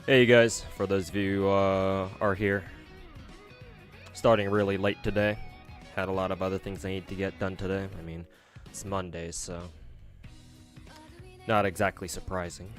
Hey you guys, for those of you who are here, starting really late today. Had a lot of other things I need to get done today. I mean, it's Monday, so not exactly surprising.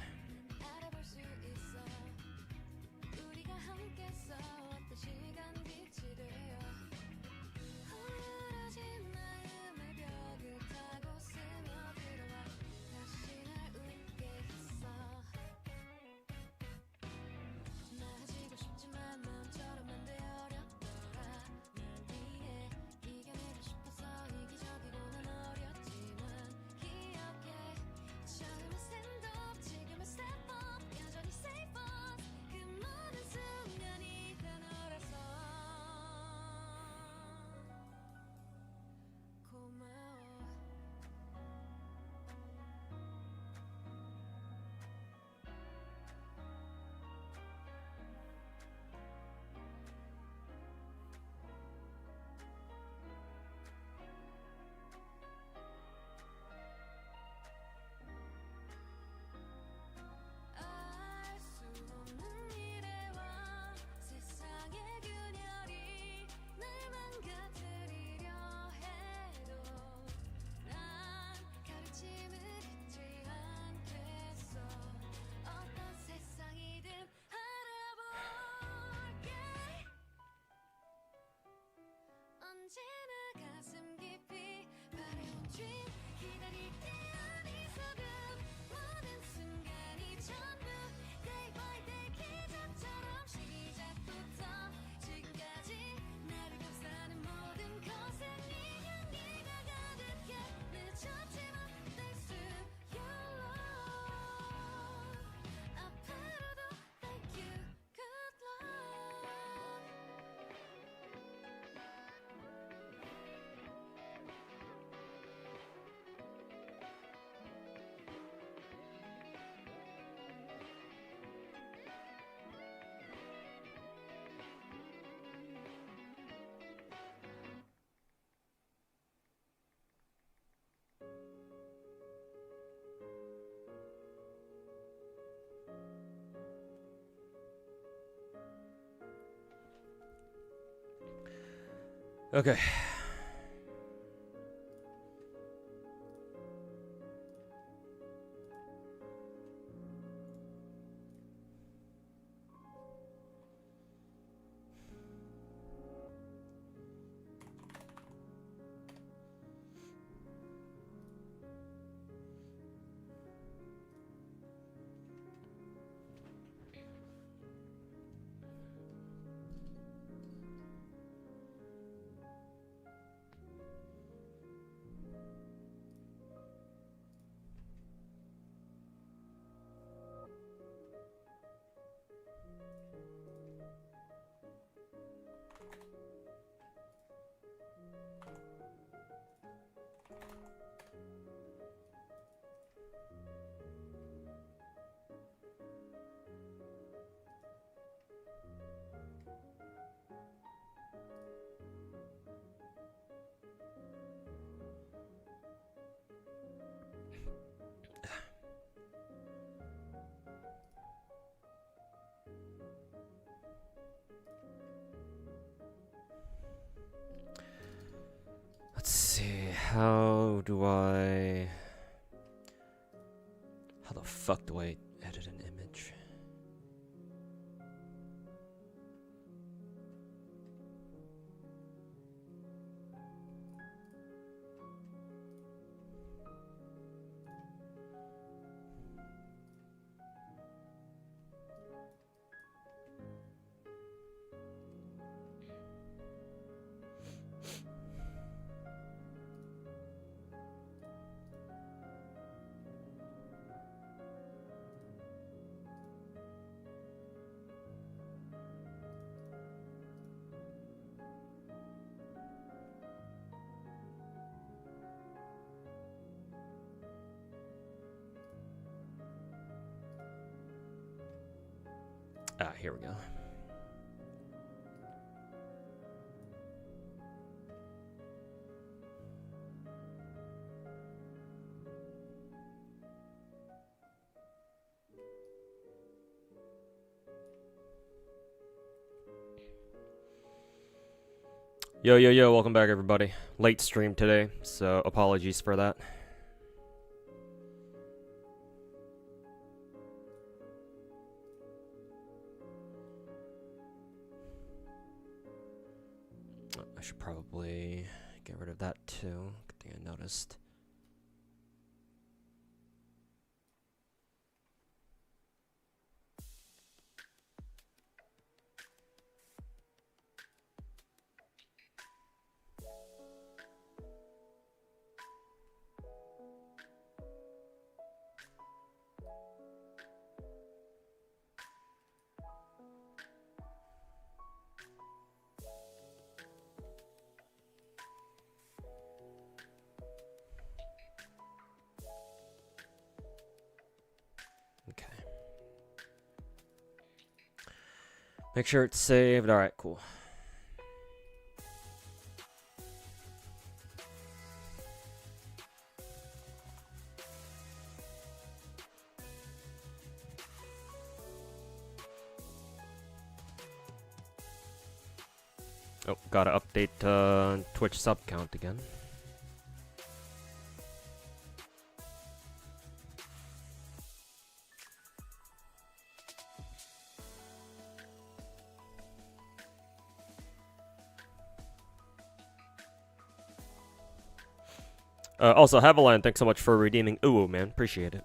Okay. Let's see, how the fuck do I edit an image? Here we go. Yo, yo, yo, welcome back everybody. Late stream today, so apologies for that. I should probably get rid of that too. Good thing I noticed. Okay. Make sure it's saved. Alright, cool. Oh, gotta update Twitch sub count again. Also, Haviland, thanks so much for redeeming Uwu, man. Appreciate it.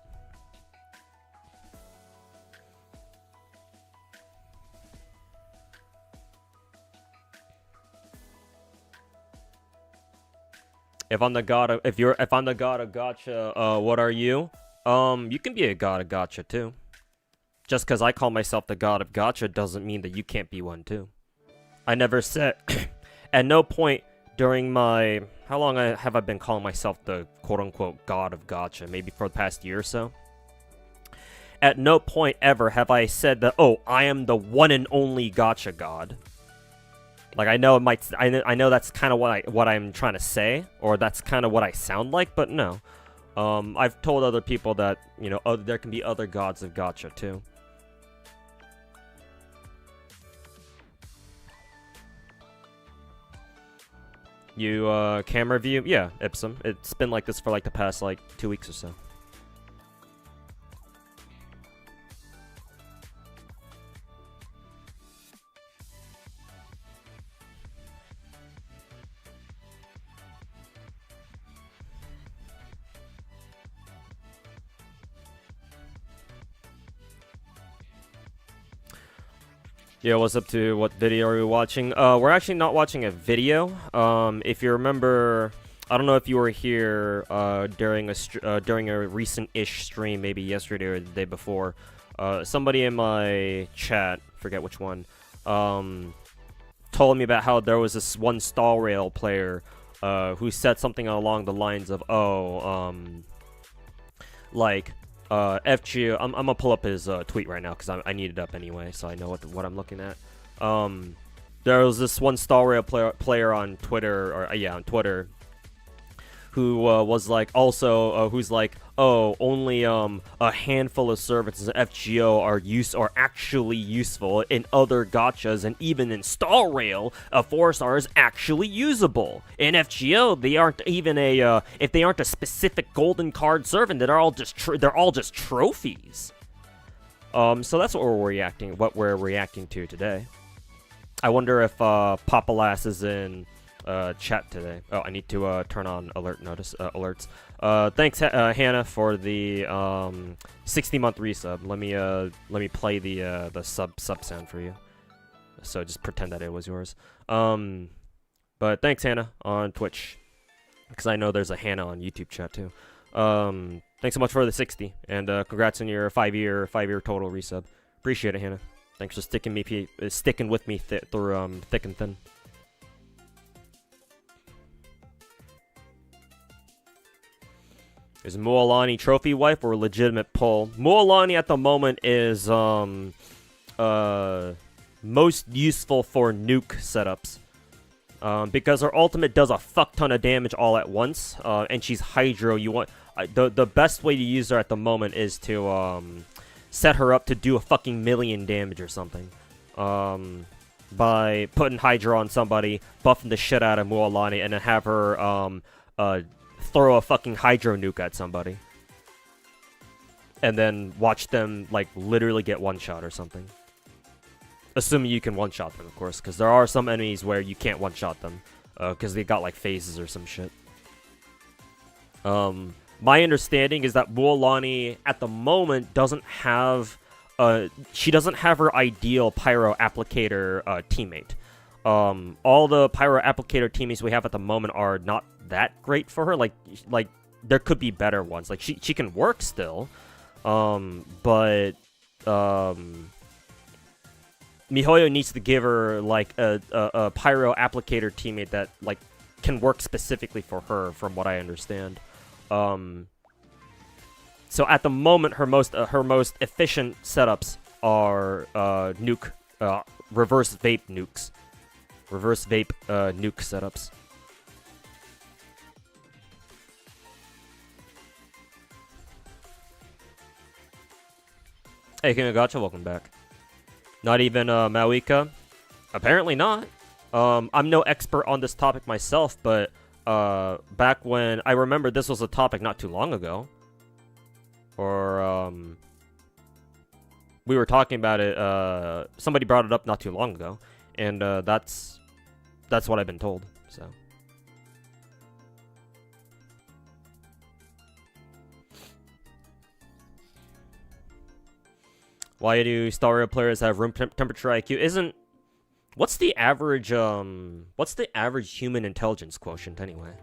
If I'm the god of gacha, what are you? You can be a god of gacha too. Just because I call myself the god of gacha doesn't mean that you can't be one too. I never said at no point during my how long have I been calling myself the quote-unquote god of gacha? Maybe for the past year or so. At no point ever have I said that, oh, I am the one and only gacha god. Like, I know it might, I know that's kind of what I'm trying to say, or that's kind of what I sound like, but no. I've told other people that, you know, there can be other gods of gacha too. You, camera view? Yeah, Ipsum. It's been like this for like the past, like, 2 weeks or so. Yeah, what's up to what video are we watching? We're actually not watching a video. If you remember, I don't know if you were here during a recent-ish stream, maybe yesterday or the day before. Somebody in my chat, forget which one, told me about how there was this one stall rail player who said something along the lines of, like, FGO, I'm gonna pull up his tweet right now because I need it up anyway, so I know what I'm looking at. There was this one stall rail player on Twitter, or yeah, on Twitter, who was like, also who's like, oh, only a handful of services in FGO are actually useful. In other gachas and even in stall rail, a 4-star is actually usable. In FGO, they aren't even a if they aren't a specific golden card servant, they're all just trophies. So that's what we're reacting to today. I wonder if Papalass is in chat today. Oh, I need to turn on alerts. Thanks, Hannah, for the 60-month resub. Let me play the sub sound for you. So just pretend that it was yours. But thanks, Hannah, on Twitch, because I know there's a Hannah on YouTube chat too. Thanks so much for the 60, and congrats on your 5-year total resub. Appreciate it, Hannah. Thanks for sticking with me through thick and thin. Is Mualani trophy wife or legitimate pull? Mualani at the moment is most useful for nuke setups. Because her ultimate does a fuck ton of damage all at once, and she's Hydro. You want the best way to use her at the moment is to set her up to do a fucking million damage or something. by putting Hydra on somebody, buffing the shit out of Mualani, and then have her throw a fucking Hydro nuke at somebody. And then watch them, like, literally get one-shot or something. Assuming you can one-shot them, of course, because there are some enemies where you can't one-shot them. Because they got, like, phases or some shit. My understanding is that Mualani, at the moment, doesn't have... she doesn't have her ideal Pyro Applicator teammate. All the Pyro Applicator teammates we have at the moment are not that great for her. Like there could be better ones. Like, she can work still. But MiHoYo needs to give her, like, a Pyro Applicator teammate that, like, can work specifically for her, from what I understand. So at the moment, her most efficient setups are nuke, reverse vape nukes, reverse vape nuke setups. Hey, King of Gacha, welcome back. Not even Mawika? Apparently not. I'm no expert on this topic myself, but back when I remember this was a topic not too long ago. Or we were talking about it, somebody brought it up not too long ago, and that's what I've been told, so. Why do Star Rail players have room temperature IQ? What's the average human intelligence quotient anyway?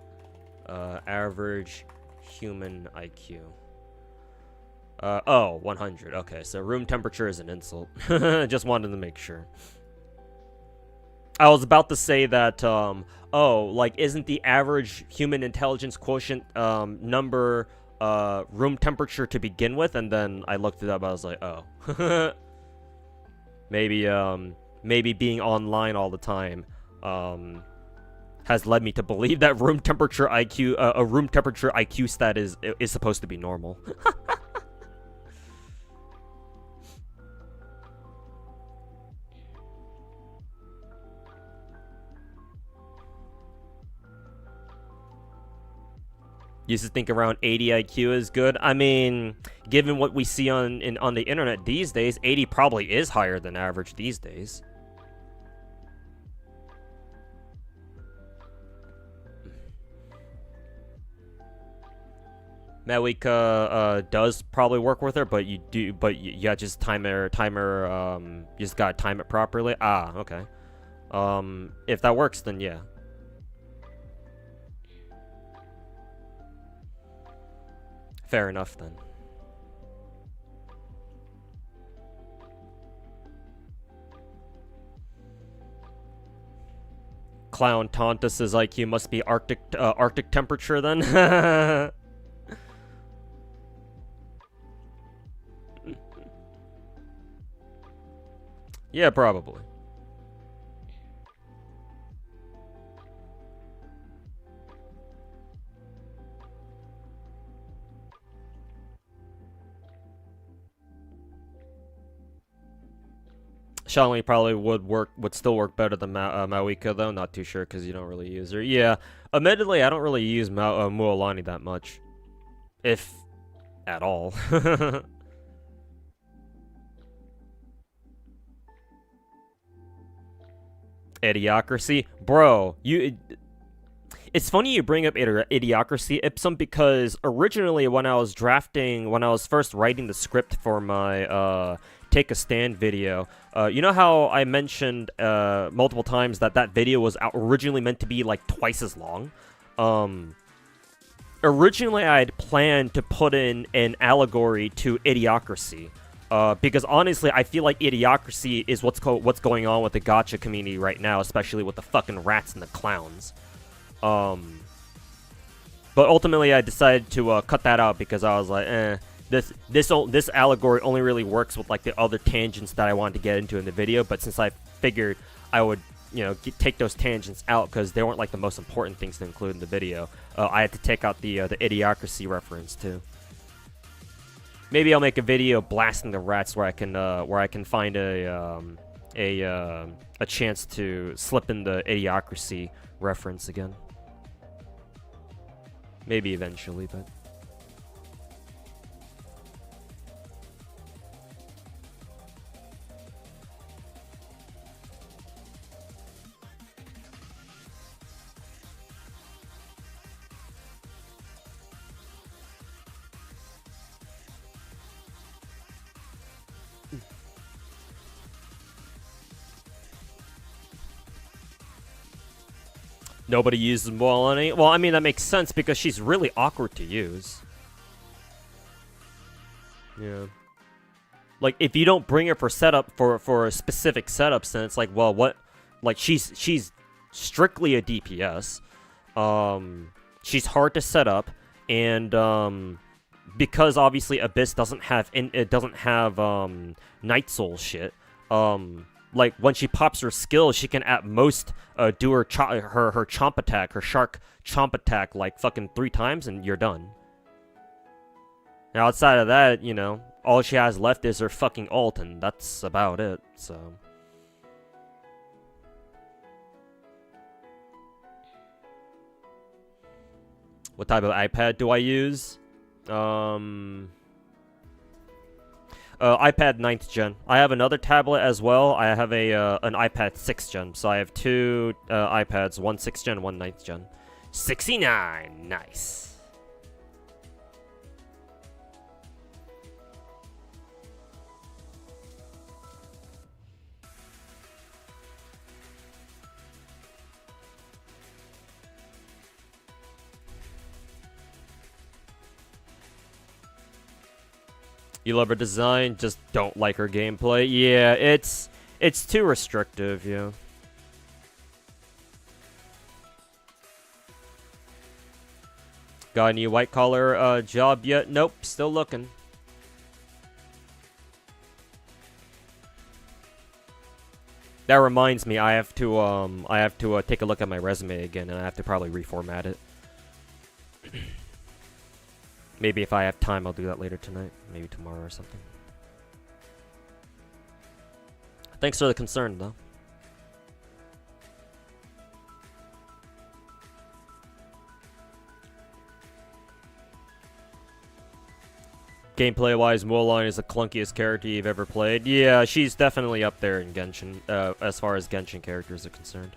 Average human IQ. 100. Okay, so room temperature is an insult. Just wanted to make sure. I was about to say that, like, isn't the average human intelligence quotient number room temperature to begin with? And then I looked it up, I was like, oh. Maybe being online all the time has led me to believe that room temperature IQ, a room temperature IQ stat is supposed to be normal. Used to think around 80 IQ is good. I mean, given what we see on the internet these days, 80 probably is higher than average these days. Mawika does probably work with her, but you just you just gotta time it properly. Ah, okay. If that works, then yeah. Fair enough, then. Clown Tauntus's IQ must be Arctic temperature, then. Yeah, probably. Xiangli probably would still work better than Mawika, though. Not too sure because you don't really use her. Yeah, admittedly, I don't really use Mualani that much, if at all. Idiocracy, bro. It's funny you bring up Idiocracy, Ipsum, because originally when I was first writing the script for my Take a Stand video, you know how I mentioned multiple times that video was originally meant to be like twice as long? Originally I had planned to put in an allegory to Idiocracy, because honestly I feel like Idiocracy is what's going on with the gacha community right now, especially with the fucking rats and the clowns. But ultimately I decided to cut that out because I was like, this allegory only really works with like the other tangents that I wanted to get into in the video. But since I figured I would, take those tangents out because they weren't like the most important things to include in the video, I had to take out the Idiocracy reference too. Maybe I'll make a video blasting the rats where I can find a a chance to slip in the Idiocracy reference again. Maybe eventually, but. Nobody uses Mualani. Well, I mean, that makes sense because she's really awkward to use. Yeah. Like, if you don't bring her for setup, for specific setups, then it's like, well, what? Like, she's strictly a DPS. She's hard to set up, and, because obviously Abyss doesn't have, Night Soul shit, like, when she pops her skill, she can at most do her chomp attack, her shark chomp attack, like, fucking 3 times, and you're done. Now, outside of that, you know, all she has left is her fucking ult, and that's about it, so. What type of iPad do I use? iPad 9th gen. I have another tablet as well. I have an iPad 6th gen. So I have 2 iPads, one 6th gen, one 9th gen. 69, nice. You love her design, just don't like her gameplay. Yeah, it's too restrictive, yeah. Got any white collar job yet? Nope, still looking. That reminds me, I have to take a look at my resume again, and I have to probably reformat it. Maybe if I have time, I'll do that later tonight. Maybe tomorrow or something. Thanks for the concern, though. Gameplay-wise, Mulan is the clunkiest character you've ever played. Yeah, she's definitely up there in Genshin, as far as Genshin characters are concerned.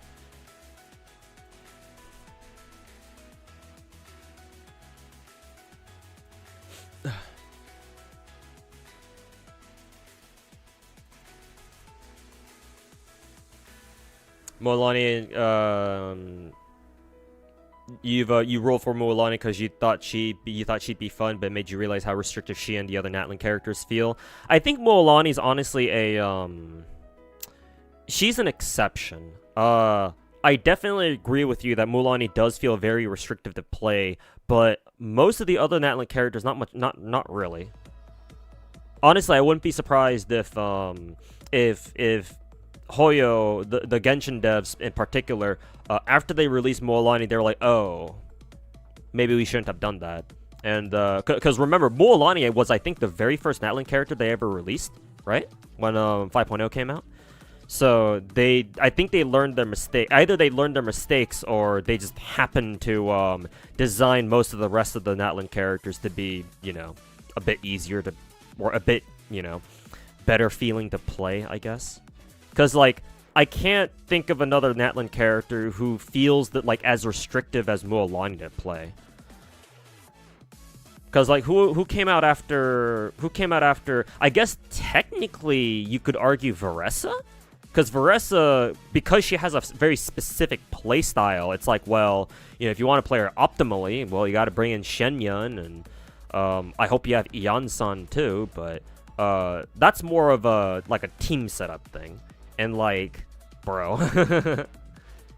Mualani, you rolled for Mualani because you thought she'd be fun, but it made you realize how restrictive she and the other Natlan characters feel. I think Mualani's honestly she's an exception. I definitely agree with you that Mualani does feel very restrictive to play, but most of the other Natlan characters, not really. Honestly, I wouldn't be surprised if Hoyo, the Genshin devs in particular, after they released Mualani, they were like, oh, maybe we shouldn't have done that. And, because remember, Mualani was, I think, the very first Natlan character they ever released, right? When 5.0 came out. So, I think they learned their mistake. Either they learned their mistakes, or they just happened to design most of the rest of the Natlan characters to be, you know, a bit easier to, or a bit, you know, better feeling to play, I guess. Because, like, I can't think of another Natlan character who feels that, like, as restrictive as Mualani to play. Because, like, who came out after... I guess, technically, you could argue Veressa? Because Veressa, because she has a very specific playstyle, it's like, well, you know, if you want to play her optimally, well, you got to bring in Shenyun, and I hope you have Ian-san, too, but that's more of a, like, a team setup thing. And, like, bro,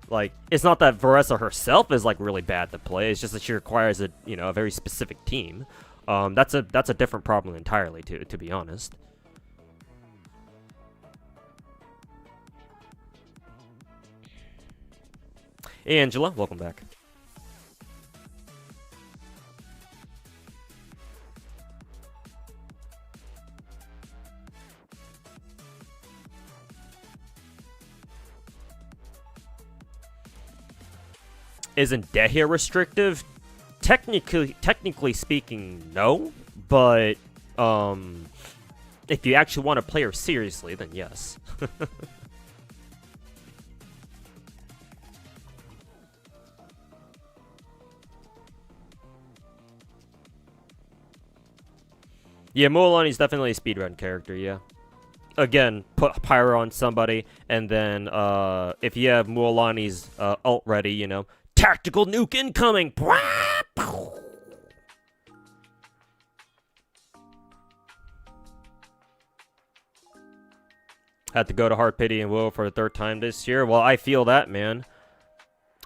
like, it's not that Veressa herself is, like, really bad to play. It's just that she requires a, you know, a very specific team. That's a different problem entirely, to be honest. Hey, Angela, welcome back. isn't Dehya restrictive? Technically speaking, no. But if you actually want to play her seriously, then yes. Yeah, Mualani's definitely a speedrun character, yeah. Again, put Pyro on somebody, and then if you have Mualani's ult ready, you know, tactical nuke incoming! Had to go to Hard Pity and Will for the 3rd time this year. Well, I feel that, man.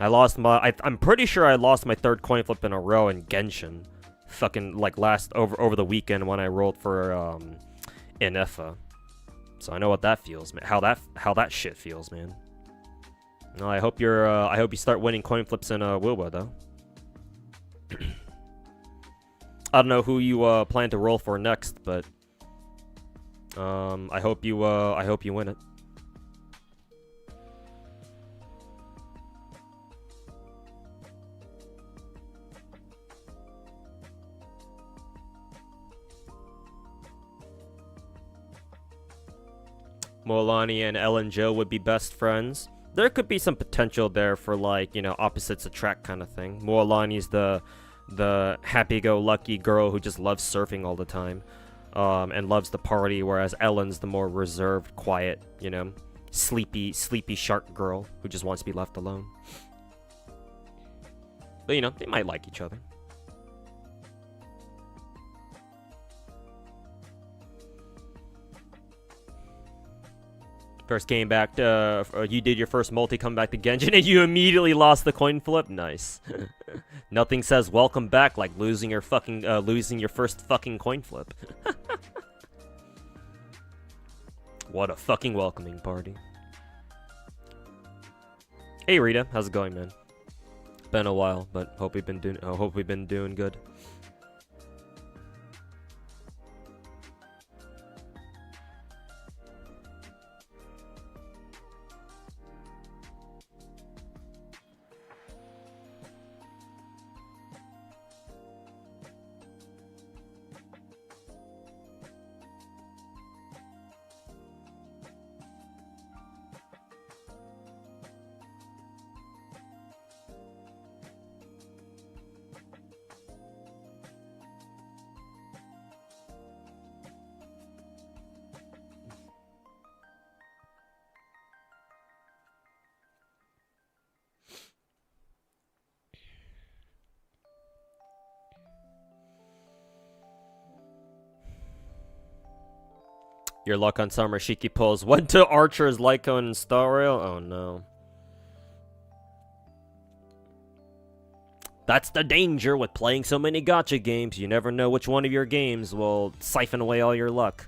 I lost my... I'm pretty sure I lost my 3rd coin flip in a row in Genshin. Fucking, like, over the weekend when I rolled for, Inefa. So I know what that feels, man. How that shit feels, man. No, I hope you start winning coin flips in, Wilwa, though. I don't know who you, plan to roll for next, but... I hope you win it. Mualani and Ellen Joe would be best friends. There could be some potential there for, like, you know, opposites attract kind of thing. Mualani's the happy-go-lucky girl who just loves surfing all the time. And loves the party, whereas Ellen's the more reserved, quiet, you know, sleepy shark girl who just wants to be left alone. But, you know, they might like each other. First came back to, you did your first multi, come back to Genshin, and you immediately lost the coin flip? Nice. Nothing says welcome back like losing your first fucking coin flip. What a fucking welcoming party. Hey Rita, how's it going, man? Been a while, but hope we've been doing good. Your luck on Summer Shiki pulls. Went to Archer's, Lyco, and Star Rail? Oh no. That's the danger with playing so many gacha games. You never know which one of your games will siphon away all your luck.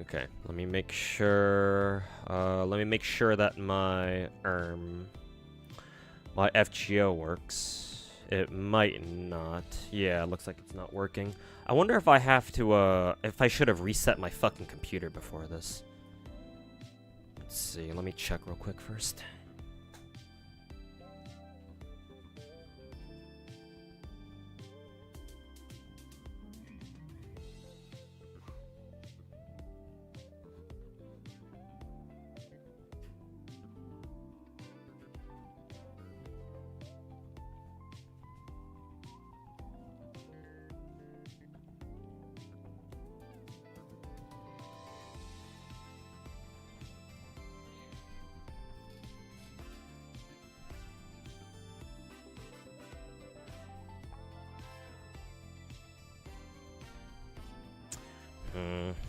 Okay, let me make sure that my FGO works. It might not. Yeah, it looks like it's not working. I wonder if I have to if I should have reset my fucking computer before this. Let's see, let me check real quick first.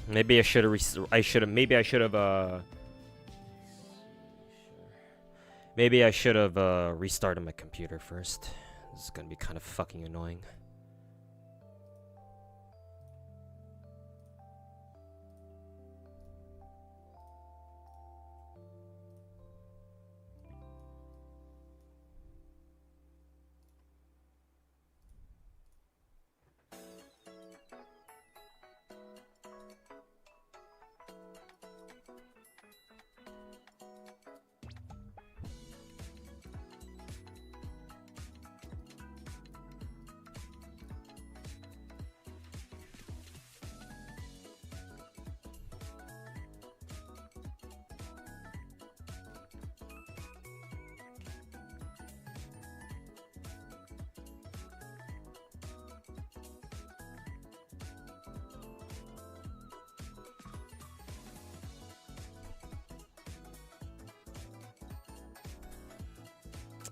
Maybe I should have restarted my computer first. This is gonna be kind of fucking annoying.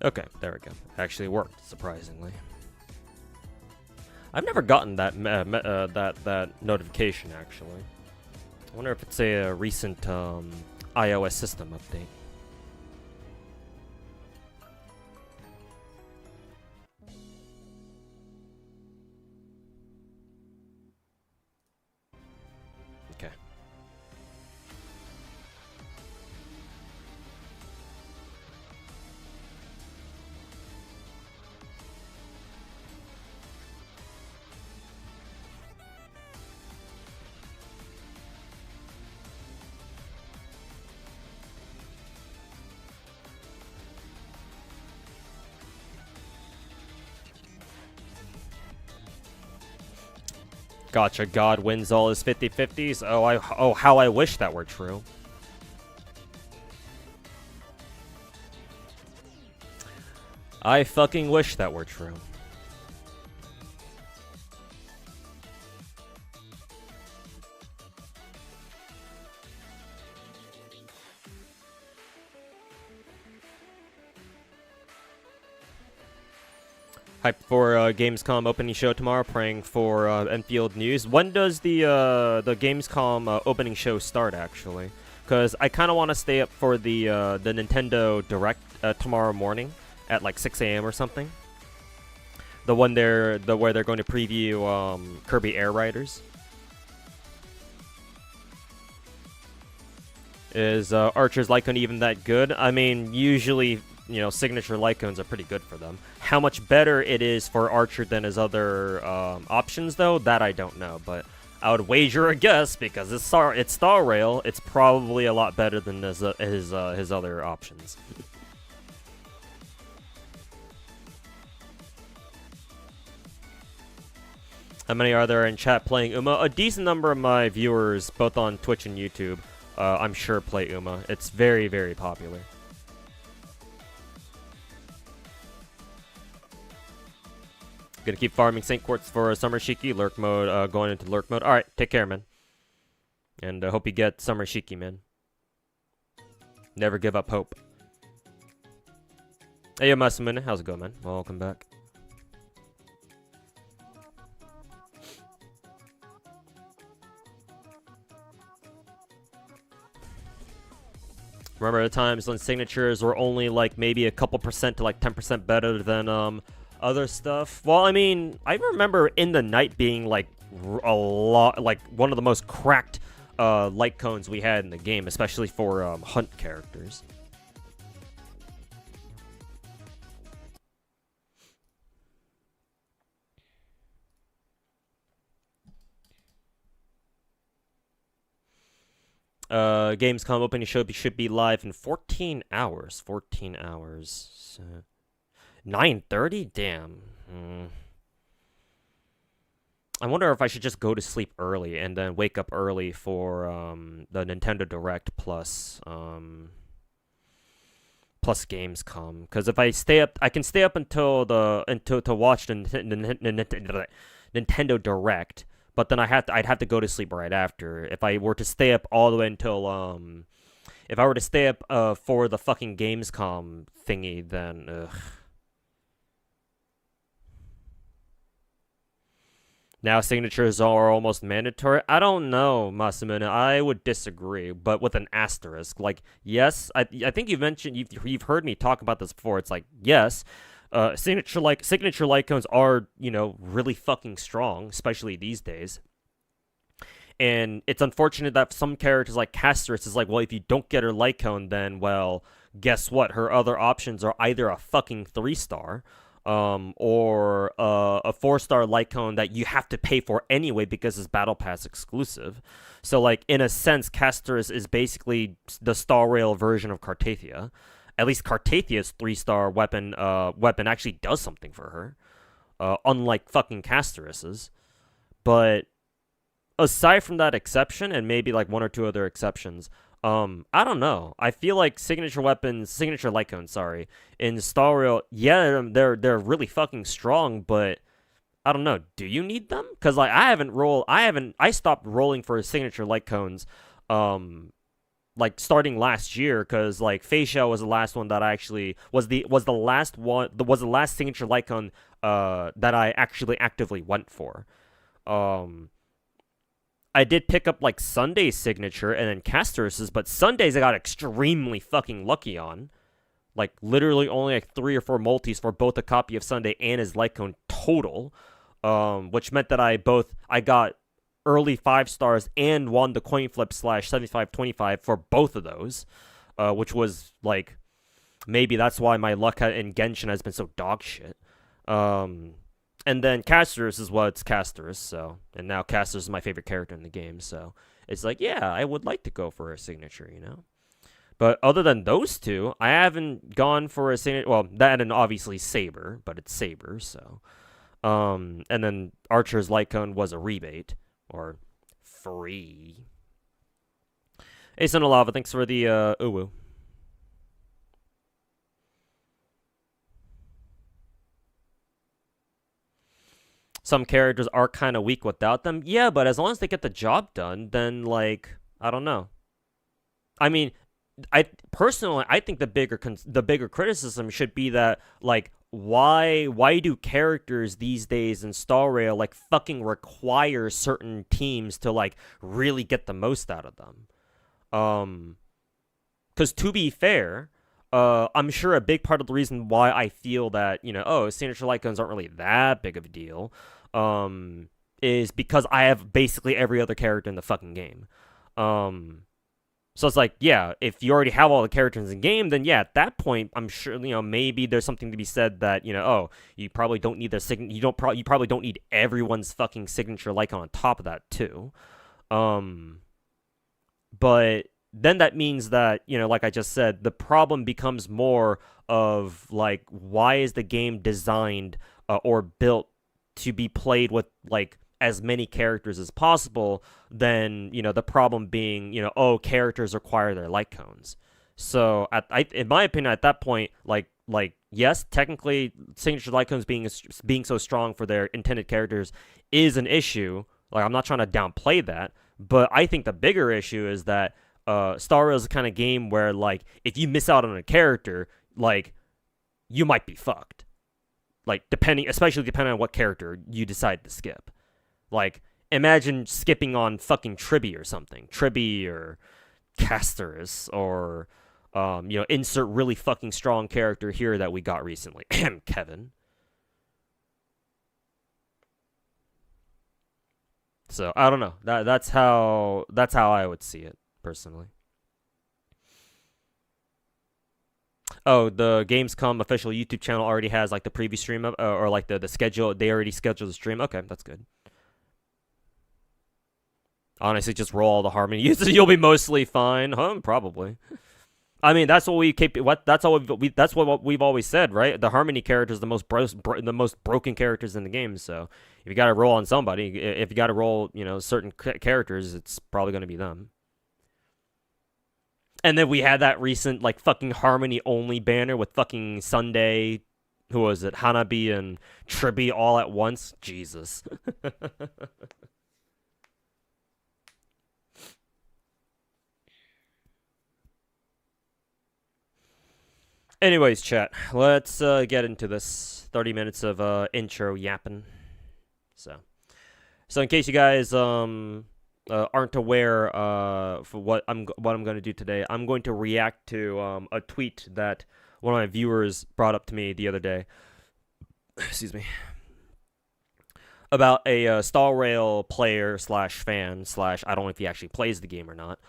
Okay, there we go. Actually worked, surprisingly. I've never gotten that that notification, actually. I wonder if it's a recent iOS system update. Okay. Gacha God wins all his 50-50s. Oh, how I wish that were true. I fucking wish that were true. Hyped for Gamescom opening show tomorrow. Praying for Enfield news. When does the Gamescom opening show start? Actually, because I kind of want to stay up for the Nintendo Direct tomorrow morning at like 6 a.m. or something. The one where they're going to preview Kirby Air Riders. Is Archer's Lycone even that good? I mean, usually, you know, signature Lycones are pretty good for them. How much better it is for Archer than his other options, though, that I don't know. But I would wager a guess, because it's Star Rail, it's probably a lot better than his other options. How many are there in chat playing Uma? A decent number of my viewers, both on Twitch and YouTube, I'm sure play Uma. It's very, very popular. Gonna keep farming Saint Quartz for Summer Shiki. Lurk mode, going into lurk mode. Alright, take care, man. And I hope you get Summer Shiki, man. Never give up hope. Hey, yo, Masamune. How's it going, man? Welcome back. Remember the times when signatures were only like maybe a couple percent to like 10% better than other stuff? Well, I mean, I remember In the Night being like a lot, like one of the most cracked light cones we had in the game, especially for hunt characters. Gamescom opening show should be live in 14 hours. 14 hours. So 9:30? Damn. I wonder if I should just go to sleep early and then wake up early for the Nintendo Direct plus Gamescom. Because if I stay up, I can stay up until to watch the Nintendo Direct. But then I'd have to go to sleep right after. If I were to stay up all the way until if I were to stay up for the fucking Gamescom thingy, then ugh. Now signatures are almost mandatory. I don't know, Masamune. I would disagree, but with an asterisk. Like, yes, I think you've mentioned you've heard me talk about this before. It's like, yes, signature light cones are, you know, really fucking strong, especially these days. And it's unfortunate that some characters like Casterus is like, well, if you don't get her light cone, then, well, guess what? Her other options are either a fucking 3-star, or a 4-star light cone that you have to pay for anyway because it's Battle Pass exclusive. So, like, in a sense, Casterus is basically the Star Rail version of Cartathia. At least Cartathia's 3-star weapon actually does something for her, unlike fucking Casterus's. But aside from that exception, and maybe like one or two other exceptions, I don't know. I feel like signature light cones, sorry, in Star Rail, yeah, they're really fucking strong, but I don't know. Do you need them? Because like I stopped rolling for signature light cones, like starting last year, because like Facial was the last one that I actually was the last one was the last signature Lycon that I actually actively went for. Um, I did pick up like Sunday's signature and then Castorus's, but Sunday's I got extremely fucking lucky on. Like literally only like 3 or 4 multis for both a copy of Sunday and his Lycone total, which meant that I got early 5 stars and won the coin flip / 75-25 for both of those, which was like maybe that's why my luck in Genshin has been so dog shit. And then Castorus is what's Castorus, so and now Castorus is my favorite character in the game, so it's like yeah, I would like to go for a signature, you know. But other than those two, I haven't gone for a signature. Well, that and obviously Saber, but it's Saber, so. And then Archer's Lycone was a rebate or free. Hey, Sonalava, thanks for the uwu. Some characters are kind of weak without them. Yeah, but as long as they get the job done, then like I don't know. I mean, I personally I think the bigger criticism should be that like why do characters these days in Star Rail like fucking require certain teams to like really get the most out of them? Because to be fair, I'm sure a big part of the reason why I feel that signature light guns aren't really that big of a deal, is because I have basically every other character in the fucking game. So it's like, yeah, if you already have all the characters in the game, then yeah, at that point, I'm sure maybe there's something to be said that you probably don't need you probably don't need everyone's fucking signature Lycon on top of that too. But then that means that like I just said, the problem becomes more of like why is the game designed or built to be played with like as many characters as possible, then the problem being characters require their light cones. So in my opinion, at that point, like yes, technically signature light cones being so strong for their intended characters is an issue. Like I'm not trying to downplay that, but I think the bigger issue is that Star Rail is the kind of game where like if you miss out on a character, like you might be fucked. Like especially depending on what character you decide to skip. Like, imagine skipping on fucking Tribby or something. Tribby or Castorus or, insert really fucking strong character here that we got recently. Kevin. So, I don't know. That's how I would see it, personally. Oh, the Gamescom official YouTube channel already has, like, the preview stream of, or, like, the schedule. They already scheduled the stream. Okay, that's good. Honestly, just roll all the harmony uses. You'll be mostly fine, huh? Probably. I mean, that's what we keep. That's what we've always said, right? The harmony characters, the most broken characters in the game. So if you got to roll on somebody, if you got to roll, certain characters, it's probably going to be them. And then we had that recent like fucking harmony only banner with fucking Sunday. Who was it? Hanabi and Tribby all at once. Jesus. Anyways, chat, let's get into this 30 minutes of intro yapping. So in case you guys aren't aware for what I'm going to do today, I'm going to react to a tweet that one of my viewers brought up to me the other day. Excuse me. About a Star Rail player / fan / I don't know if he actually plays the game or not.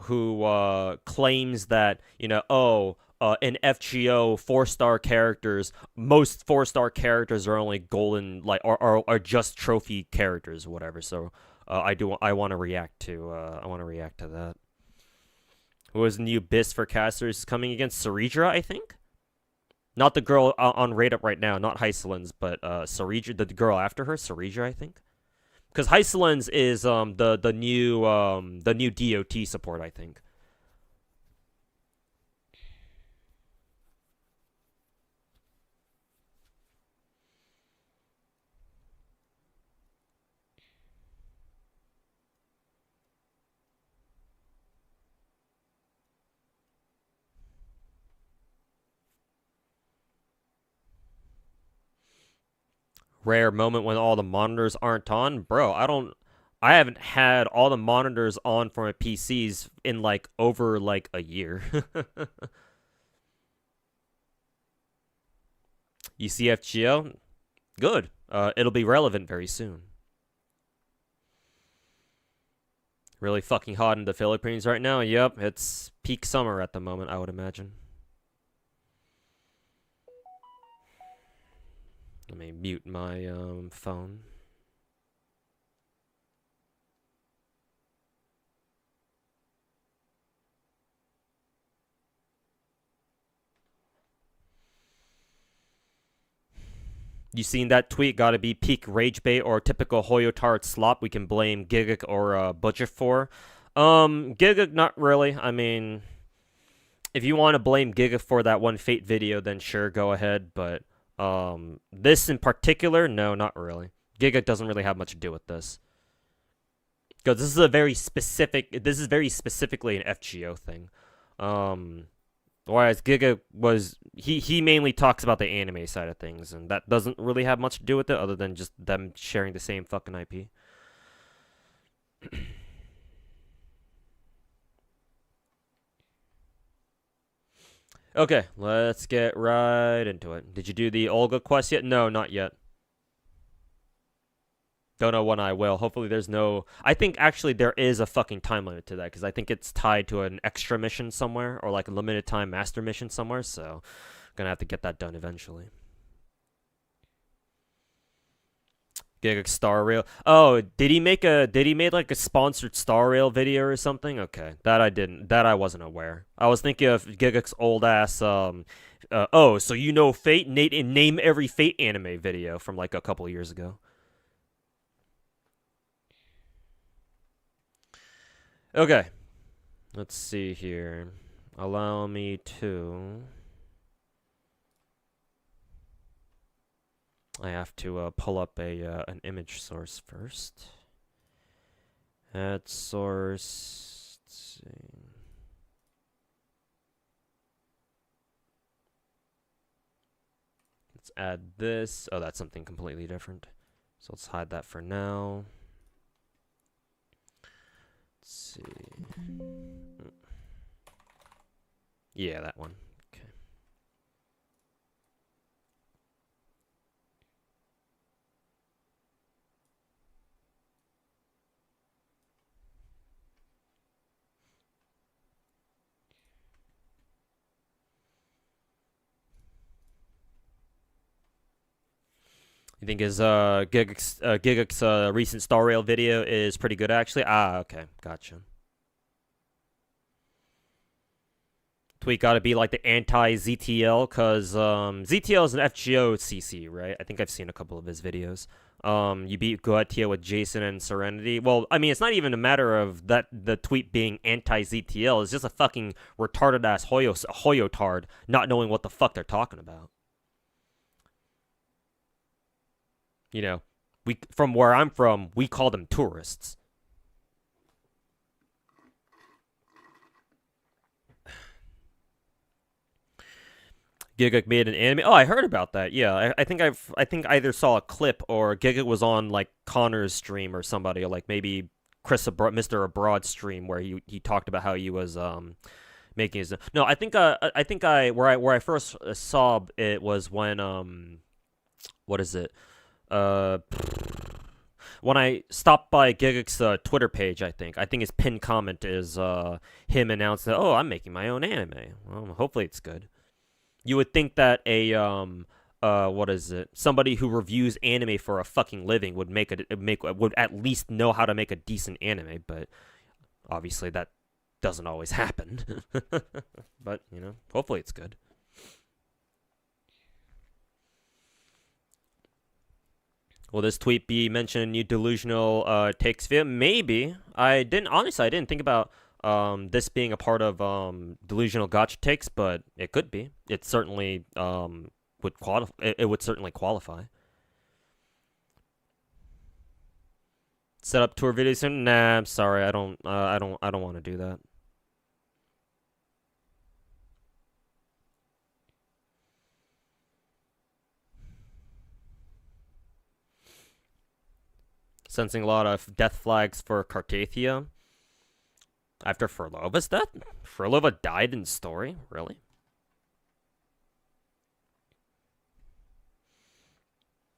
Who claims that in FGO 4-star characters, most 4-star characters are only golden, like are just trophy characters or whatever. So I want to react to that. Who was the new Biss for casters is coming against Saridra, I think. Not the girl on Raid Up right now, not Heiselin's, but Saridra, the girl after her, Saridra, I think. Because Heiselin's is the new DOT support, I think. Rare moment when all the monitors aren't on, bro. I haven't had all the monitors on for my PCs in like over like a year. UCFGO, good. It'll be relevant very soon. Really fucking hot in the Philippines right now. Yep, it's peak summer at the moment, I would imagine. Let me mute my phone. You seen that tweet? Gotta be peak rage bait or typical Hoyotard slop we can blame Gigak or Butcher for. Gigak, not really. I mean, if you want to blame Giga for that one Fate video, then sure, go ahead. But this in particular, no, not really. Giga doesn't really have much to do with this. Because this is a very specific. This is very specifically an FGO thing. Whereas Giga was he mainly talks about the anime side of things, and that doesn't really have much to do with it, other than just them sharing the same fucking IP. Okay, let's get right into it. Did you do the Olga quest yet? No, not yet. Don't know when I will. Hopefully there's no... I think actually there is a fucking time limit to that, because I think it's tied to an extra mission somewhere, or like a limited time master mission somewhere, so... Gonna have to get that done eventually. Giga Star Rail. Oh, did he make like a sponsored Star Rail video or something? Okay, that I wasn't aware. I was thinking of Gigak's old ass oh, so you know Fate? Name every Fate anime video from like a couple years ago. Okay. Let's see here. Allow me to... I have to pull up an image source first. Add source. Let's see. Let's add this. Oh, that's something completely different. So let's hide that for now. Let's see. Yeah, that one. Okay. You think his Gigak's recent Star Rail video is pretty good actually? Ah, okay, gotcha. Tweet gotta be like the anti-ZTL, cause ZTL is an FGO CC, right? I think I've seen a couple of his videos. You beat Goetia with Jason and Serenity. Well, I mean, it's not even a matter of that the tweet being anti-ZTL. It's just a fucking retarded ass Hoyotard not knowing what the fuck they're talking about. You know, from where I'm from, we call them tourists. Giga made an anime. Oh, I heard about that. Yeah, I think I either saw a clip or Giga was on like Connor's stream or somebody, or like maybe Mr. Abroad stream where he talked about how he was making his. No, I think where I first saw it was when what is it? When I stopped by Gigak's Twitter page, I think his pinned comment is him announcing that, oh, I'm making my own anime. Well, hopefully it's good. You would think that a what is it? Somebody who reviews anime for a fucking living would would at least know how to make a decent anime, but obviously that doesn't always happen. But, you know, hopefully it's good. Will this tweet be mentioned in new delusional takes video? Maybe. I didn't think about this being a part of delusional gacha takes, but it could be. It certainly would qualify. It would certainly qualify. Set up tour videos soon? Nah, I'm sorry. I don't want to do that. Sensing a lot of death flags for Cartathia. After Furlova's death? Furlova died in story? Really?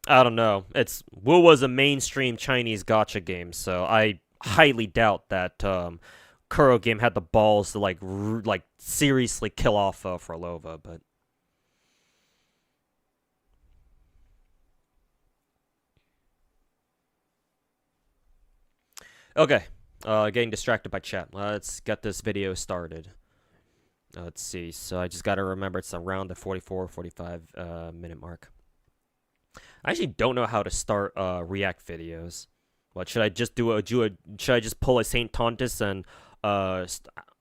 I don't know. Wu was a mainstream Chinese gacha game, so I highly doubt that Kuro game had the balls to like seriously kill off Furlova, but okay. Getting distracted by chat. Let's get this video started. Let's see. So I just got to remember it's around the 44, 45 minute mark. I actually don't know how to start React videos. What should I just should I just pull a Saint Tontus and I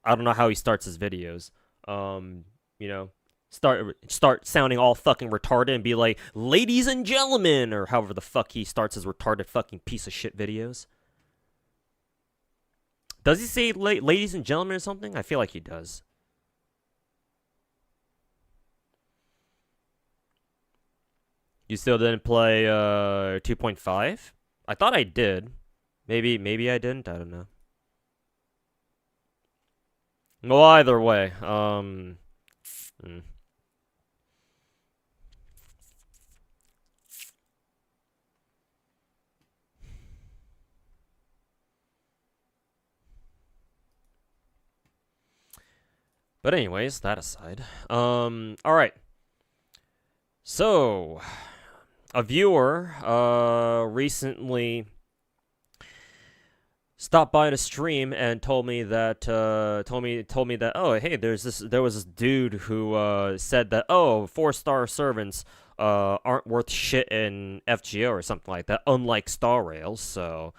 don't know how he starts his videos. You know, start sounding all fucking retarded and be like, "Ladies and gentlemen," or however the fuck he starts his retarded fucking piece of shit videos. Does he say ladies and gentlemen or something? I feel like he does. You still didn't play 2.5? I thought I did. Maybe I didn't. I don't know. Well, either way, But anyways, that aside, all right. So, a viewer recently stopped by the stream and told me that told me that, oh, hey, there was this dude who said that, oh, 4-star servants aren't worth shit in FGO or something like that, unlike star rails. So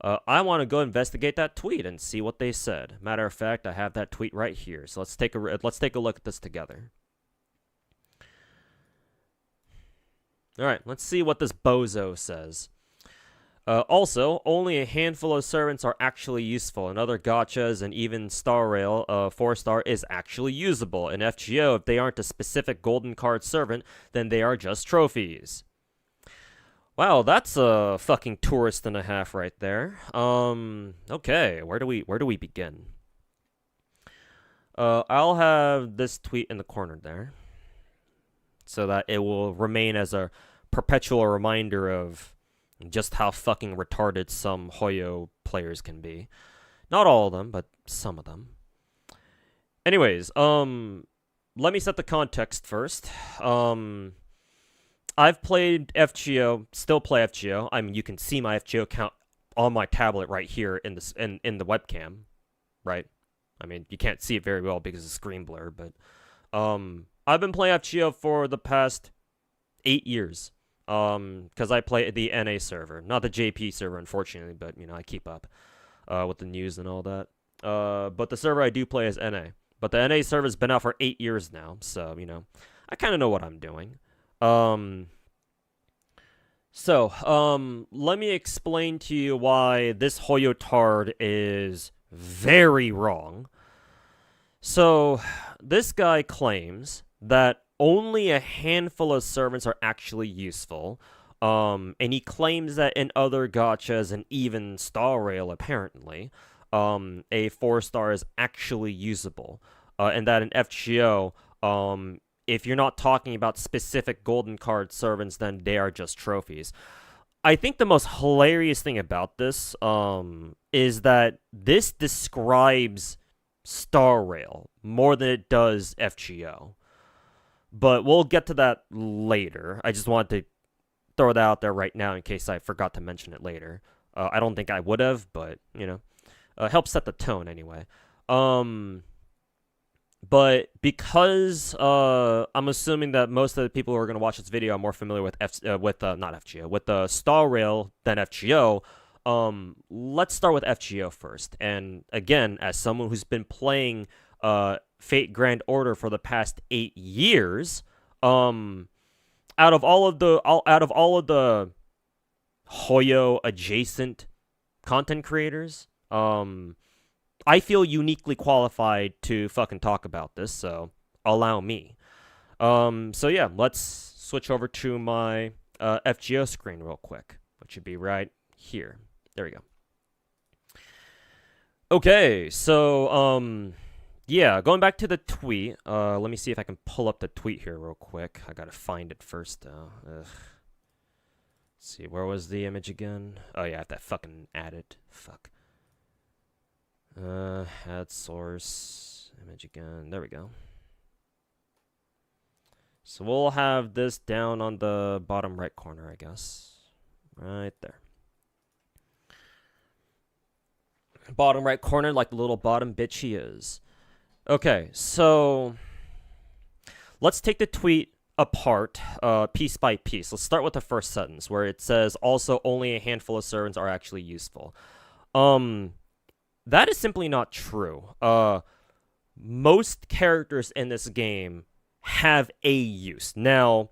I want to go investigate that tweet and see what they said. Matter of fact, I have that tweet right here. So let's take a look at this together. All right, let's see what this bozo says. Also, only a handful of servants are actually useful. In other gachas and even Star Rail, 4-star is actually usable. In FGO, if they aren't a specific golden card servant, then they are just trophies. Wow, that's a fucking tourist and a half right there. Okay, where do we begin? I'll have this tweet in the corner there, so that it will remain as a perpetual reminder of just how fucking retarded some Hoyo players can be. Not all of them, but some of them. Anyways, let me set the context first. I've played FGO, still play FGO. I mean, you can see my FGO account on my tablet right here in the webcam, right? I mean, you can't see it very well because of screen blur, but I've been playing FGO for the past 8 years. Because I play the NA server, not the JP server, unfortunately, but, you know, I keep up with the news and all that. But the server I do play is NA. But the NA server's been out for 8 years now, so, you know, I kind of know what I'm doing. Let me explain to you why this Hoyotard is very wrong. So, this guy claims that only a handful of servants are actually useful, and he claims that in other gachas and even Star Rail, apparently, a 4-star is actually usable, and that in FGO, if you're not talking about specific golden card servants, then they are just trophies. I think the most hilarious thing about this is that this describes Star Rail more than it does FGO. But we'll get to that later. I just wanted to throw that out there right now in case I forgot to mention it later. I don't think I would have, but, you know, helps set the tone anyway. But because I'm assuming that most of the people who are going to watch this video are more familiar with the Star Rail than FGO, let's start with FGO first. And again, as someone who's been playing Fate Grand Order for the past 8 years, out of all of the Hoyo adjacent content creators, I feel uniquely qualified to fucking talk about this, so allow me. So yeah, let's switch over to my FGO screen real quick, which should be right here. There we go. Okay, so, yeah, going back to the tweet, let me see if I can pull up the tweet here real quick. I gotta find it first, though. Ugh. Let's see, where was the image again? Oh, yeah, I have to fucking add it. Fuck. Add source, image again. There we go. So we'll have this down on the bottom right corner, I guess. Right there. Bottom right corner, like the little bottom bitch he is. Okay, so let's take the tweet apart, piece by piece. Let's start with the first sentence, where it says, also only a handful of servants are actually useful. That is simply not true. Most characters in this game have a use. Now,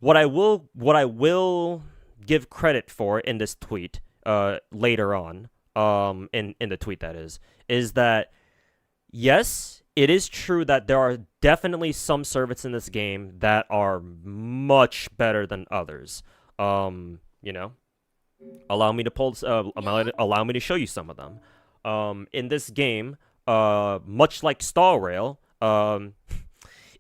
what I will give credit for in this tweet, later on, in the tweet that is that, yes, it is true that there are definitely some servants in this game that are much better than others. You know, allow me to show you some of them. In this game, much like Star Rail,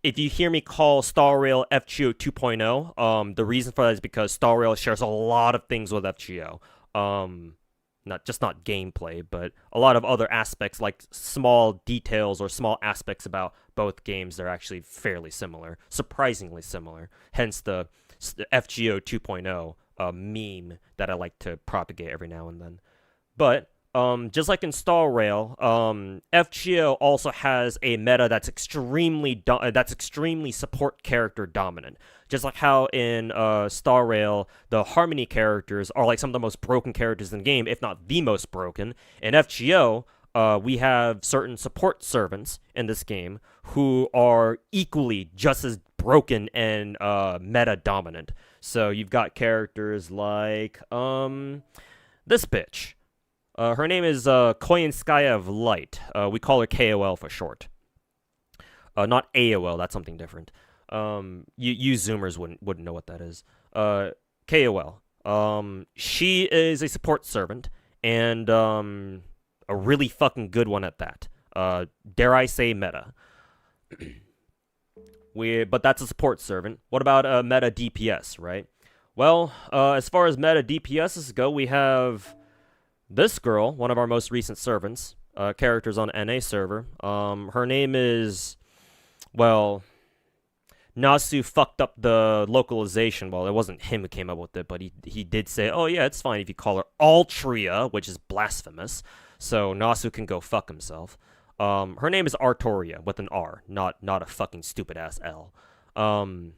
if you hear me call Star Rail FGO 2.0, the reason for that is because Star Rail shares a lot of things with FGO. Not gameplay, but a lot of other aspects, like small details or small aspects about both games. They're actually fairly similar, surprisingly similar. Hence the FGO 2.0 meme that I like to propagate every now and then. But just like in Star Rail, FGO also has a meta that's extremely support character dominant. Just like how in Star Rail, the Harmony characters are like some of the most broken characters in the game, if not the most broken. In FGO, we have certain support servants in this game who are equally just as broken and meta dominant. So you've got characters like this bitch. Her name is Koyanskaya of Light. We call her KOL for short. Not AOL, that's something different. You Zoomers wouldn't know what that is. KOL. She is a support servant, and a really fucking good one at that. Dare I say meta. But that's a support servant. What about meta DPS, right? Well, as far as meta DPSs go, we have this girl, one of our most recent servants, characters on NA server. Her name is, well, Nasu fucked up the localization. Well, it wasn't him who came up with it, but he did say, oh yeah, it's fine if you call her Altria, which is blasphemous. So Nasu can go fuck himself. Her name is Artoria with an R, not a fucking stupid ass L. And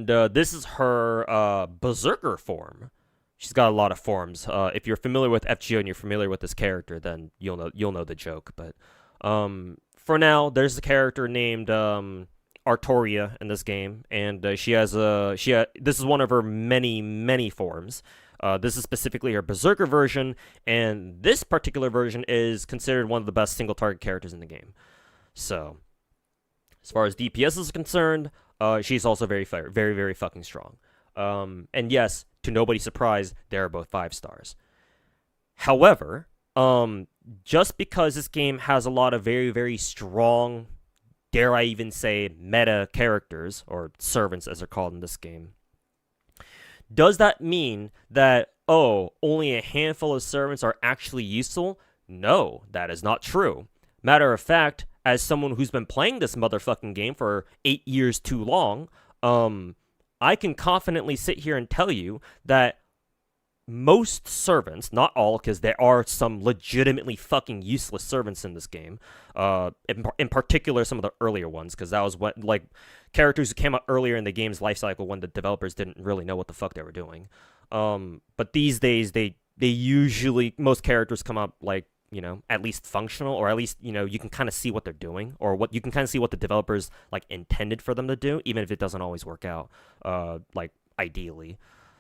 this is her Berserker form. She's got a lot of forms. If you're familiar with FGO and you're familiar with this character, then you'll know the joke. But for now, there's a character named Artoria in this game, and this is one of her many forms. This is specifically her Berserker version, and this particular version is considered one of the best single target characters in the game. So, as far as DPS is concerned, she's also very fucking strong. And yes, to nobody's surprise, they're both 5 stars. However, just because this game has a lot of very strong, dare I even say, meta characters, or servants as they're called in this game, does that mean that, only a handful of servants are actually useful? No, that is not true. Matter of fact, as someone who's been playing this motherfucking game for 8 years too long, I can confidently sit here and tell you that most servants, not all, because there are some legitimately fucking useless servants in this game, in particular some of the earlier ones, because that was what, like, characters who came out earlier in the game's life cycle when the developers didn't really know what the fuck they were doing. But these days, they usually, most characters come up, like, you know, at least functional, or at least, you know, you can kind of see what they're doing, or what you can kind of see what the developers, like, intended for them to do, even if it doesn't always work out, like, ideally.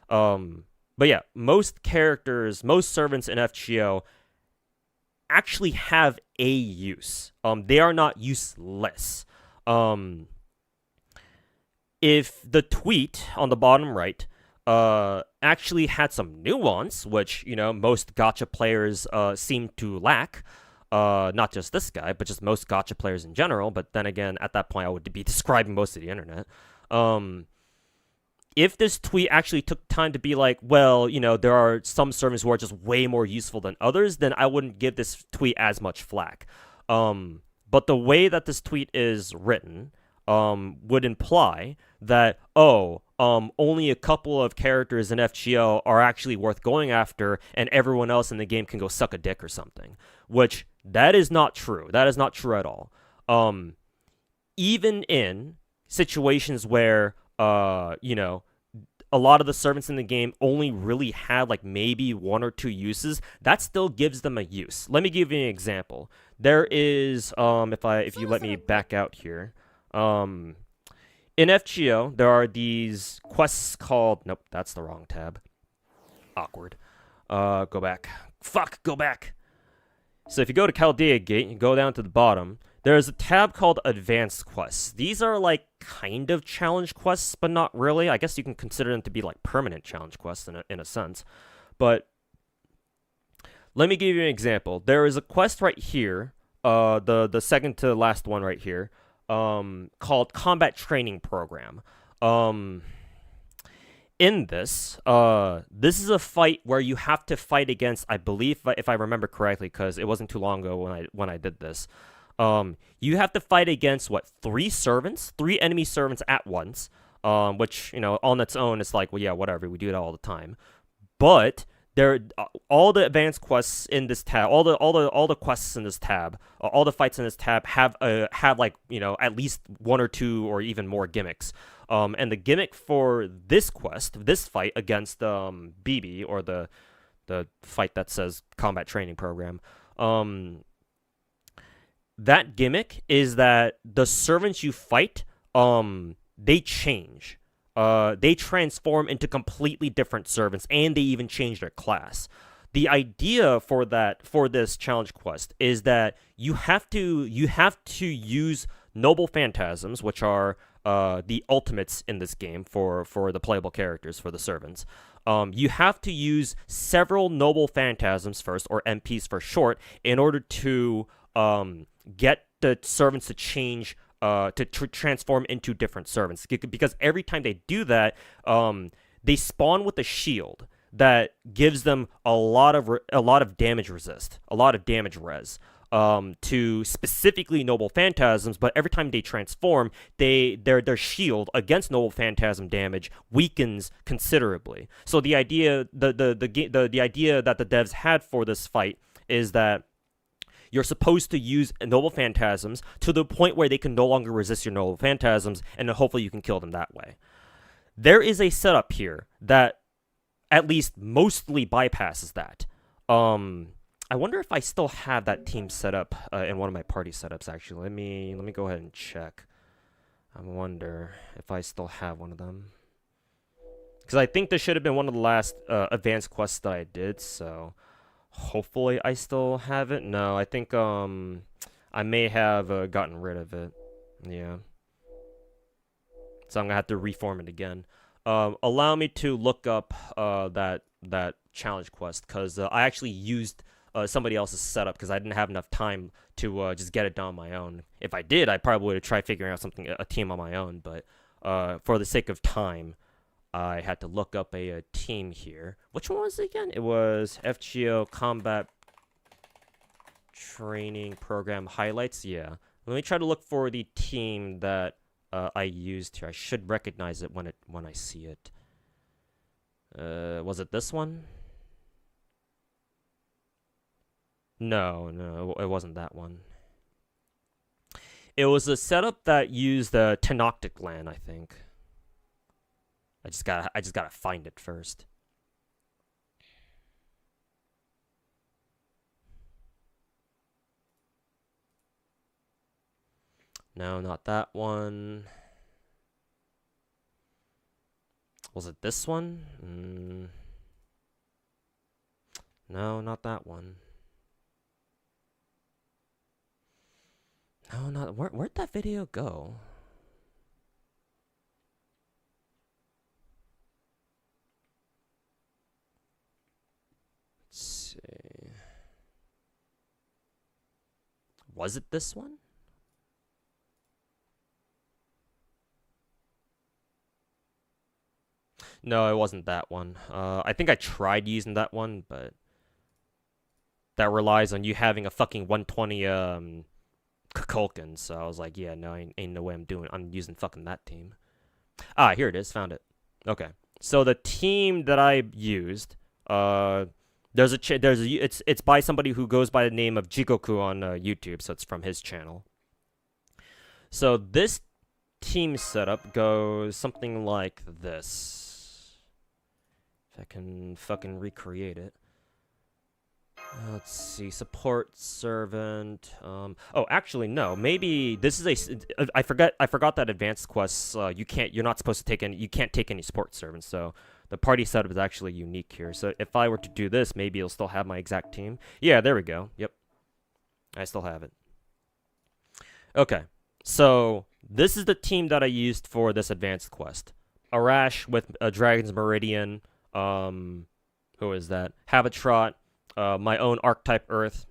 But yeah, most servants in FGO actually have a use. They are not useless. If the tweet on the bottom right actually had some nuance, which, you know, most gacha players seem to lack. Not just this guy, but just most gacha players in general. But then again, at that point, I would be describing most of the internet. If this tweet actually took time to be like, well, you know, there are some servers who are just way more useful than others, then I wouldn't give this tweet as much flack. But the way that this tweet is written would imply that, only a couple of characters in FGO are actually worth going after, and everyone else in the game can go suck a dick or something. Which, that is not true. That is not true at all. Even in situations where, you know, a lot of the servants in the game only really had like maybe one or two uses, that still gives them a use. Let me give you an example. There is, if you let me back out here, in FGO, there are these quests called, nope, that's the wrong tab. Awkward. Go back. Fuck, go back. So if you go to Chaldea Gate, you go down to the bottom, there's a tab called Advanced Quests. These are like kind of challenge quests, but not really. I guess you can consider them to be like permanent challenge quests in a sense. But let me give you an example. There is a quest right here, the second to last one right here, called Combat Training Program. In this, this is a fight where you have to fight against, I believe, if I remember correctly, because it wasn't too long ago when I did this. You have to fight against three enemy servants at once. Which, you know, on its own, it's like, well, yeah, whatever, we do it all the time. But all the advanced quests in this tab, all the quests in this tab, all the fights in this tab have like, you know, at least one or two or even more gimmicks. And the gimmick for this quest, this fight against BB, or the fight that says Combat Training Program, that gimmick is that the servants you fight, they change. They transform into completely different servants, and they even change their class. The idea for this challenge quest is that you have to use noble phantasms, which are the ultimates in this game for the playable characters, for the servants. You have to use several noble phantasms first, or MPs for short, in order to get the servants to change, to transform into different servants. Because every time they do that, they spawn with a shield that gives them a lot of damage resist, a lot of damage res. To specifically noble phantasms, but every time they transform, their shield against noble phantasm damage weakens considerably. So the idea the idea that the devs had for this fight is that you're supposed to use noble phantasms to the point where they can no longer resist your noble phantasms, and then hopefully you can kill them that way. There is a setup here that at least mostly bypasses that. I wonder if I still have that team set up in one of my party setups. Actually, let me go ahead and check. I wonder if I still have one of them, because I think this should have been one of the last advanced quests that I did. So hopefully I still have it. No, I think I may have gotten rid of it. Yeah. So I'm gonna have to reform it again. Allow me to look up that challenge quest, because I actually used somebody else's setup because I didn't have enough time to just get it done on my own. If I did, I probably would have tried figuring out a team on my own. But for the sake of time, I had to look up a team here. Which one was it again? It was FGO Combat Training Program Highlights. Yeah. Let me try to look for the team that I used here. I should recognize it when I see it. Was it this one? No, it wasn't that one. It was a setup that used the Tenoctic land, I think. I just gotta find it first. No, not that one. Was it this one? No, not that one. No, not where'd that video go? Was it this one? No, it wasn't that one. I think I tried using that one, but that relies on you having a fucking 120 Kukulkan. So I was like, yeah, no, ain't no way I'm using fucking that team. Ah, here it is. Found it. Okay. So the team that I used, it's by somebody who goes by the name of Jigoku on YouTube, so it's from his channel. So this team setup goes something like this. If I can fucking recreate it. Let's see, support servant. Oh, actually, no. Maybe this is a. I forgot that advanced quests. You're not supposed to take any. You can't take any support servants. So the party setup is actually unique here. So if I were to do this, maybe it'll still have my exact team. Yeah, there we go. Yep, I still have it. Okay, so this is the team that I used for this advanced quest. Arash with Dragon's Meridian. Who is that? Habitrot. My own archetype Earth.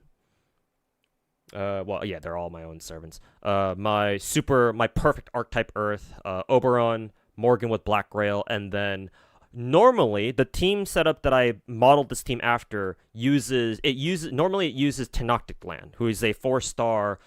Well, yeah, they're all my own servants. My perfect archetype Earth. Oberon, Morgan with Black Rail, and then normally the team setup that I modeled this team after uses Tenoctic Land, who is a 4-star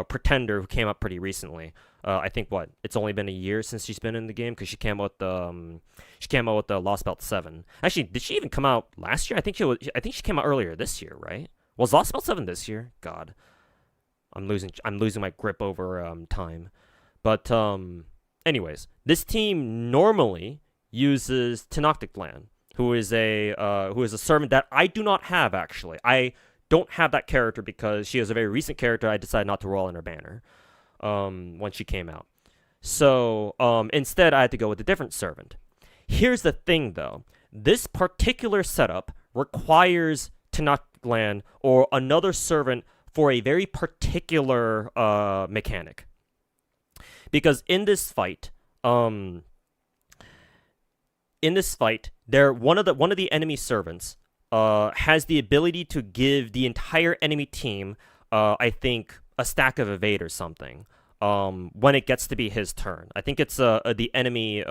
pretender who came up pretty recently. I think it's only been a year since she's been in the game because she came out with the Lost Belt 7. Actually, did she even come out last year? I think she came out earlier this year, right? Was Lost Belt 7 this year? God, I'm losing my grip over time. But anyways, this team normally uses Tenoctic Land, who is a servant that I do not have actually. I don't have that character because she is a very recent character. I decided not to roll in her banner. When she came out. So, instead, I had to go with a different servant. Here's the thing, though. This particular setup requires Tenoctic Land or another servant for a very particular mechanic. Because in this fight, one of the enemy servants has the ability to give the entire enemy team, I think, a stack of evade or something when it gets to be his turn. I think it's the enemy.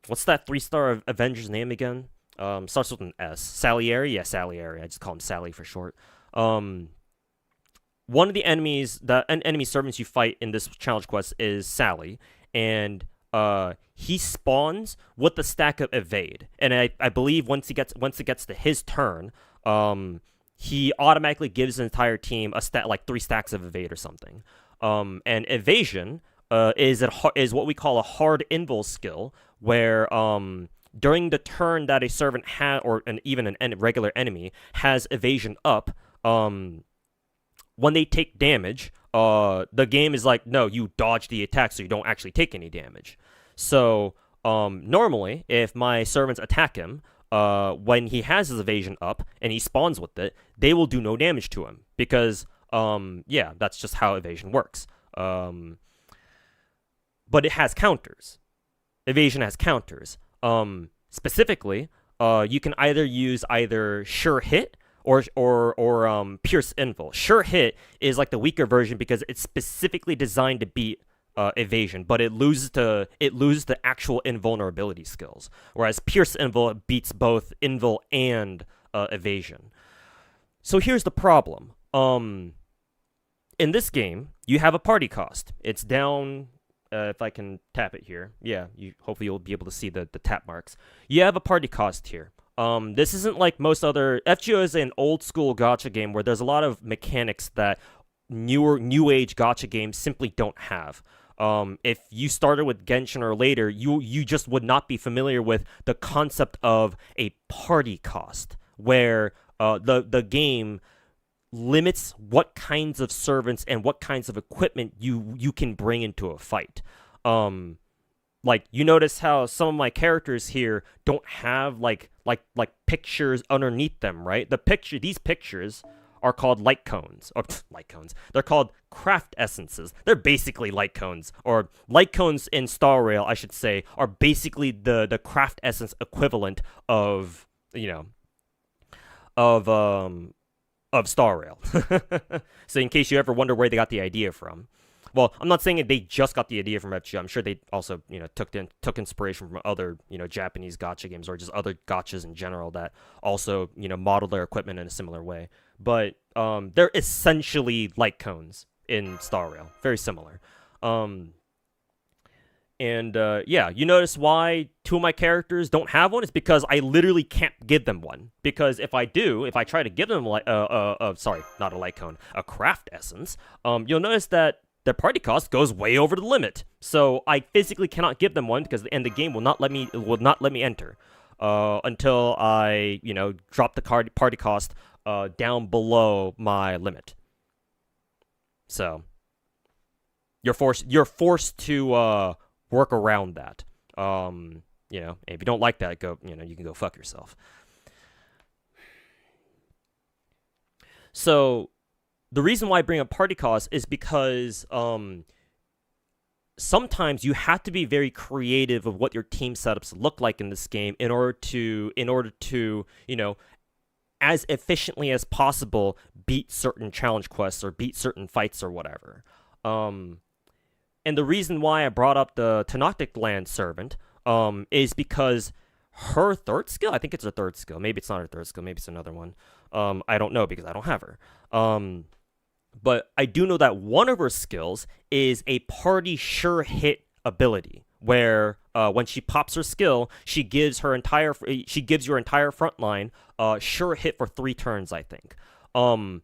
What's that 3-star Avenger's name again? Starts with an S. Salieri? Yeah, Salieri. I just call him Sally for short. One of the enemy servants you fight in this challenge quest is Sally, and he spawns with the stack of evade. And I believe once it gets to his turn, he automatically gives his entire team a stat like 3 stacks of evade or something. And evasion is what we call a hard invul skill, where during the turn that a servant or even an regular enemy has evasion up, when they take damage, the game is like, no, you dodge the attack so you don't actually take any damage. So normally, if my servants attack him, when he has his evasion up and he spawns with it, they will do no damage to him because, yeah, that's just how evasion works. But it has counters. Evasion has counters. Specifically, you can either use sure hit or pierce invul. Sure hit is like the weaker version because it's specifically designed to beat evasion, but it loses the actual invulnerability skills. Whereas pierce invul beats both invul and evasion. So here's the problem. In this game, you have a party cost. It's down. If I can tap it here, yeah. Hopefully you'll be able to see the tap marks. You have a party cost here. This isn't like most other. FGO is an old school gacha game where there's a lot of mechanics that new age gacha games simply don't have. If you started with Genshin or later, you just would not be familiar with the concept of a party cost, where the game limits what kinds of servants and what kinds of equipment you can bring into a fight. Like, you notice how some of my characters here don't have like pictures underneath them, right? These pictures are called light cones, or light cones. They're called craft essences. They're basically light cones, or light cones in Star Rail, I should say, are basically the craft essence equivalent of of Star Rail. So in case you ever wonder where they got the idea from. Well, I'm not saying they just got the idea from FGO. I'm sure they also, took inspiration from other, Japanese gacha games or just other gachas in general that also, modeled their equipment in a similar way. But they're essentially light cones in Star Rail, very similar. Yeah, you notice why two of my characters don't have one? It's because I literally can't give them one. Because if I try to give them sorry, not a light cone, a craft essence, you'll notice that their party cost goes way over the limit. So I physically cannot give them one because the game will not let me enter until I drop the party cost down below my limit. So you're forced to work around that. If you don't like that, you can go fuck yourself. So the reason why I bring up party costs is because sometimes you have to be very creative of what your team setups look like in this game in order to as efficiently as possible beat certain challenge quests or beat certain fights or whatever. And the reason why I brought up the Tenoctic Land Servant is because her third skill, I think it's her third skill. Maybe it's not her third skill. Maybe it's another one. I don't know because I don't have her. But I do know that one of her skills is a party sure hit ability, where when she pops her skill, she gives your entire front line sure hit for 3 turns, I think. And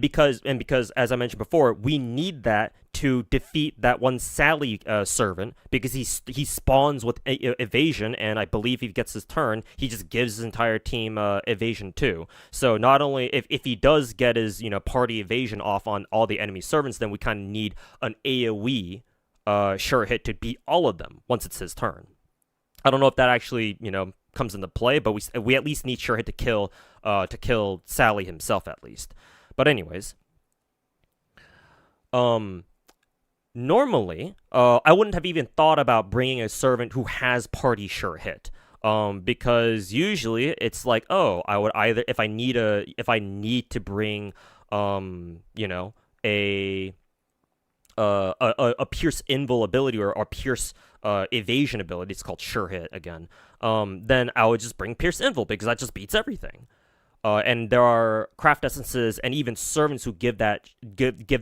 because as I mentioned before, we need that to defeat that one Sally servant, because he spawns with evasion, and I believe he gets his turn, he just gives his entire team evasion too. So not only if he does get his party evasion off on all the enemy servants, then we kind of need an AoE sure hit to beat all of them once it's his turn. I don't know if that actually comes into play, but we at least need sure hit to kill Sally himself at least. But anyways, normally, I wouldn't have even thought about bringing a servant who has party sure hit, because usually it's like, oh, I would either if I need to bring, a pierce invul ability or pierce evasion ability. It's called sure hit again. Then I would just bring pierce invul because that just beats everything. And there are craft essences and even servants who give that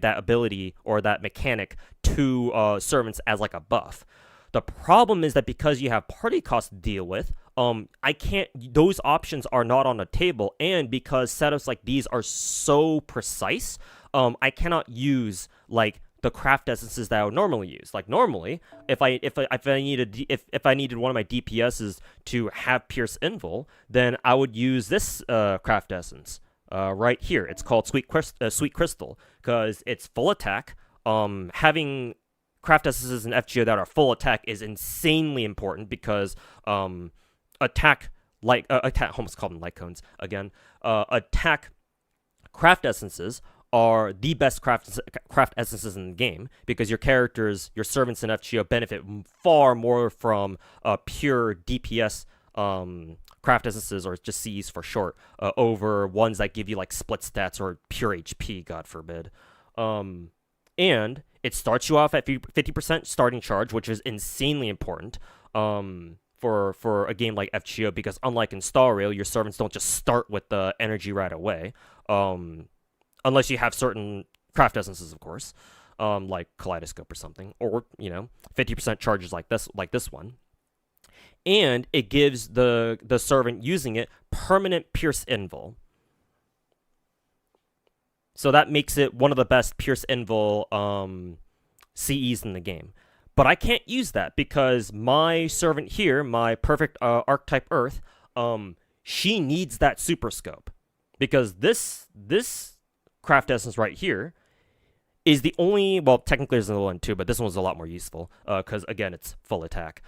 ability or that mechanic to servants as like a buff. The problem is that because you have party costs to deal with, those options are not on the table, and because setups like these are so precise, I cannot use like the craft essences that I would normally use. Like normally, if I needed one of my DPSs to have pierce invul, then I would use this craft essence right here. It's called Sweet Crystal because it's full attack. Having craft essences in FGO that are full attack is insanely important because attack, almost called them light cones again. Attack craft essences are the best craft essences in the game because your servants in FGO benefit far more from pure DPS craft essences, or just Cs for short, over ones that give you like split stats or pure HP, God forbid. And it starts you off at 50% starting charge, which is insanely important for a game like FGO, because unlike in Star Rail, your servants don't just start with the energy right away. Unless you have certain craft essences, of course, like Kaleidoscope or something, or 50% charges like this one, and it gives the servant using it permanent pierce invul. So that makes it one of the best pierce invul CEs in the game. But I can't use that because my servant here, my perfect archetype Earth, she needs that super scope, because this craft essence right here is the only, well, technically there's another one too, but this one's a lot more useful because again, it's full attack.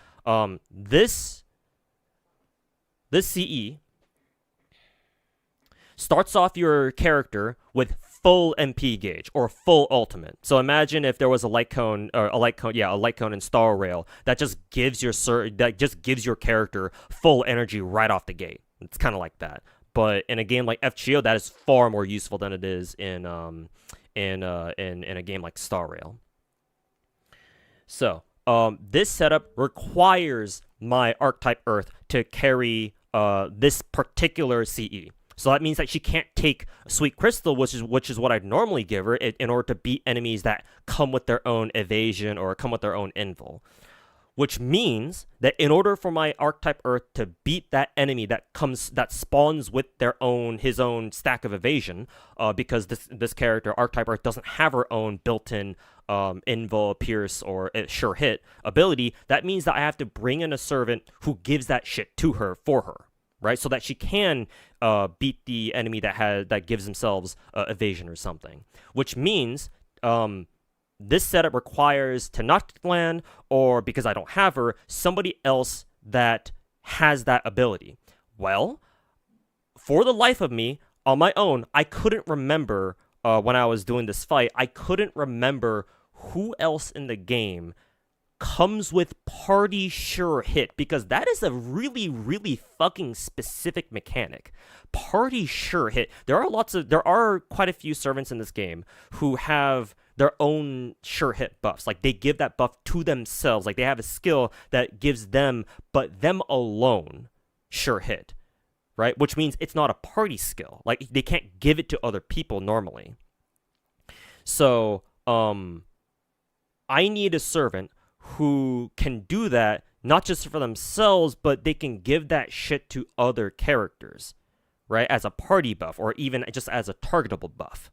This CE starts off your character with full MP gauge or full ultimate. So imagine if there was a light cone in Star Rail that just gives your character full energy right off the gate. It's kind of like that. But in a game like FGO, that is far more useful than it is in a game like Star Rail. So this setup requires my Archetype Earth to carry this particular CE. So that means that she can't take Sweet Crystal, which is what I'd normally give her, in order to beat enemies that come with their own evasion or come with their own invul. Which means that in order for my Archetype Earth to beat that enemy that spawns with his own stack of evasion, because this character Archetype Earth doesn't have her own built-in invul, pierce, or sure hit ability, that means that I have to bring in a servant who gives that shit to her for her. Right, so that she can beat the enemy that gives themselves evasion or something. Which means this setup requires Tenochtitlan, or because I don't have her, somebody else that has that ability. Well, for the life of me, on my own, I couldn't remember when I was doing this fight. I couldn't remember who else in the game comes with party sure hit, because that is a really, really fucking specific mechanic. Party sure hit. There are quite a few servants in this game who have their own sure hit buffs. Like, they give that buff to themselves. Like, they have a skill that gives them, but them alone, sure hit. Right? Which means it's not a party skill. Like, they can't give it to other people normally. So, I need a servant who can do that, not just for themselves, but they can give that shit to other characters, right? As a party buff, or even just as a targetable buff.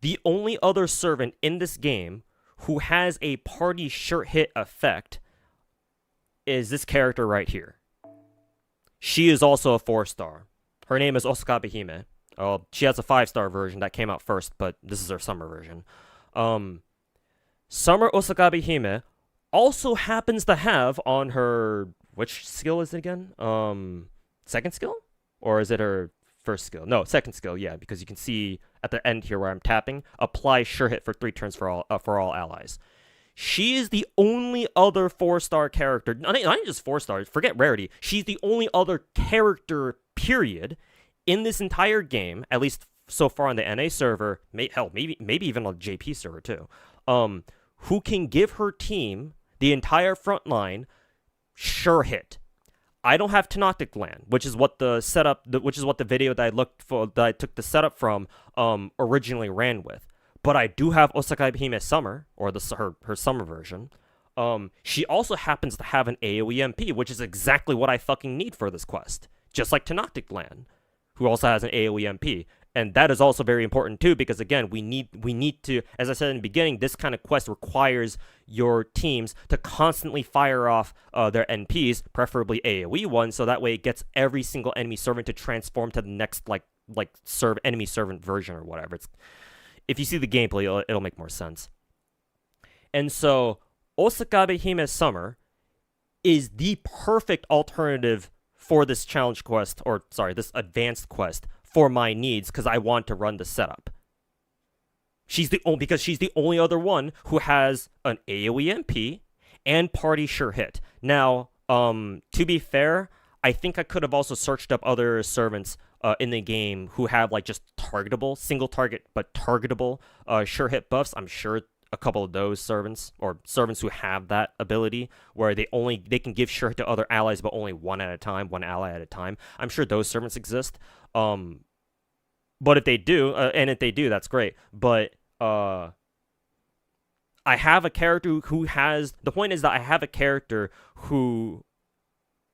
The only other servant in this game who has a party sure hit effect is this character right here. She is also a 4-star. Her name is Osakabe Hime. She has a 5-star version that came out first, but this is her summer version. Summer Osakabe Hime also happens to have on her, which skill is it again? Second skill? Or is it her first skill? No, second skill, yeah, because you can see at the end here where I'm tapping, apply sure hit for 3 turns for all allies. She is the only other 4-star character, not even just 4 stars, forget rarity, she's the only other character, period, in this entire game, at least so far on the NA server, maybe even on the JP server too, who can give her team, the entire front line, sure hit. I don't have Tenochtitlan, which is what the video that I took the setup from originally ran with. But I do have Osakabe Hime Summer, or her summer version. She also happens to have an AoE MP, which is exactly what I fucking need for this quest. Just like Tenochtitlan, who also has an AoE MP. And that is also very important too, because again, we need to, as I said in the beginning, this kind of quest requires your teams to constantly fire off their NPs, preferably AoE ones, so that way it gets every single enemy servant to transform to the next enemy servant version or whatever. If you see the gameplay, it'll make more sense. And so Osakabe Hime Summer is the perfect alternative for this challenge quest, or sorry, this advanced quest for my needs, because I want to run the setup. Because she's the only other one who has an AoE MP and party sure hit. Now, to be fair, I think I could have also searched up other servants in the game who have just targetable, single target but targetable sure hit buffs. I'm sure a couple of those servants, or servants who have that ability, where they can give sure hit to other allies, but only one ally at a time. I'm sure those servants exist. But if they do, that's great. But I have a character who has. The point is that I have a character who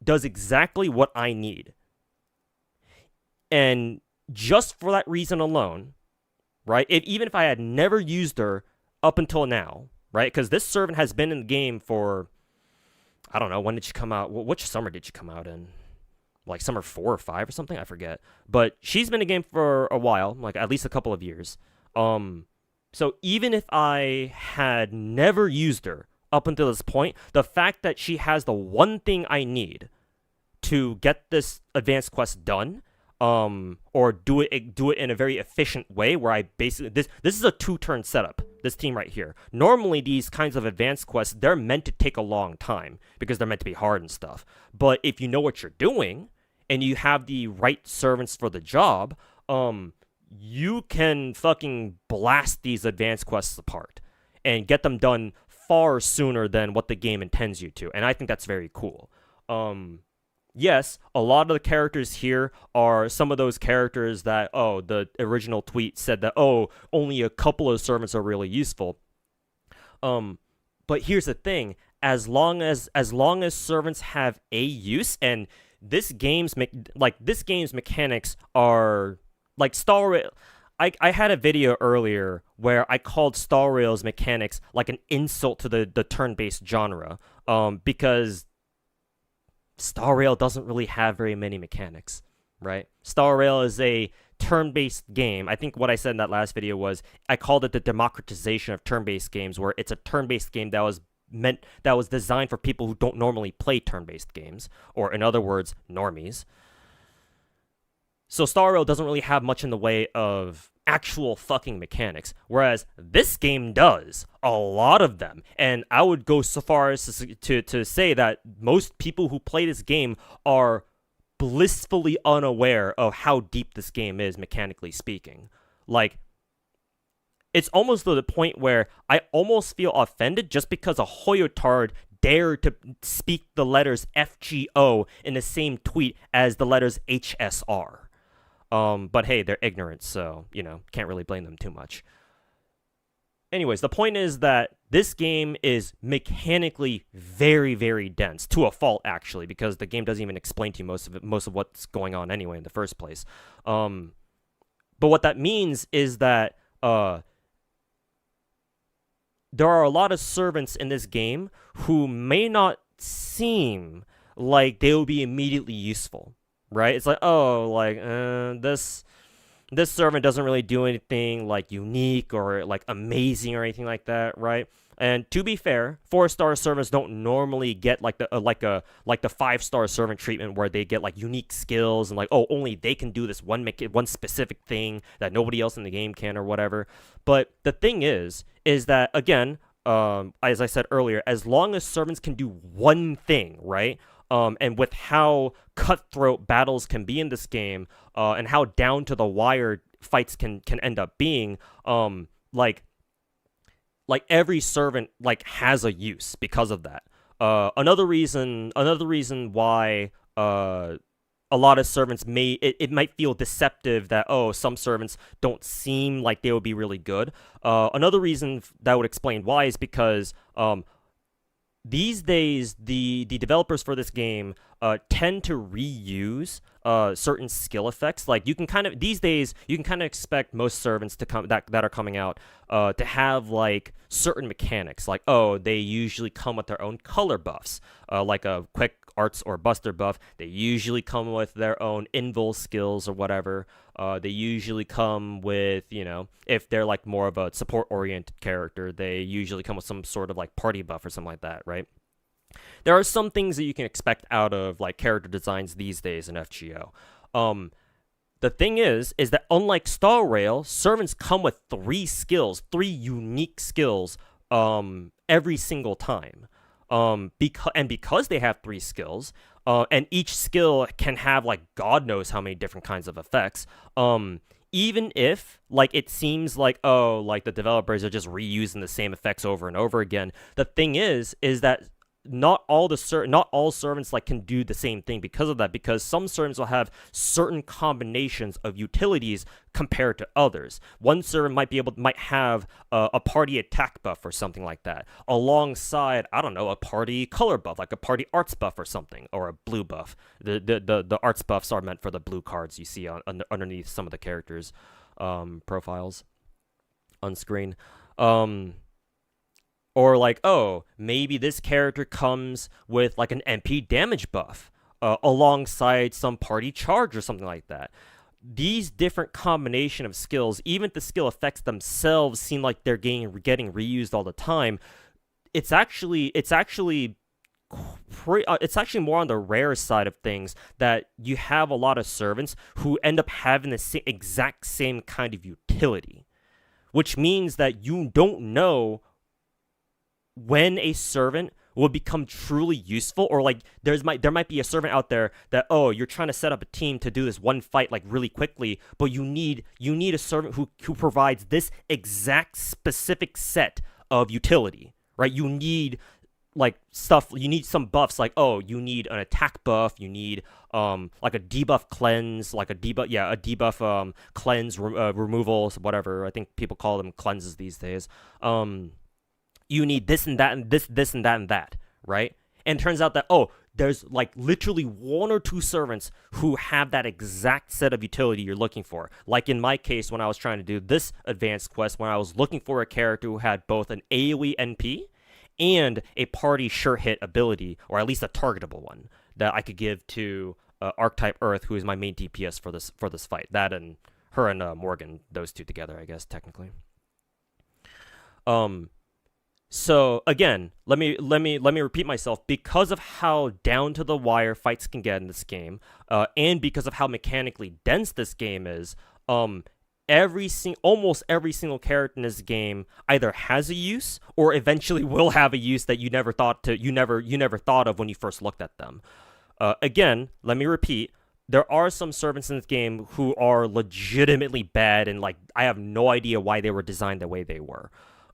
does exactly what I need. And just for that reason alone, right? Even if I had never used her up until now, right? Because this servant has been in the game for, I don't know, when did she come out? Which summer did she come out in? Like summer 4 or 5 or something? I forget. But she's been in the game for a while, like at least a couple of years. So even if I had never used her up until this point, the fact that she has the one thing I need to get this advanced quest done, or do it in a very efficient way, where I basically this is a 2-turn setup. This team right here. Normally, these kinds of advanced quests, they're meant to take a long time because they're meant to be hard and stuff. But if you know what you're doing and you have the right servants for the job, you can fucking blast these advanced quests apart and get them done far sooner than what the game intends you to. And I think that's very cool. Yes, a lot of the characters here are some of those characters that, the original tweet said that, only a couple of servants are really useful. But here's the thing: as long as servants have a use, and this game's mechanics are like Star Rail. I had a video earlier where I called Star Rail's mechanics like an insult to the turn-based genre, because Star Rail doesn't really have very many mechanics, right? Star Rail is a turn-based game. I think what I said in that last video was I called it the democratization of turn-based games, where it's a turn-based game that was designed for people who don't normally play turn-based games, or in other words, normies. So Star Rail doesn't really have much in the way of actual fucking mechanics, whereas this game does a lot of them. And I would go so far as to say that most people who play this game are blissfully unaware of how deep this game is, mechanically speaking. Like, it's almost to the point where I almost feel offended just because a Hoyotard dared to speak the letters FGO in the same tweet as the letters HSR. But hey, they're ignorant, so, can't really blame them too much. Anyways, the point is that this game is mechanically very, very dense, to a fault, actually, because the game doesn't even explain to you most of what's going on anyway in the first place. But what that means is that there are a lot of servants in this game who may not seem like they will be immediately useful. Right? It's like, this servant doesn't really do anything like unique or like amazing or anything like that, right? And to be fair, 4-star servants don't normally get like the 5-star servant treatment where they get like unique skills and like, only they can do this one specific thing that nobody else in the game can or whatever. But the thing is that, again, as I said earlier, as long as servants can do one thing, right? And with how cutthroat battles can be in this game, and how down to the wire fights can end up being, like every servant has a use because of that. Another reason why a lot of servants it might feel deceptive that some servants don't seem like they would be really good. Another reason that would explain why is because these days, the developers for this game tend to reuse certain skill effects. Like these days you can kind of expect most servants to come that are coming out to have like certain mechanics. Like they usually come with their own color buffs, like a quick arts or buster buff. They usually come with their own invul skills or whatever. They usually come with, if they're like more of a support-oriented character, they usually come with some sort of like party buff or something like that, right? There are some things that you can expect out of like character designs these days in FGO. The thing is that unlike Star Rail, servants come with 3 unique skills, every single time. Because they have 3 skills, and each skill can have like God knows how many different kinds of effects. Even if like it seems like like the developers are just reusing the same effects over and over again, the thing is that not all servants like can do the same thing because of that, because some servants will have certain combinations of utilities compared to others. One servant might have a party attack buff or something like that, alongside, I don't know, a party color buff, like a party arts buff or something, or a blue buff. The arts buffs are meant for the blue cards you see underneath some of the characters' profiles on screen. Or like, maybe this character comes with like an MP damage buff alongside some party charge or something like that. These different combination of skills, even if the skill effects themselves seem like they're getting reused all the time, it's actually more on the rare side of things that you have a lot of servants who end up having the exact same kind of utility, which means that you don't know when a servant will become truly useful, or like there might be a servant out there that, oh, you're trying to set up a team to do this one fight like really quickly, but you need a servant who provides this exact specific set of utility, right? You need like stuff, you need some buffs, like, oh, you need an attack buff, you need like a debuff cleanse, like a debuff cleanse removals, whatever. I think people call them cleanses these days. You need this and that and this and that and that, right? And it turns out that, oh, there's like literally one or two servants who have that exact set of utility you're looking for. Like in my case, when I was trying to do this advanced quest, when I was looking for a character who had both an AoE NP and a party sure hit ability, or at least a targetable one, that I could give to Archetype Earth, who is my main DPS for this fight. That and her and Morgan, those two together, I guess, technically. So again, let me repeat myself. Because of how down to the wire fights can get in this game, and because of how mechanically dense this game is, almost every single character in this game either has a use or eventually will have a use that you never thought of when you first looked at them. Again, let me repeat. There are some servants in this game who are legitimately bad, and like I have no idea why they were designed the way they were.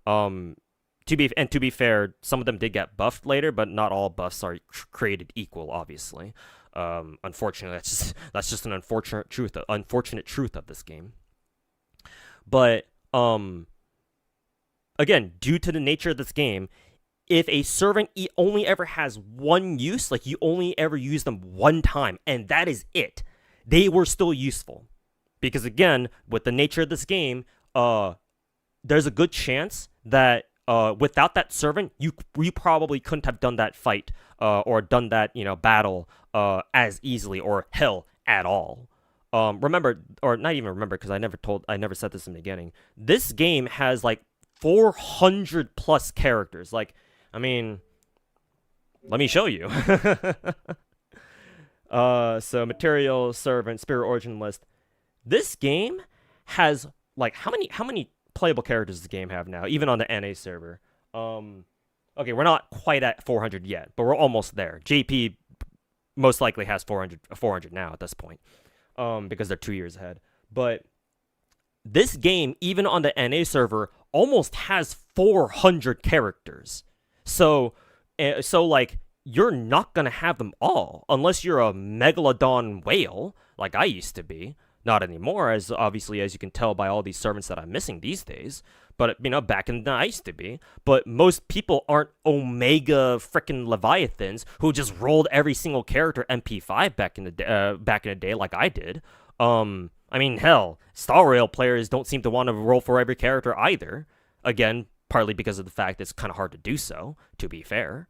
To be fair, some of them did get buffed later, but not all buffs are created equal, obviously. Unfortunately, that's just an unfortunate truth of this game. But again, due to the nature of this game, if a servant only ever has one use, like you only ever use them one time, and that is it, they were still useful. Because again, with the nature of this game, there's a good chance that without that servant, you probably couldn't have done that fight or done that battle as easily, or hell, at all. Remember, or not even remember, because I never said this in the beginning. This game has like 400 plus characters. Like, I mean, let me show you. So material, servant, spirit origin list. This game has like how many playable characters does the game have now, even on the NA server? Okay, we're not quite at 400 yet, but we're almost there. JP most likely has 400 now at this point, because they're 2 years ahead. But this game, even on the NA server, almost has 400 characters. So like, you're not gonna have them all unless you're a megalodon whale, like I used to be. Not anymore, as obviously as you can tell by all these servants that I'm missing these days. But back in the I used to be. But most people aren't Omega frickin' Leviathans who just rolled every single character MP5 back in the day like I did. I mean, hell, Star Rail players don't seem to want to roll for every character either. Again, partly because of the fact it's kind of hard to do so, to be fair.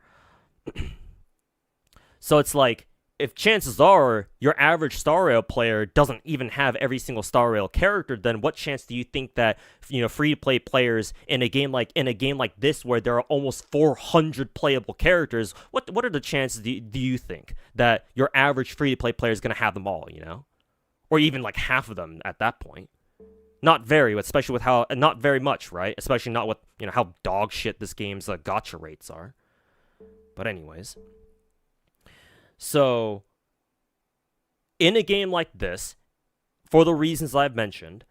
So it's like, if chances are your average Star Rail player doesn't even have every single Star Rail character, then what chance do you think that free-to-play players in a game like this, where there are almost 400 playable characters, what are the chances do you think that your average free-to-play player is going to have them all, or even like half of them at that point? Not very, especially with how not very much, right? Especially not with how dog shit this game's gacha rates are. But anyways. So, in a game like this, for the reasons I've mentioned,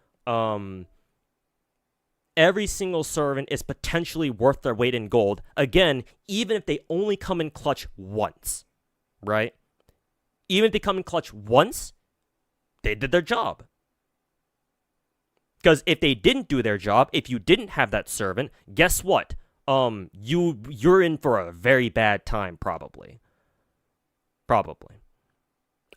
every single servant is potentially worth their weight in gold. Again, even if they only come in clutch once, right? Even if they come in clutch once, they did their job. Because if they didn't do their job, if you didn't have that servant, guess what? You're in for a very bad time, probably.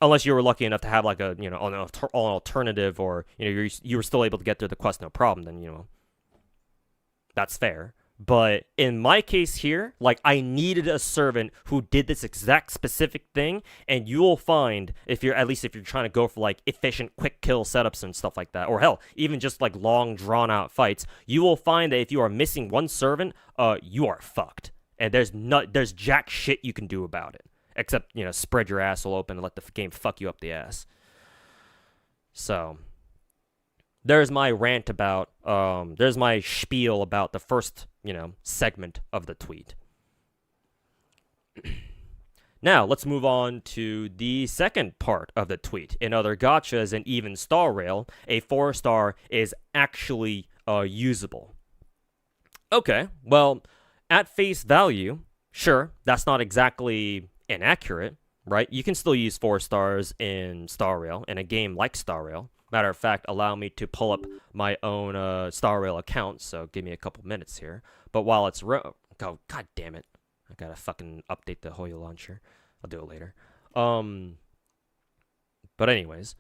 Unless you were lucky enough to have like a an alternative, or you were still able to get through the quest no problem, then that's fair. But in my case here, like, I needed a servant who did this exact specific thing, and you will find, if you're trying to go for like efficient quick kill setups and stuff like that, or hell, even just like long drawn out fights, you will find that if you are missing one servant, you are fucked, and there's jack shit you can do about it. Except, spread your asshole open and let the game fuck you up the ass. So, there's my rant about, there's my spiel about the first, segment of the tweet. Now, let's move on to the second part of the tweet. In other gachas and even Star Rail, a 4-star is actually usable. Okay, well, at face value, sure, that's not exactly inaccurate, right? You can still use 4 stars in Star Rail, in a game like Star Rail. Matter of fact, allow me to pull up my own Star Rail account, so give me a couple minutes here. But while it's oh, god damn it. I gotta fucking update the Hoyo launcher. I'll do it later. But anyways,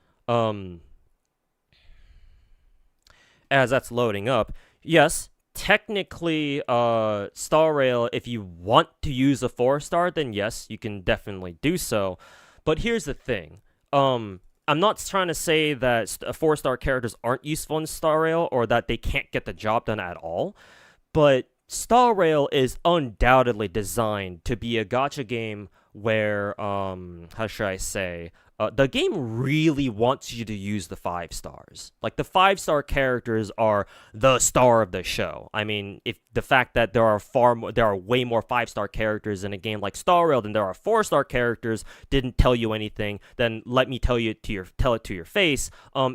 as that's loading up, yes, technically, Star Rail, if you want to use a 4-star, then yes, you can definitely do so. But here's the thing. I'm not trying to say that 4-star characters aren't useful in Star Rail or that they can't get the job done at all, but Star Rail is undoubtedly designed to be a gacha game where, how should I say, the game really wants you to use the 5 stars. Like, the 5-star characters are the star of the show. I mean, if the fact that there are way more 5-star characters in a game like Star Rail than there are 4-star characters didn't tell you anything, then let me tell it to your face.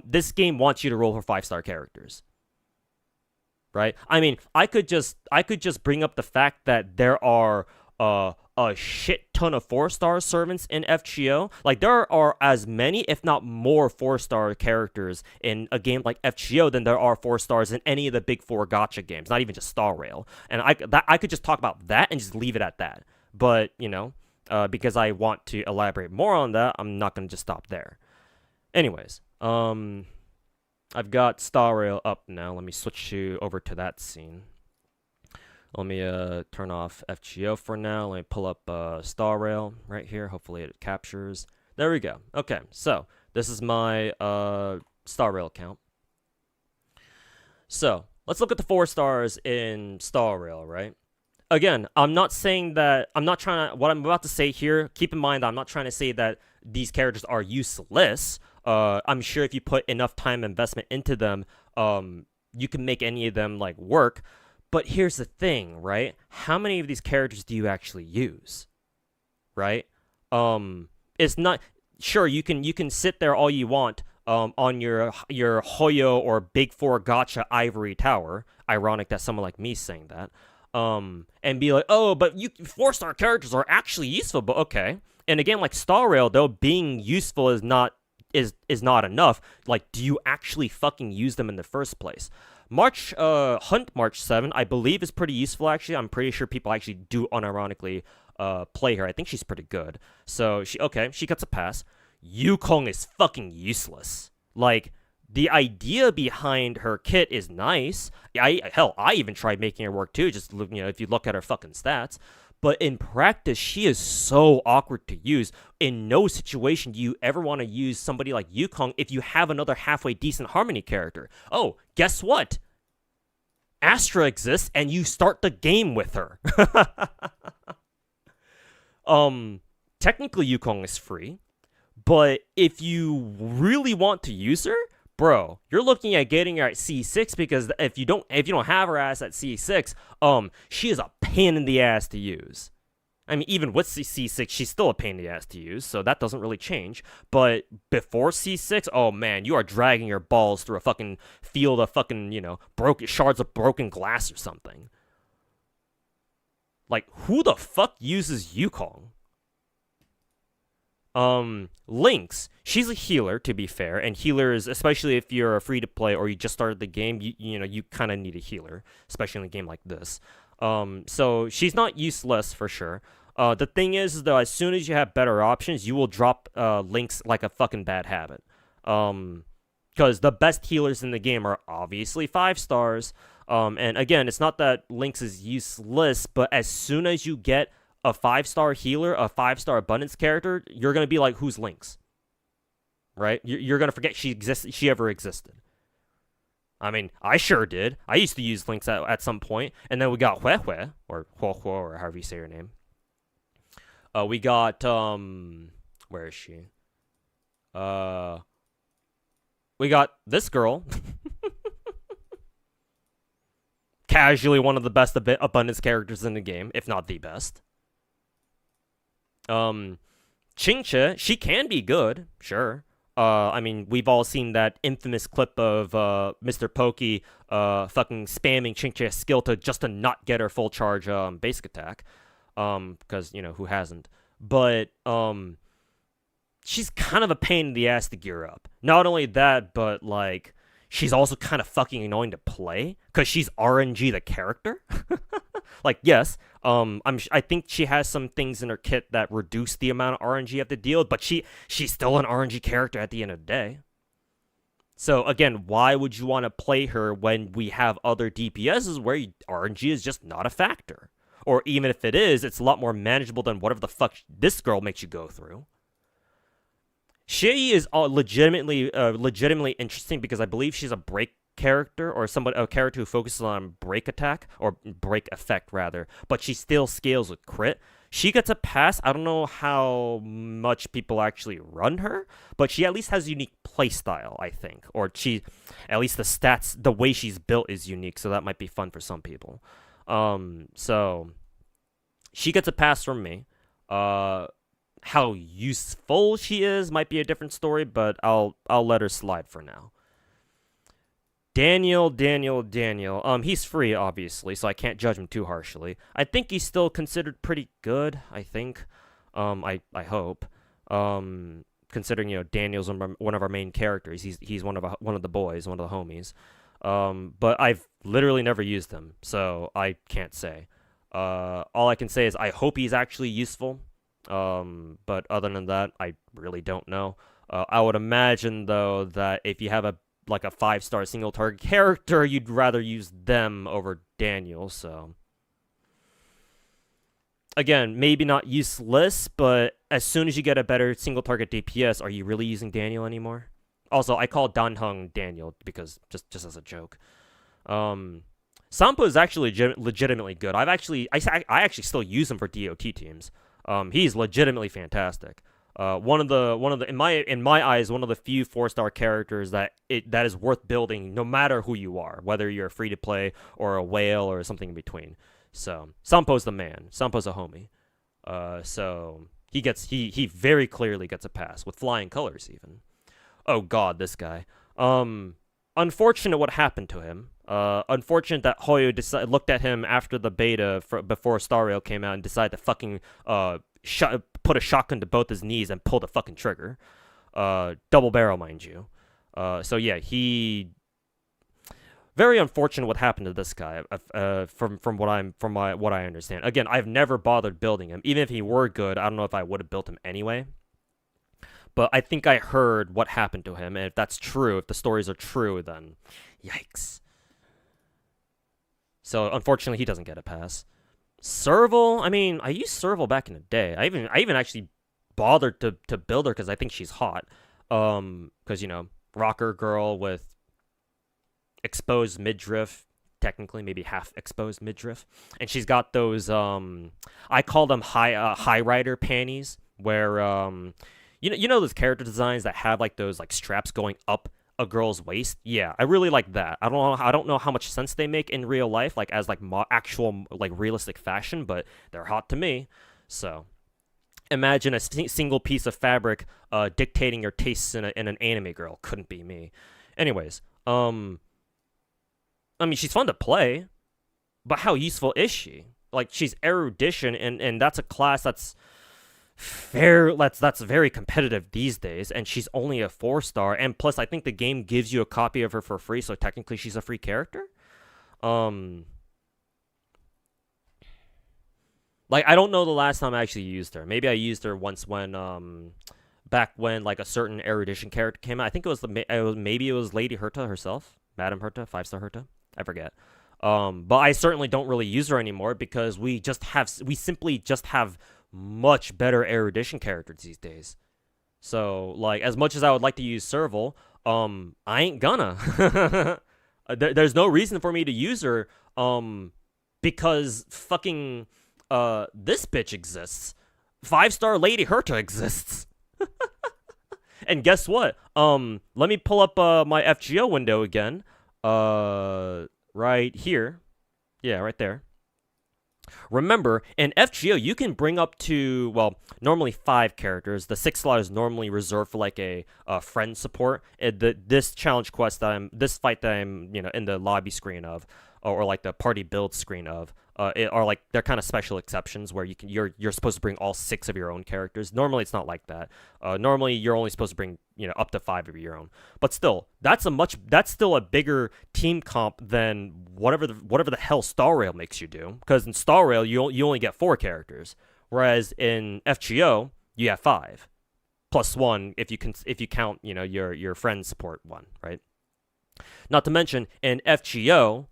This game wants you to roll for 5-star characters. Right? I mean, I could just bring up the fact that there are a shit ton of 4-star servants in FGO. Like, there are as many, if not more, 4-star characters in a game like FGO than there are 4 stars in any of the big 4 gacha games, not even just Star Rail. And I could just talk about that and just leave it at that. But, you know, because I want to elaborate more on that, I'm not going to just stop there. Anyways, I've got Star Rail up now. Let me switch over to that scene. Let me turn off FGO for now. Let me pull up Star Rail right here. Hopefully it captures. There we go. Okay, so this is my Star Rail account. So let's look at the 4 stars in Star Rail, right? Again, I'm not saying that, what I'm about to say here, keep in mind that I'm not trying to say that these characters are useless. I'm sure if you put enough time investment into them, you can make any of them, like, work. But here's the thing, right? How many of these characters do you actually use? Right? It's not, sure, you can sit there all you want, on your Hoyo or Big 4 Gacha Ivory Tower. Ironic that someone like me is saying that. And be like, oh, but 4-star characters are actually useful, but okay. In a game like Star Rail, though, being useful is not enough. Like, do you actually fucking use them in the first place? Hunt March 7, I believe, is pretty useful, actually. I'm pretty sure people actually do unironically play her. I think she's pretty good. So, she gets a pass. Yukong is fucking useless. Like, the idea behind her kit is nice. I even tried making her work too, just, you know, if you look at her fucking stats. But in practice, she is so awkward to use. In no situation do you ever want to use somebody like Yukong if you have another halfway decent Harmony character. Oh, guess what? Astra exists, and you start the game with her. Technically Yukong is free, but if you really want to use her, bro, you're looking at getting her at C6, because if you don't have her ass at C6, she is a pain in the ass to use. I mean, even with C6, she's still a pain in the ass to use, so that doesn't really change. But before C6, oh man, you are dragging your balls through a fucking field of fucking, you know, shards of broken glass or something. Like, who the fuck uses Yukong? Lynx, she's a healer, to be fair, and healers, especially if you're a free-to-play or you just started the game, you know, you kind of need a healer, especially in a game like this. So she's not useless for sure. The thing is, though, as soon as you have better options, you will drop Lynx like a fucking bad habit. Because the best healers in the game are obviously 5 stars. And again, it's not that Lynx is useless, but as soon as you get a 5-star healer, a 5-star abundance character, you're gonna be like, who's Lynx? Right? You're gonna forget she ever existed. I mean, I sure did. I used to use Lynx at some point, and then we got Huehue, or Huohuo, or however you say her name. We got where is she? We got this girl. Casually one of the best abundance characters in the game, if not the best. Chingche, she can be good, sure. I mean, we've all seen that infamous clip of Mr. Pokey fucking spamming Chingche's skill to not get her full charge basic attack. Because, you know, who hasn't? But she's kind of a pain in the ass to gear up. Not only that, but like she's also kind of fucking annoying to play because she's RNG the character. Like, yes, I think she has some things in her kit that reduce the amount of RNG you have to deal with, but she's still an RNG character at the end of the day. So again, why would you want to play her when we have other DPSs where RNG is just not a factor? Or even if it is, it's a lot more manageable than whatever the fuck this girl makes you go through. She is legitimately interesting because I believe she's a break character or a character who focuses on break attack or break effect rather, but she still scales with crit. She gets a pass. I don't know how much people actually run her, but she at least has a unique playstyle, I think, or at least the stats, the way she's built is unique, so that might be fun for some people. So she gets a pass from me. How useful she is might be a different story, but I'll let her slide for now. Daniel. He's free, obviously, so I can't judge him too harshly. I think he's still considered pretty good, I think. I hope. Considering, you know, Daniel's one of our main characters. He's one of the boys, one of the homies. But I've literally never used him, so I can't say. All I can say is I hope he's actually useful. But other than that, I really don't know. I would imagine, though, that if you have a 5-star single target character, you'd rather use them over Daniel, so. Again, maybe not useless, but as soon as you get a better single target DPS, are you really using Daniel anymore? Also, I call Danheng Daniel because just as a joke. Sampo is actually legitimately good. I actually still use him for DOT teams. He's legitimately fantastic. One of the in my eyes, one of the few 4-star characters that is worth building, no matter who you are, whether you're free to play or a whale or something in between. So Sampo's the man. Sampo's a homie. So he very clearly gets a pass with flying colors even. Oh god, this guy. Unfortunate what happened to him. Unfortunate that Hoyo looked at him after the beta before Star Rail came out and decided to fucking put a shotgun to both his knees and pull the fucking trigger. Double barrel, mind you. So yeah, very unfortunate what happened to this guy. From what I understand. Again, I've never bothered building him. Even if he were good, I don't know if I would have built him anyway. But I think I heard what happened to him, and if that's true, if the stories are true, then yikes. So unfortunately, he doesn't get a pass. Serval, I mean, I used Serval back in the day. I even actually bothered to build her because I think she's hot. Because, you know, rocker girl with exposed midriff, technically maybe half exposed midriff, and she's got those I call them high rider panties, where you know those character designs that have like those like straps going up a girl's waist. Yeah, I really like that. I don't know how much sense they make in real life, like as like actual like realistic fashion, but they're hot to me. So imagine a single piece of fabric dictating your tastes in an anime girl. Couldn't be me. Anyways, I mean, she's fun to play, but how useful is she? Like, she's erudition, and that's a class that's very competitive these days, and she's only a 4-star, and plus I think the game gives you a copy of her for free, so technically she's a free character. Like, I don't know the last time I actually used her. Maybe I used her once when back when like a certain erudition character came out. I think it was maybe it was Lady Herta herself, Madam Herta, 5-star Herta. I forget. But I certainly don't really use her anymore because we simply just have much better erudition characters these days. So, like, as much as I would like to use Serval, I ain't gonna. There's no reason for me to use her, because fucking, this bitch exists. 5-star Lady Herta exists. And guess what? Let me pull up, my FGO window again. Right here. Yeah, right there. Remember, in FGO, you can bring up to, well, normally 5 characters. The 6th slot is normally reserved for like a friend support. This challenge quest this fight that I'm, in the lobby screen of, or like the party build screen of, are like, they're kind of special exceptions where you're supposed to bring all 6 of your own characters. Normally, it's not like that. Normally, you're only supposed to bring, up to 5 of your own. But still, that's still a bigger team comp than whatever the hell Star Rail makes you do. Because in Star Rail, you only get 4 characters, whereas in FGO you have 5, plus 1 if you count your friend support one, right? Not to mention in FGO,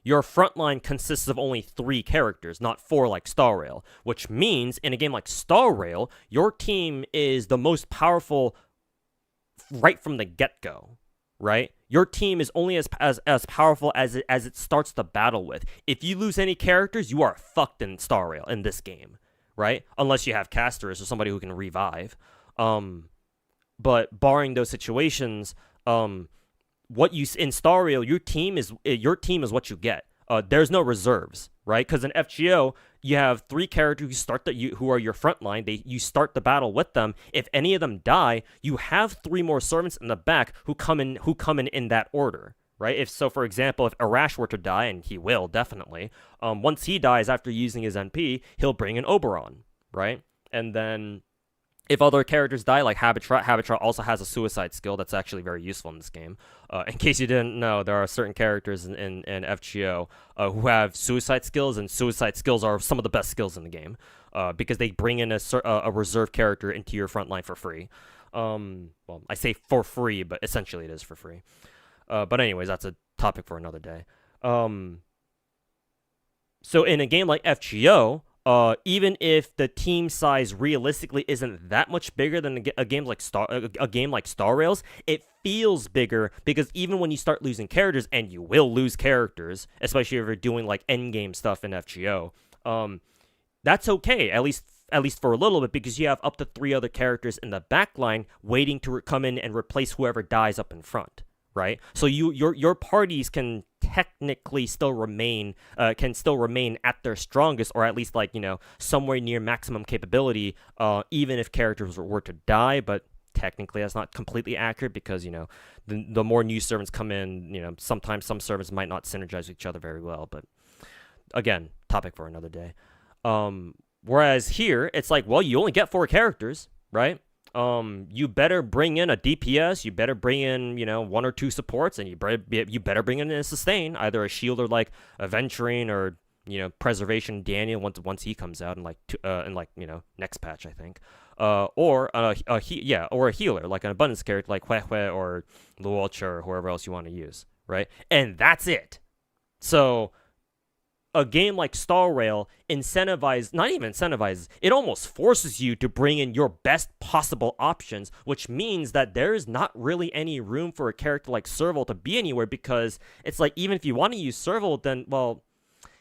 your frontline consists of only 3 characters, not 4 like Star Rail, which means in a game like Star Rail, your team is the most powerful right from the get-go, right? Your team is only as powerful as it starts the battle with. If you lose any characters, you are fucked in Star Rail in this game, right? Unless you have casters or somebody who can revive. But barring those situations, in Star Rail, your team is what you get. There's no reserves, right? Because in FGO, you have 3 characters who are your front line. You start the battle with them. If any of them die, you have 3 more servants in the back who come in that order, right? For example, if Arash were to die, and he will definitely, once he dies after using his NP, he'll bring in Oberon, right? And then if other characters die, like Habitrat also has a suicide skill that's actually very useful in this game. In case you didn't know, there are certain characters in FGO who have suicide skills, and suicide skills are some of the best skills in the game because they bring in a reserve character into your front line for free. Well, I say for free, but essentially it is for free. But anyways, that's a topic for another day. So in a game like FGO, even if the team size realistically isn't that much bigger than a game like Star Rails, it feels bigger because even when you start losing characters, and you will lose characters, especially if you're doing like endgame stuff in FGO, that's okay, at least for a little bit, because you have up to 3 other characters in the back line waiting to come in and replace whoever dies up in front, right? So your parties can technically still remain at their strongest, or at least somewhere near maximum capability, even if characters were to die. But technically that's not completely accurate because the more new servants come in, sometimes some servants might not synergize with each other very well. But again, topic for another day. Whereas here it's like, well, you only get 4 characters, right? You better bring in a DPS, you better bring in, 1 or 2 supports, and you better bring in a sustain, either a shielder like Aventurine or, Preservation Daniel once he comes out in next patch, I think. Or a healer, like an abundance character like Huehue or Luocha or whoever else you want to use, right? And that's it. So a game like Star Rail not even incentivizes, it almost forces you to bring in your best possible options, which means that there is not really any room for a character like Serval to be anywhere, because it's like, even if you want to use Serval, then, well,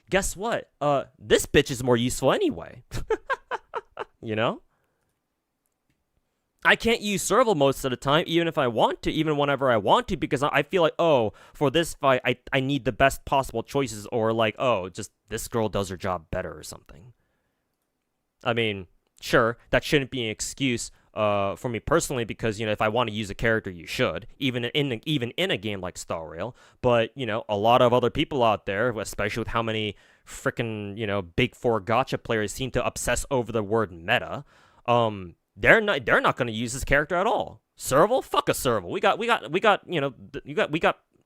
guess what? This bitch is more useful anyway. I can't use Serval most of the time, even if I want to, even whenever I want to, because I feel like, for this fight, I need the best possible choices, or like, just this girl does her job better or something. I mean, sure, that shouldn't be an excuse for me personally, because, if I want to use a character, you should, even in a game like Star Rail. But, a lot of other people out there, especially with how many freaking, big 4 gacha players seem to obsess over the word meta, they're not going to use this character at all. Serval? Fuck a Serval. We got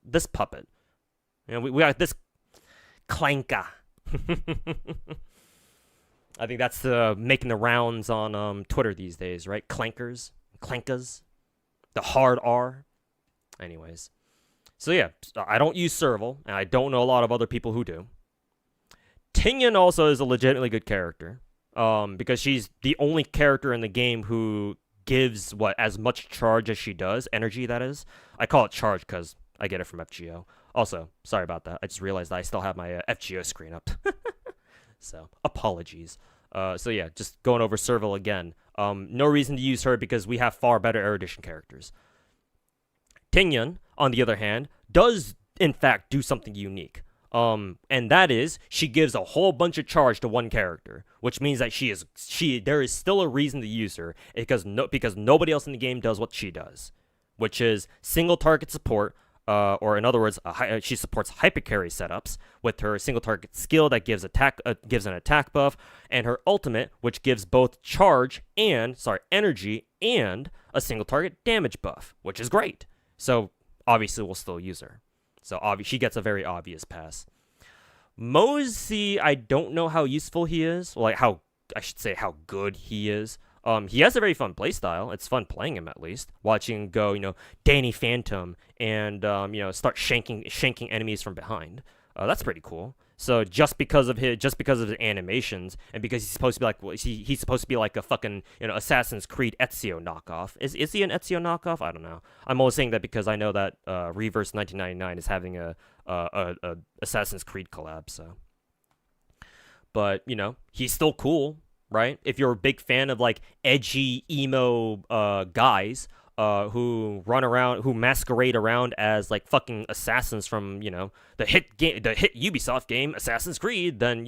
this puppet. We got this Clanka. I think that's making the rounds on Twitter these days, right? Clankers, Clankas, the hard R. Anyways, so yeah, I don't use Serval, and I don't know a lot of other people who do. Tingyan also is a legitimately good character. Because she's the only character in the game who gives as much charge as she does, energy, that is. I call it charge because I get it from FGO. Also, sorry about that. I just realized that I still have my FGO screen up. So, apologies. So yeah, just going over Serval again. No reason to use her because we have far better erudition characters. Tingyan, on the other hand, does in fact do something unique. And that is she gives a whole bunch of charge to one character, which means that there is still a reason to use her because nobody else in the game does what she does, which is single target support. Or in other words, she supports hypercarry setups with her single target skill that gives an attack buff, and her ultimate, which gives both energy and a single target damage buff, which is great. So obviously we'll still use her. So she gets a very obvious pass. Mosey, I don't know how useful he is, like how good he is. He has a very fun playstyle. It's fun playing him, at least. Watching him go, Danny Phantom and, start shanking enemies from behind. That's pretty cool. So just because of his animations, and because he's supposed to be like a fucking, Assassin's Creed Ezio knockoff. Is he an Ezio knockoff? I don't know. I'm always saying that because I know that Reverse 1999 is having a Assassin's Creed collab. So, but he's still cool. Right? If you're a big fan of like edgy emo guys who masquerade around as like fucking assassins from the hit Ubisoft game Assassin's Creed, then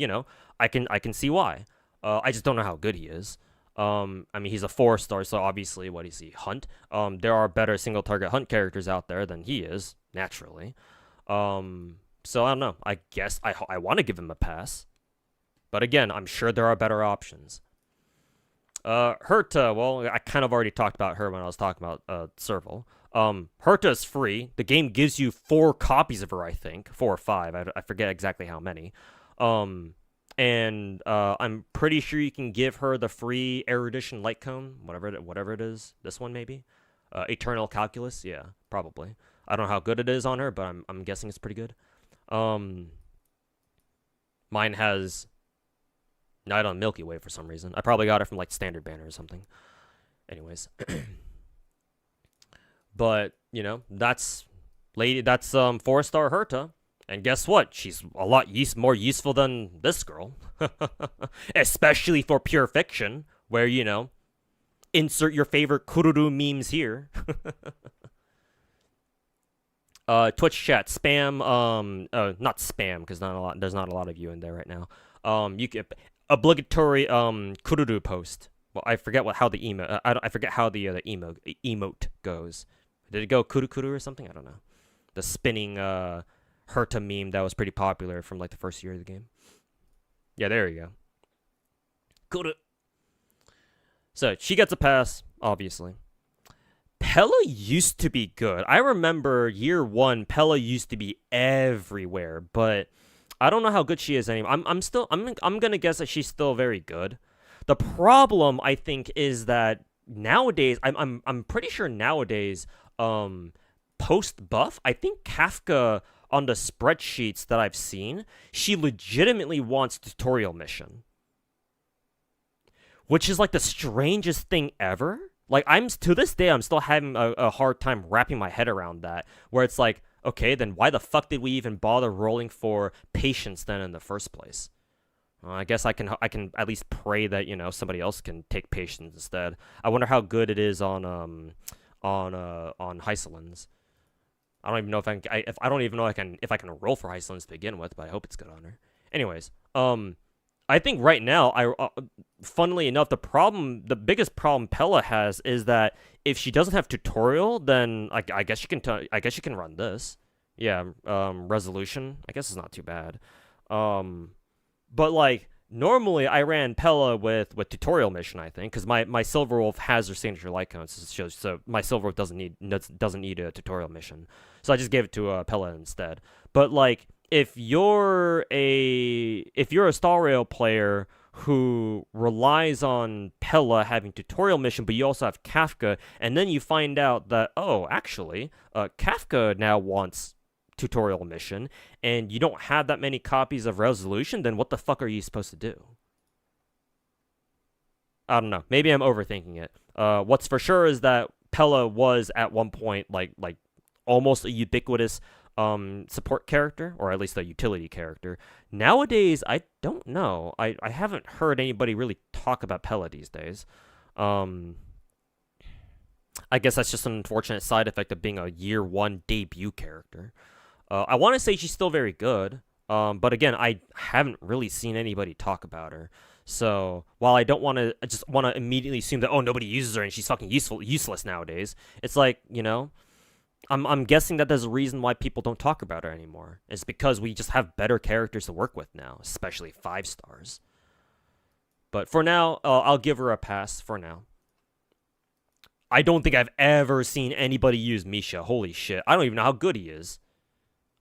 I can see why. I just don't know how good he is. I mean, he's a 4-star, so obviously, what is he? Hunt. There are better single target hunt characters out there than he is, naturally. So I don't know. I guess I want to give him a pass. But again, I'm sure there are better options. Herta, well, I kind of already talked about her when I was talking about Serval. Herta is free. The game gives you 4 copies of her, I think. 4 or 5. I forget exactly how many. And I'm pretty sure you can give her the free Erudition Light Cone, whatever it is. This one, maybe? Eternal Calculus? Yeah, probably. I don't know how good it is on her, but I'm guessing it's pretty good. Mine has Night on Milky Way for some reason. I probably got it from like Standard Banner or something. Anyways. But, that's 4-star Herta. And guess what? She's a lot more useful than this girl. Especially for pure fiction, where, insert your favorite Kururu memes here. Twitch chat, spam, not spam, because there's not a lot of you in there right now. You can obligatory Kururu post. Well, I forget how the emote. I forget how the emote goes. Did it go Kurukuru or something? I don't know. The spinning Herta meme that was pretty popular from like the first year of the game. Yeah, there you go. Kuru. So she gets a pass, obviously. Pella used to be good. I remember year 1, Pella used to be everywhere, but I don't know how good she is anymore. I'm gonna guess that she's still very good. The problem, I think, is that nowadays, I'm pretty sure nowadays, post buff, I think Kafka on the spreadsheets that I've seen, she legitimately wants tutorial mission, which is like the strangest thing ever. Like, to this day, I'm still having a hard time wrapping my head around that, where it's like, okay, then why the fuck did we even bother rolling for patience then in the first place? I guess I can at least pray that somebody else can take patience instead. I wonder how good it is on Hysolins. I don't even know if I can roll for Hysolins to begin with, but I hope it's good on her. Anyways, I think right now, funnily enough, the biggest problem Pella has is that if she doesn't have tutorial, then I guess you can run this. Yeah, resolution. I guess it's not too bad. But like normally I ran Pella with tutorial mission, I think, because my Silver Wolf has her signature light cone, so my Silver Wolf doesn't need a tutorial mission. So I just gave it to Pella instead. But like if you're a Star Rail player who relies on Pella having tutorial mission, but you also have Kafka, and then you find out that, oh, actually, Kafka now wants tutorial mission, and you don't have that many copies of resolution, then what the fuck are you supposed to do? I don't know. Maybe I'm overthinking it. What's for sure is that Pella was at one point like almost a ubiquitous support character, or at least a utility character. Nowadays, I don't know. I haven't heard anybody really talk about Pella these days. I guess that's just an unfortunate side effect of being a year 1 debut character. I want to say she's still very good. But again, I haven't really seen anybody talk about her. So while I don't want to, I just want to immediately assume that, oh, nobody uses her and she's fucking useless nowadays. It's like, I'm guessing that there's a reason why people don't talk about her anymore. It's because we just have better characters to work with now, especially 5 stars. But for now, I'll give her a pass for now. I don't think I've ever seen anybody use Misha. Holy shit. I don't even know how good he is.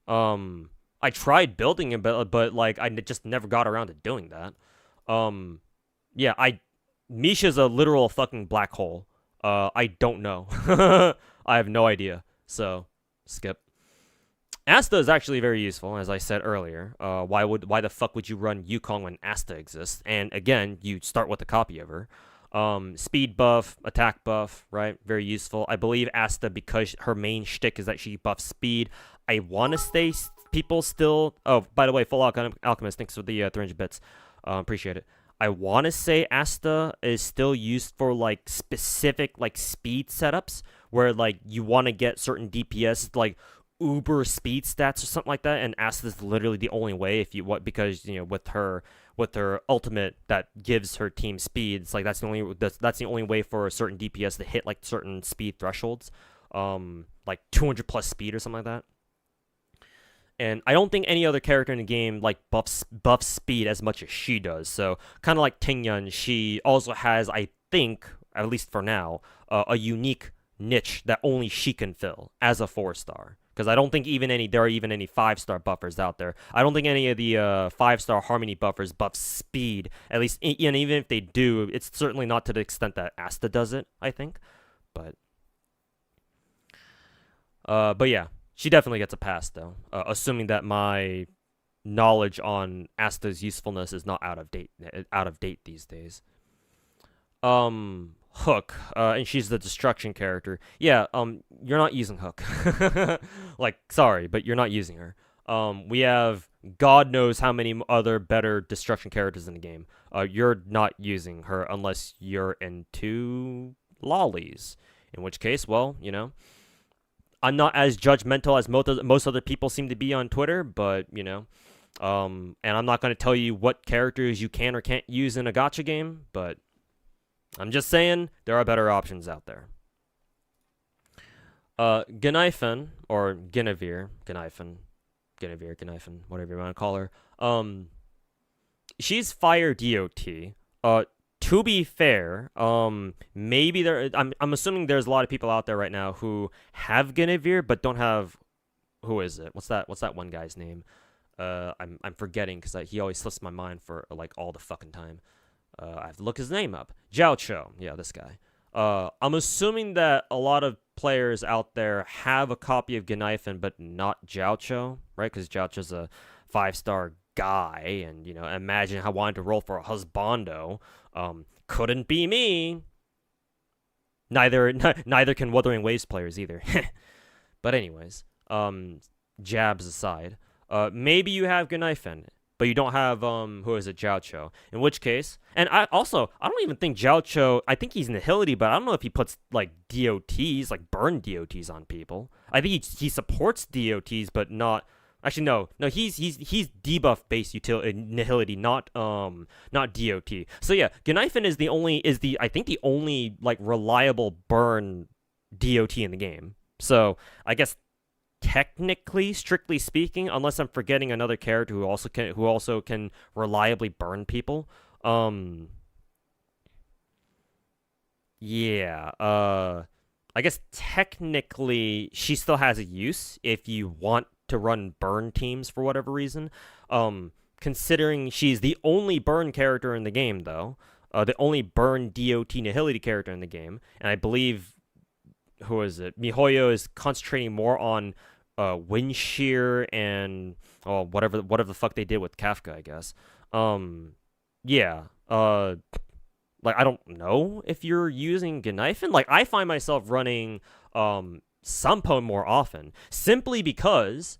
I tried building him, but like, I just never got around to doing that. Yeah, Misha's a literal fucking black hole. I don't know. I have no idea. So, skip. Asta is actually very useful, as I said earlier. Why the fuck would you run Yukong when Asta exists? And again, you start with a copy of her. Speed buff, attack buff, right? Very useful. I believe Asta, because her main shtick is that she buffs speed. I want to say people still... Oh, by the way, Full Alchemist, thanks for the 300 bits. Appreciate it. I want to say Asta is still used for, like, specific, like, speed setups, where, like, you want to get certain DPS, like, uber speed stats or something like that, and Asta is literally the only way because with her ultimate that gives her team speed. It's like that's the only way for a certain DPS to hit like certain speed thresholds, like 200 plus speed or something like that. And I don't think any other character in the game like buffs speed as much as she does. So kind of like Tingyun, she also has, I think, at least for now, a unique niche that only she can fill as a 4-star. Because I don't think there are even any 5-star buffers out there. I don't think any of the 5-star Harmony buffers buff speed. At least, even if they do, it's certainly not to the extent that Asta does it, I think. But yeah, she definitely gets a pass, though. Assuming that my knowledge on Asta's usefulness is not out of date these days. Hook, and she's the destruction character. Yeah, you're not using Hook. Like, sorry, but you're not using her. We have God knows how many other better destruction characters in the game. You're not using her unless you're into lollies. In which case, well, I'm not as judgmental as most other people seem to be on Twitter, but, and I'm not going to tell you what characters you can or can't use in a gacha game, but I'm just saying, there are better options out there. Gneifen, or Guinevere, whatever you want to call her. She's fire DOT. To be fair, maybe I'm assuming there's a lot of people out there right now who have Guinevere, but don't have, who is it? What's that one guy's name? I'm forgetting, because he always slips my mind for, like, all the fucking time. I have to look his name up. Jiao Cho. Yeah, this guy. I'm assuming that a lot of players out there have a copy of Gneifen, but not Jiao Cho, right? Because Jiao Cho's a 5-star guy, and, imagine how I wanted to roll for a husbando. Couldn't be me. Neither can Wuthering Waves players either. But anyways, jabs aside, maybe you have Gneifen, but you don't have, Jiao Cho. In which case, and I don't even think Jiao Cho, I think he's Nihility, but I don't know if he puts, like, DOTs, like, burn DOTs on people. I think he supports DOTs, but not, actually, no, he's debuff-based Nihility, not DOT. So yeah, Gneifen is the only, like, reliable burn DOT in the game. So, I guess, technically, strictly speaking, unless I'm forgetting another character who also can reliably burn people. Yeah. I guess technically she still has a use if you want to run burn teams for whatever reason. Considering she's the only burn character in the game, though, the only burn DOT Nihility character in the game, and I believe, who is it? MiHoYo is concentrating more on wind shear and whatever the fuck they did with Kafka, I guess. Yeah. Like, I don't know if you're using Gneifen. Like, I find myself running Sampo more often, simply because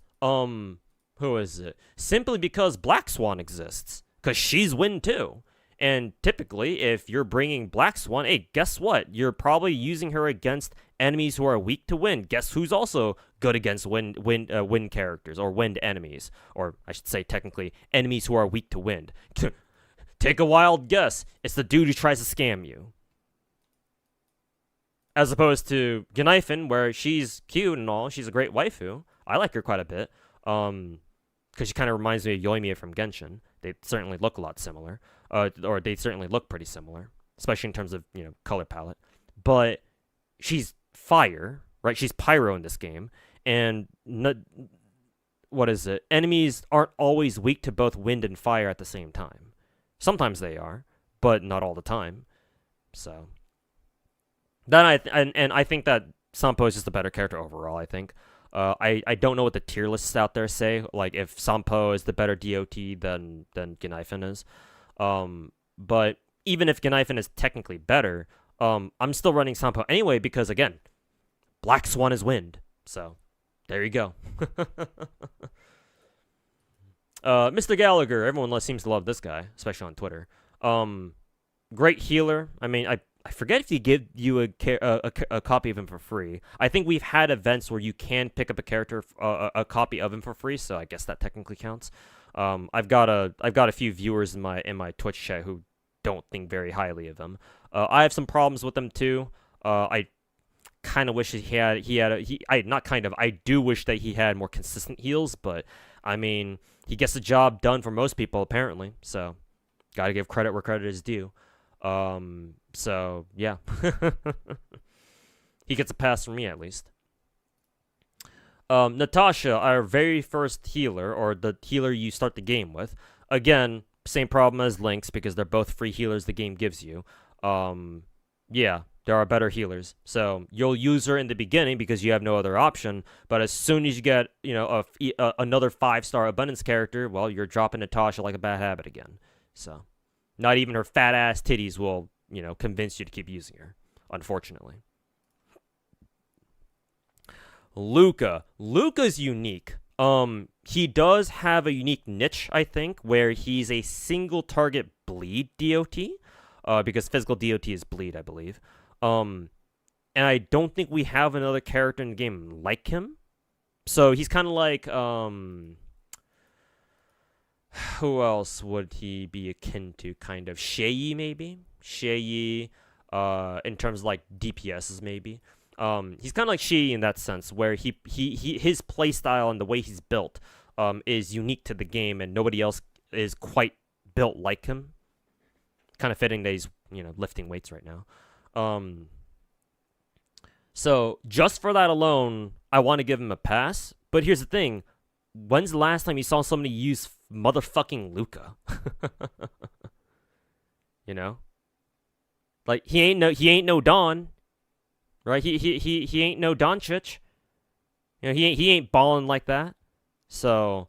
Simply because Black Swan exists, because she's wind too. And typically, if you're bringing Black Swan, hey, guess what? You're probably using her against enemies who are weak to wind. Guess who's also good against wind characters or wind enemies, or I should say technically enemies who are weak to wind. Take a wild guess. It's the dude who tries to scam you. As opposed to Gneifen, where she's cute and all, she's a great waifu. I like her quite a bit. Because she kind of reminds me of Yoimiya from Genshin. They certainly look a lot similar. Or they certainly look pretty similar, especially in terms of, color palette. But she's fire, right? She's pyro in this game. And what is it? Enemies aren't always weak to both wind and fire at the same time. Sometimes they are, but not all the time. So then I think that Sampo is just a better character overall. I think. I don't know what the tier lists out there say. Like if Sampo is the better DOT than Gneifen is. But even if Gneifen is technically better, I'm still running Sampo anyway because again, Black Swan is wind. So there you go. Mr. Gallagher, everyone seems to love this guy, especially on Twitter. Great healer. I mean, I forget if he give you a copy of him for free. I think we've had events where you can pick up a character, a copy of him for free, so I guess that technically counts. I've got a few viewers in my Twitch chat who don't think very highly of him. I have some problems with him too. I kind of wish I do wish that he had more consistent heals, but I mean, he gets the job done for most people apparently. So, gotta give credit where credit is due. So yeah, he gets a pass from me at least. Natasha, our very first healer, or the healer you start the game with. Again, same problem as Lynx because they're both free healers the game gives you. Yeah, there are better healers. So you'll use her in the beginning because you have no other option. But as soon as you get, another 5-star abundance character, well, you're dropping Natasha like a bad habit again. So not even her fat ass titties will, convince you to keep using her, unfortunately. Luca's unique. He does have a unique niche, I think, where he's a single target bleed DOT. Because physical DOT is bleed, I believe. And I don't think we have another character in the game like him. So he's kind of like, who else would he be akin to? Kind of Shay, maybe? Shay, in terms of like DPSs, maybe. He's kind of like Shay in that sense, where his playstyle and the way he's built is unique to the game, and nobody else is quite built like him. Kind of fitting that he's, lifting weights right now. So just for that alone, I want to give him a pass. But here's the thing. When's the last time you saw somebody use motherfucking Luca? Like he ain't no Don. Right? He ain't no Doncic. He ain't balling like that. So,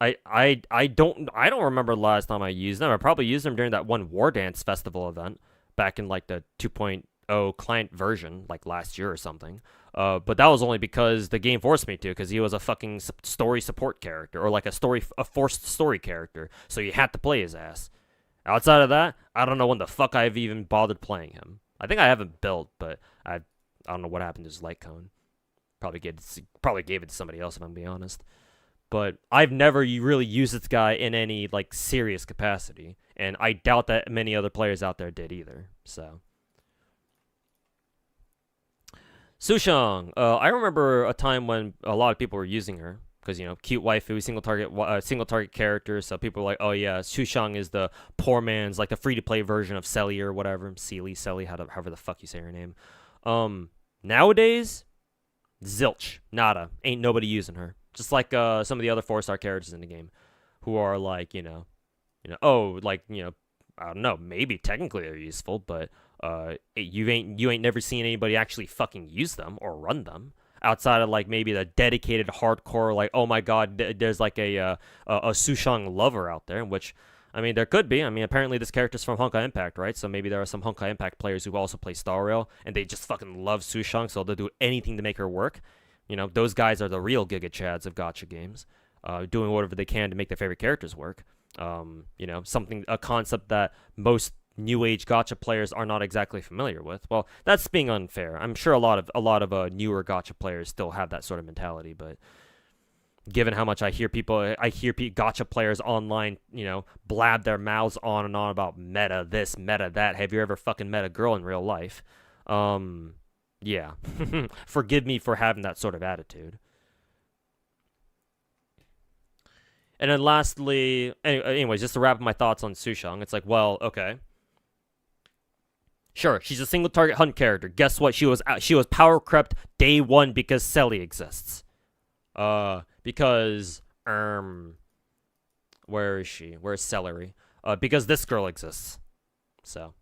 I don't remember the last time I used them. I probably used them during that one War Dance Festival event back in like the 2.0 client version, like last year or something. But that was only because the game forced me to, because he was a fucking story support character, or like a forced story character. So you had to play his ass. Outside of that, I don't know when the fuck I've even bothered playing him. I think I haven't built, but I don't know what happened to his light cone. Probably gave it to somebody else if I'm being honest. But I've never really used this guy in any like serious capacity, and I doubt that many other players out there did either. So, Sushang, I remember a time when a lot of people were using her because cute waifu, single target character. So people were like, oh yeah, Sushang is the poor man's, like the free to play version of Selly or whatever, Selly, however the fuck you say her name. Nowadays, zilch, nada, ain't nobody using her. Just like some of the other 4-star characters in the game, who are like, I don't know, maybe technically they're useful, but you ain't never seen anybody actually fucking use them or run them outside of like maybe the dedicated hardcore, like, oh my god, there's like a Sushang lover out there, which I mean there could be. I mean apparently this character's from Honkai Impact, right? So maybe there are some Honkai Impact players who also play Star Rail and they just fucking love Sushang, so they'll do anything to make her work. Those guys are the real Giga Chads of gacha games, doing whatever they can to make their favorite characters work. A concept that most new age gacha players are not exactly familiar with. Well, that's being unfair. I'm sure a lot of newer gacha players still have that sort of mentality, but given how much I hear gacha players online, blab their mouths on and on about meta this, meta that. Have you ever fucking met a girl in real life? Yeah. Forgive me for having that sort of attitude. And then lastly, anyways, just to wrap up my thoughts on Sushang, it's like, well, okay. Sure, she's a single target hunt character. Guess what? She was power crept day one because Selly exists. Because where is she? Where's Celery? Because this girl exists. So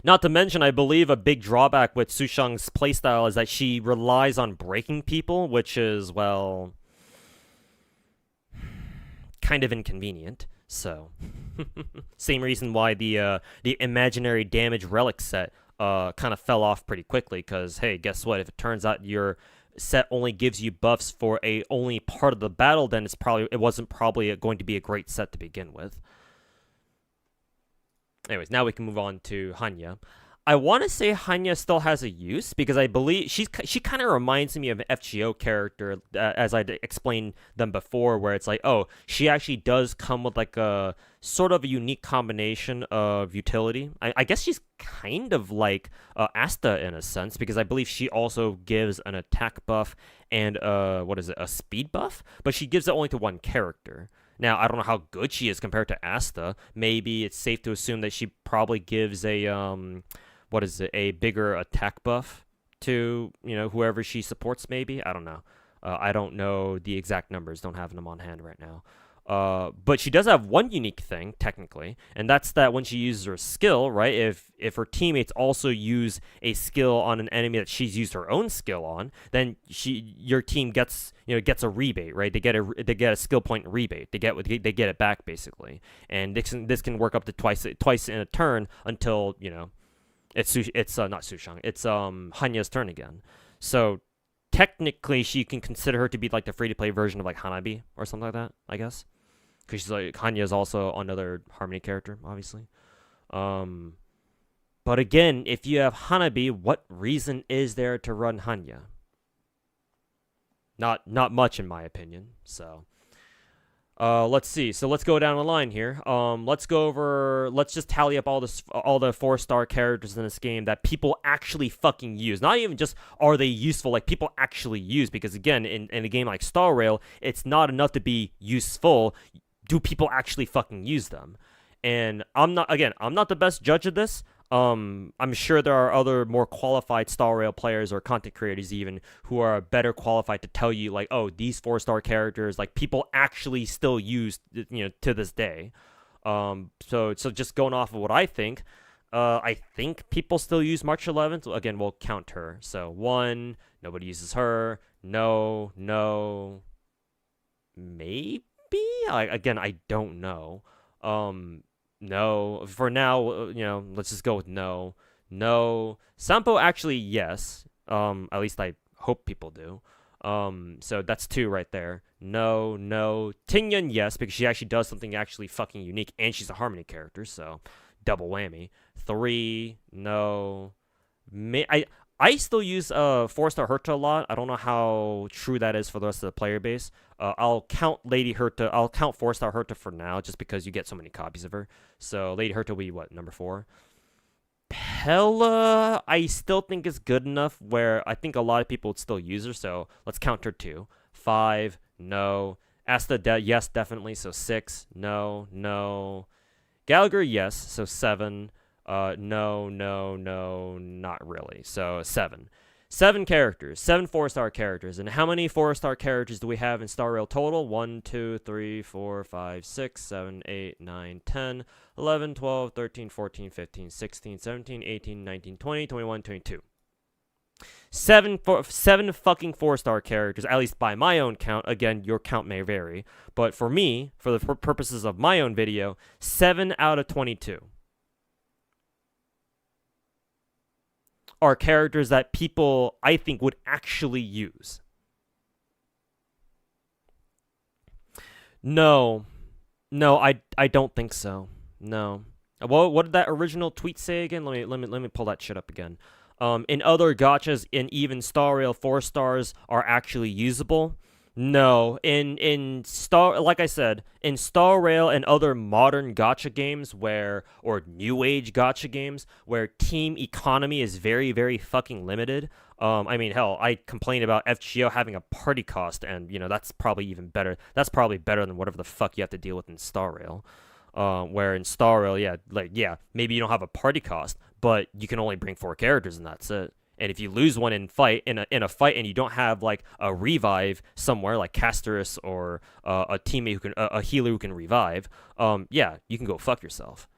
not to mention, I believe a big drawback with Sushang's playstyle is that she relies on breaking people, which is, well, kind of inconvenient. So same reason why the imaginary damage relic set kind of fell off pretty quickly, because hey, guess what, if it turns out your set only gives you buffs for only part of the battle, then it wasn't probably going to be a great set to begin with. Anyways, now we can move on to Hanya. I want to say Hanya still has a use, because I believe she kind of reminds me of an FGO character, as I explained them before, where it's like, oh, she actually does come with like a sort of a unique combination of utility. I guess she's kind of like Asta in a sense, because I believe she also gives an attack buff and a speed buff, but she gives it only to one character. Now, I don't know how good she is compared to Asta. Maybe it's safe to assume that she probably gives a bigger attack buff to, whoever she supports, maybe? I don't know. I don't know the exact numbers. Don't have them on hand right now. But she does have one unique thing, technically, and that's that when she uses her skill, right, if her teammates also use a skill on an enemy that she's used her own skill on, then your team gets a rebate, right? They get a skill point rebate. They get it back, basically. And this can work up to twice in a turn until, it's not Sushang. It's Hanya's turn again. So technically, she can consider her to be like the free-to-play version of like Hanabi or something like that, I guess, because she's like Hanya is also another Harmony character, obviously. But again, if you have Hanabi, what reason is there to run Hanya? Not much, in my opinion. So. Let's see. So let's go down the line here. Let's just tally up all the 4-star characters in this game that people actually fucking use. Not even just are they useful, like people actually use, because again, in a game like Star Rail, it's not enough to be useful. Do people actually fucking use them? And I'm not the best judge of this. I'm sure there are other more qualified Star Rail players or content creators even who are better qualified to tell you, like, oh, these 4-star characters, like, people actually still use, to this day. So just going off of what I think people still use March 11th. Again, we'll count her. So 1, nobody uses her. No, maybe. Again, I don't know. No, for now, let's just go with no. No. Sampo, actually, yes. At least I hope people do. So that's 2 right there. No. Tingyun, yes, because she actually does something actually fucking unique, and she's a Harmony character, so double whammy. 3, no. I still use 4-star Herta a lot. I don't know how true that is for the rest of the player base. I'll count Lady Herta. I'll count 4-star Herta for now, just because you get so many copies of her. So Lady Herta will be what, number 4? Pella, I still think is good enough where I think a lot of people would still use her. So let's count her 2. 5, no. Asta, yes, definitely. So 6, no. Gallagher, yes. So 7. No, not really. So 7. 7 characters, 7 4-star characters. And how many 4-star characters do we have in Star Rail total? 1, 2, 3, 4, 5, 6, 7, 8, 9, 10, 11, 12, 13, 14, 15, 16, 17, 18, 19, 20, 21, 22. 7 fucking 4-star characters, at least by my own count. Again, your count may vary. But for me, for the purposes of my own video, 7 out of 22. Are characters that people, I think, would actually use. No, no, I don't think so. No. Well, what did that original tweet say again? Let me pull that shit up again. In other gachas, in even Star Rail, 4 stars are actually usable. No, in Star, like I said, in Star Rail and other modern gacha games or new age gacha games where team economy is very, very fucking limited. I mean, hell, I complained about FGO having a party cost, and that's probably even better. That's probably better than whatever the fuck you have to deal with in Star Rail. Where in Star Rail, maybe you don't have a party cost, but you can only bring 4 characters, and that's it. And if you lose one in a fight, and you don't have like a revive somewhere like Casterus or a teammate who can a healer who can revive, you can go fuck yourself.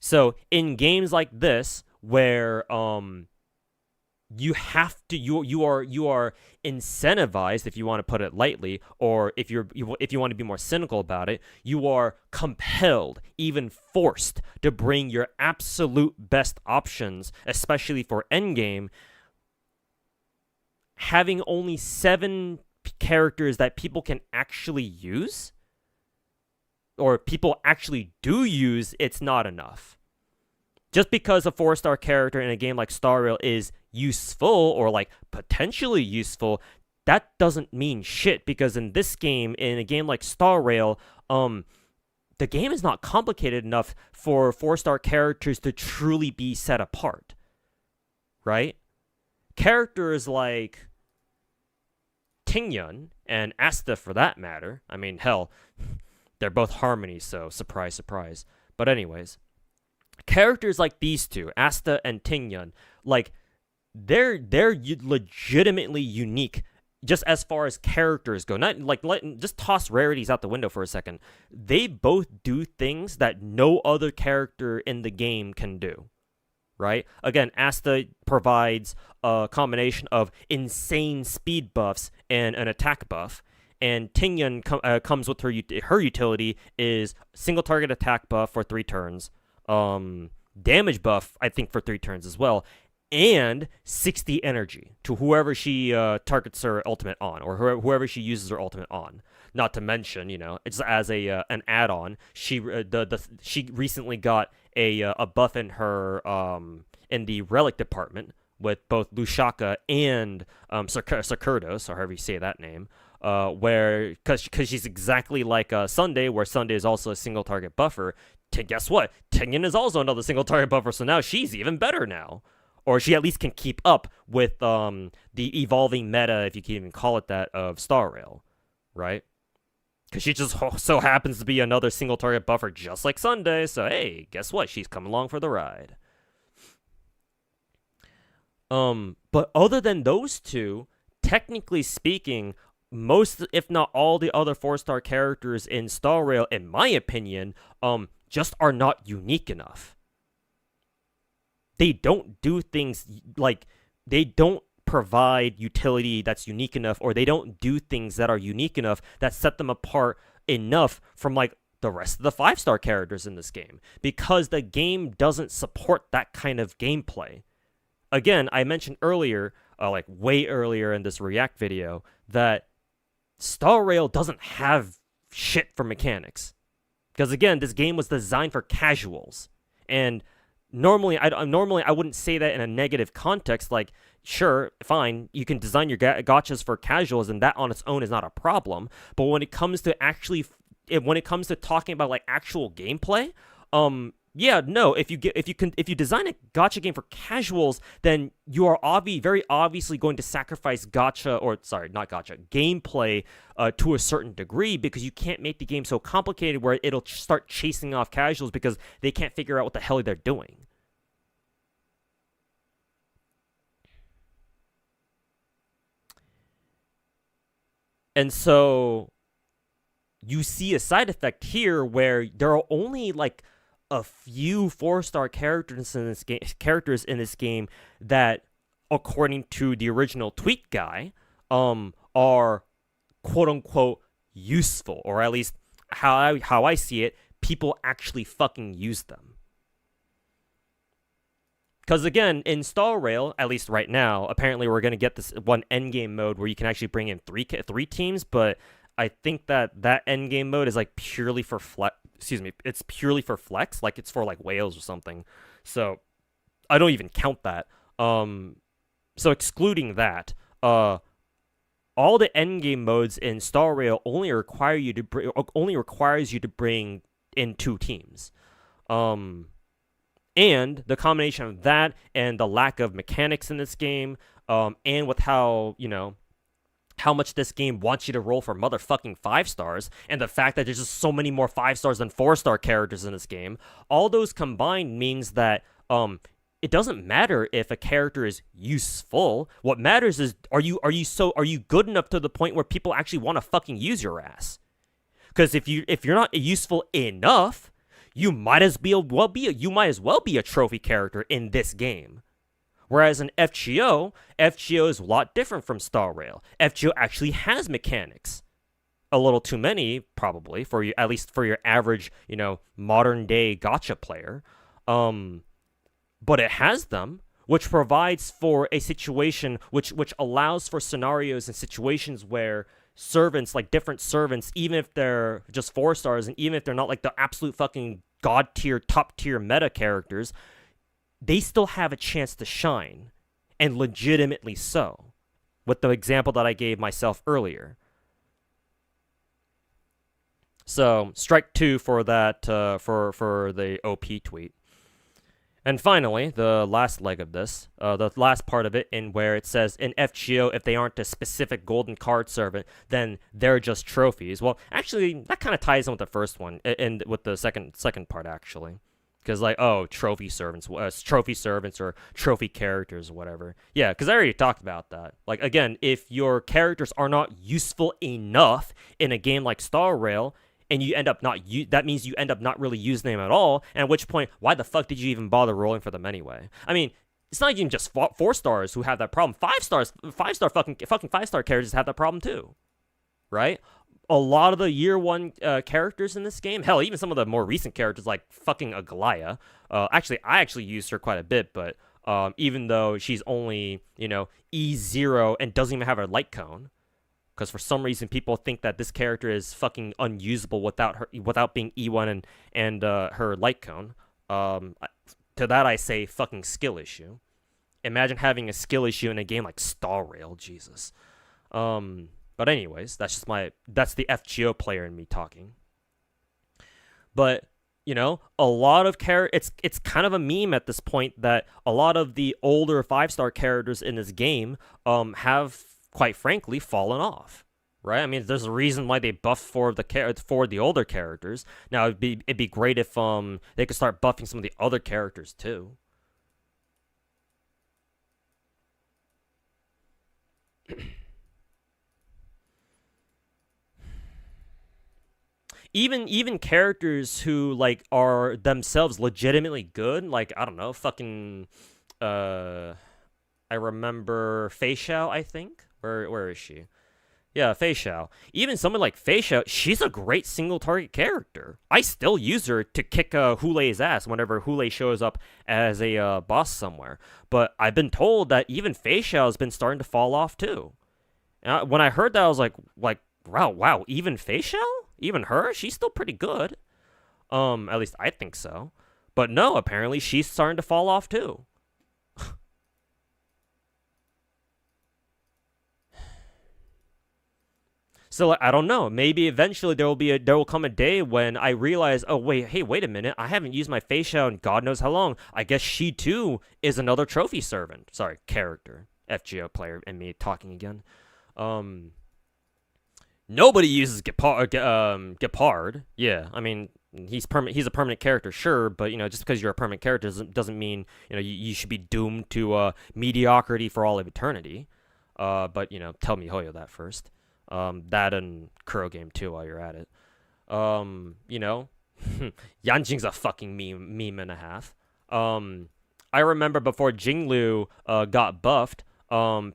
So in games like this, where you have to you are incentivized, if you want to put it lightly, or if you want to be more cynical about it, you are compelled, even forced, to bring your absolute best options, especially for endgame. Having only 7 characters that people can actually use, or people actually do use, it's not enough. Just because a 4-star character in a game like Star Rail is useful, or like potentially useful, that doesn't mean shit, because in a game like Star Rail, the game is not complicated enough for 4-star characters to truly be set apart. Right? Characters like Tingyun and Asta, for that matter, I mean, hell, they're both harmonies, so surprise, surprise. But anyways, characters like these two, Asta and Tingyun, like they're legitimately unique, just as far as characters go. Not like just toss rarities out the window for a second. They both do things that no other character in the game can do. Right? Again, Asta provides a combination of insane speed buffs and an attack buff. And Tingyun comes with her utility is single target attack buff for 3 turns. Damage buff, I think, for 3 turns as well, and 60 energy to whoever she targets her ultimate on, or whoever she uses her ultimate on. Not to mention, it's as an add-on. She recently got a buff in her in the relic department with both Lushaka and Sakurdos, or however you say that name. Because she's exactly like Sunday, where Sunday is also a single target buffer. Guess what? Tingyun is also another single target buffer, so now she's even better now. Or she at least can keep up with the evolving meta, if you can even call it that, of Star Rail, right? Because she just so happens to be another single target buffer just like Sunday, so hey, guess what? She's coming along for the ride. But other than those two, technically speaking, most, if not all, the other 4-star characters in Star Rail, in my opinion, just are not unique enough. They don't do things like, they don't provide utility that's unique enough, or they don't do things that are unique enough that set them apart enough from like the rest of the 5-star characters in this game, because the game doesn't support that kind of gameplay. Again, I mentioned earlier, like way earlier in this React video, that Star Rail doesn't have shit for mechanics. Because again, this game was designed for casuals. And normally I wouldn't say that in a negative context. Like, sure, fine, you can design your gachas for casuals, and that on its own is not a problem. But when it comes to talking about like actual gameplay, if you design a gacha game for casuals, then you are very obviously going to sacrifice gameplay to a certain degree, because you can't make the game so complicated where it'll start chasing off casuals because they can't figure out what the hell they're doing. And so you see a side effect here where there are only like a few 4-star characters in this game that, according to the original tweet guy, are quote unquote useful, or at least how I see it, people actually fucking use them. Because again, in Star Rail, at least right now, apparently we're gonna get this one endgame mode where you can actually bring in three teams, but I think that end game mode is like purely for flex. Excuse me, it's purely for flex, like it's for like whales or something. So I don't even count that. So excluding that, all the end game modes in Star Rail only requires you to bring in 2 teams. Um, and the combination of that and the lack of mechanics in this game, and with how much this game wants you to roll for motherfucking 5 stars, and the fact that there's just so many more 5 stars than 4-star characters in this game, all those combined means that it doesn't matter if a character is useful. What matters is are you good enough to the point where people actually want to fucking use your ass? Because if you're not useful enough, you might as well be a trophy character in this game. Whereas in FGO is a lot different from Star Rail. FGO actually has mechanics. A little too many, probably, for you, at least for your average, modern day gacha player. But it has them, which provides for a situation which allows for scenarios and situations where servants, like different servants, even if they're just 4 stars and even if they're not like the absolute fucking god tier, top tier meta characters, they still have a chance to shine, and legitimately so, with the example that I gave myself earlier. So strike 2 for that, for the OP tweet. And finally, the last leg of this, the last part of it, in where it says in FGO, if they aren't a specific golden card servant, then they're just trophies. Well, actually, that kind of ties in with the first one, and with the second part, actually. Because, like, trophy servants or trophy characters or whatever. Yeah, because I already talked about that. Like, again, if your characters are not useful enough in a game like Star Rail, and you end up that means you end up not really using them at all, and at which point, why the fuck did you even bother rolling for them anyway? I mean, it's not even just 4 stars who have that problem. 5 stars, 5-star fucking 5-star characters have that problem too, right? A lot of the year 1 characters in this game, hell, even some of the more recent characters like fucking Aglaya. I actually used her quite a bit, but even though she's only E0 and doesn't even have a light cone. Because for some reason people think that this character is fucking unusable without being E1 and her light cone. To that I say fucking skill issue. Imagine having a skill issue in a game like Star Rail, Jesus. But anyways, that's the FGO player in me talking. But a lot of it's kind of a meme at this point that a lot of the older 5-star characters in this game have, quite frankly, fallen off, right? I mean, there's a reason why they buffed for the older characters. Now, it'd be great if they could start buffing some of the other characters too. Even characters who like are themselves legitimately good, like I don't know, fucking I remember Fei Xiao, I think. Where is she? Yeah, Fei Xiao. Even someone like Fei Xiao, she's a great single target character. I still use her to kick Hulei's ass whenever Hulei shows up as a boss somewhere. But I've been told that even Fei Xiao has been starting to fall off too. And when I heard that, I was like, wow, even Fei Xiao? Even her? She's still pretty good. At least I think so. But no, apparently she's starting to fall off too. So like, I don't know. Maybe eventually there will come a day when I realize, oh wait a minute, I haven't used my Fei Xiao in God knows how long. I guess she too is another trophy servant. Sorry, character. FGO player and me talking again. Nobody uses Gepard. Yeah, I mean he's a permanent character, sure, but just because you're a permanent character doesn't mean you should be doomed to mediocrity for all of eternity. But tell MiHoYo that first. That and Kuro Game 2 while you're at it. Yanjing's a fucking meme and a half. I remember before Jinglu got buffed,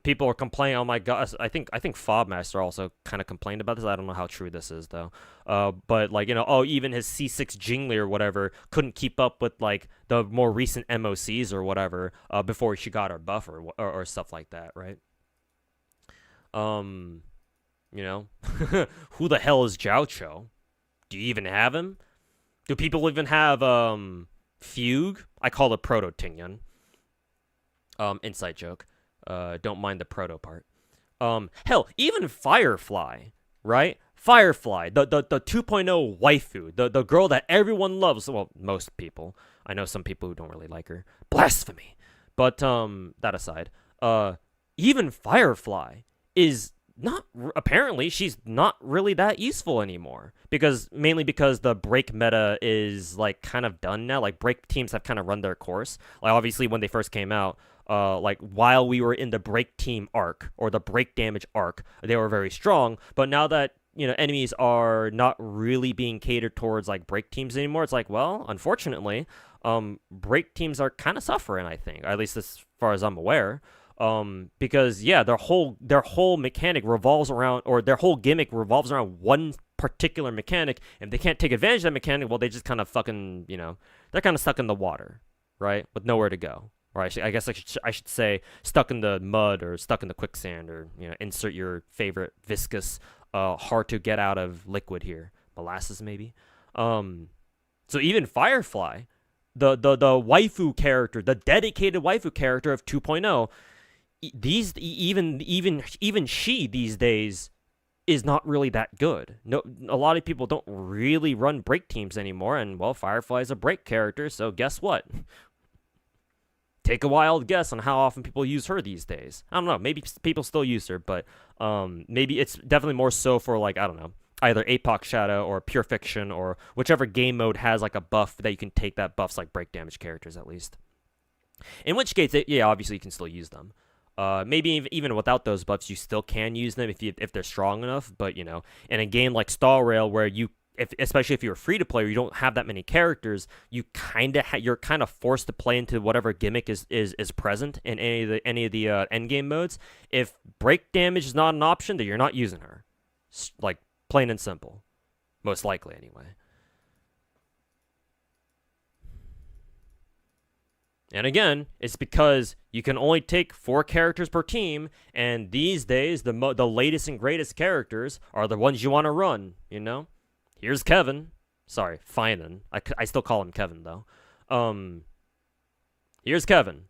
people were complaining, oh my god, I think Fobmaster also kind of complained about this. I don't know how true this is though. But like, even his C6 Jingli or whatever couldn't keep up with like the more recent MOCs or whatever before she got her buff or stuff like that, right? You know, who the hell is Gaucho? Do you even have him? Do people even have Fugue? I call it Proto Tingyan. Inside joke. Don't mind the proto part. Hell, even Firefly, right? Firefly, the 2.0 waifu, the girl that everyone loves. Well, most people. I know some people who don't really like her. Blasphemy. But that aside, even Firefly is not apparently she's not really that useful anymore mainly because the break meta is like kind of done now. Like break teams have kind of run their course. Like obviously when they first came out, like while we were in the break team arc or the break damage arc, they were very strong. But now that enemies are not really being catered towards like break teams anymore, it's like, well, unfortunately, break teams are kind of suffering. I think, at least as far as I'm aware. Because yeah, their whole mechanic revolves around, or their whole gimmick revolves around one particular mechanic. And if they can't take advantage of that mechanic, well, they just kind of fucking, they're kind of stuck in the water, right, with nowhere to go. Or I guess I should say stuck in the mud or stuck in the quicksand, or insert your favorite viscous, hard to get out of liquid here, molasses maybe. So even Firefly, the waifu character, the dedicated waifu character of 2.0. Even she these days is not really that good. No, a lot of people don't really run break teams anymore, and well, Firefly is a break character, so guess what? Take a wild guess on how often people use her these days. I don't know. Maybe people still use her, but maybe it's definitely more so for like, I don't know, either Apoc Shadow or Pure Fiction or whichever game mode has like a buff that you can take that buffs like break damage characters at least. In which case, yeah, obviously you can still use them. Maybe even without those buffs, you still can use them if they're strong enough. But in a game like Star Rail, where especially if you're free to play, or you don't have that many characters, you're kind of forced to play into whatever gimmick is present in any of the end game modes. If break damage is not an option, then you're not using her, like plain and simple, most likely anyway. And again, it's because you can only take 4 characters per team, and these days, the latest and greatest characters are the ones you want to run, Here's Kevin. Sorry, Finan. I still call him Kevin, though. Here's Kevin.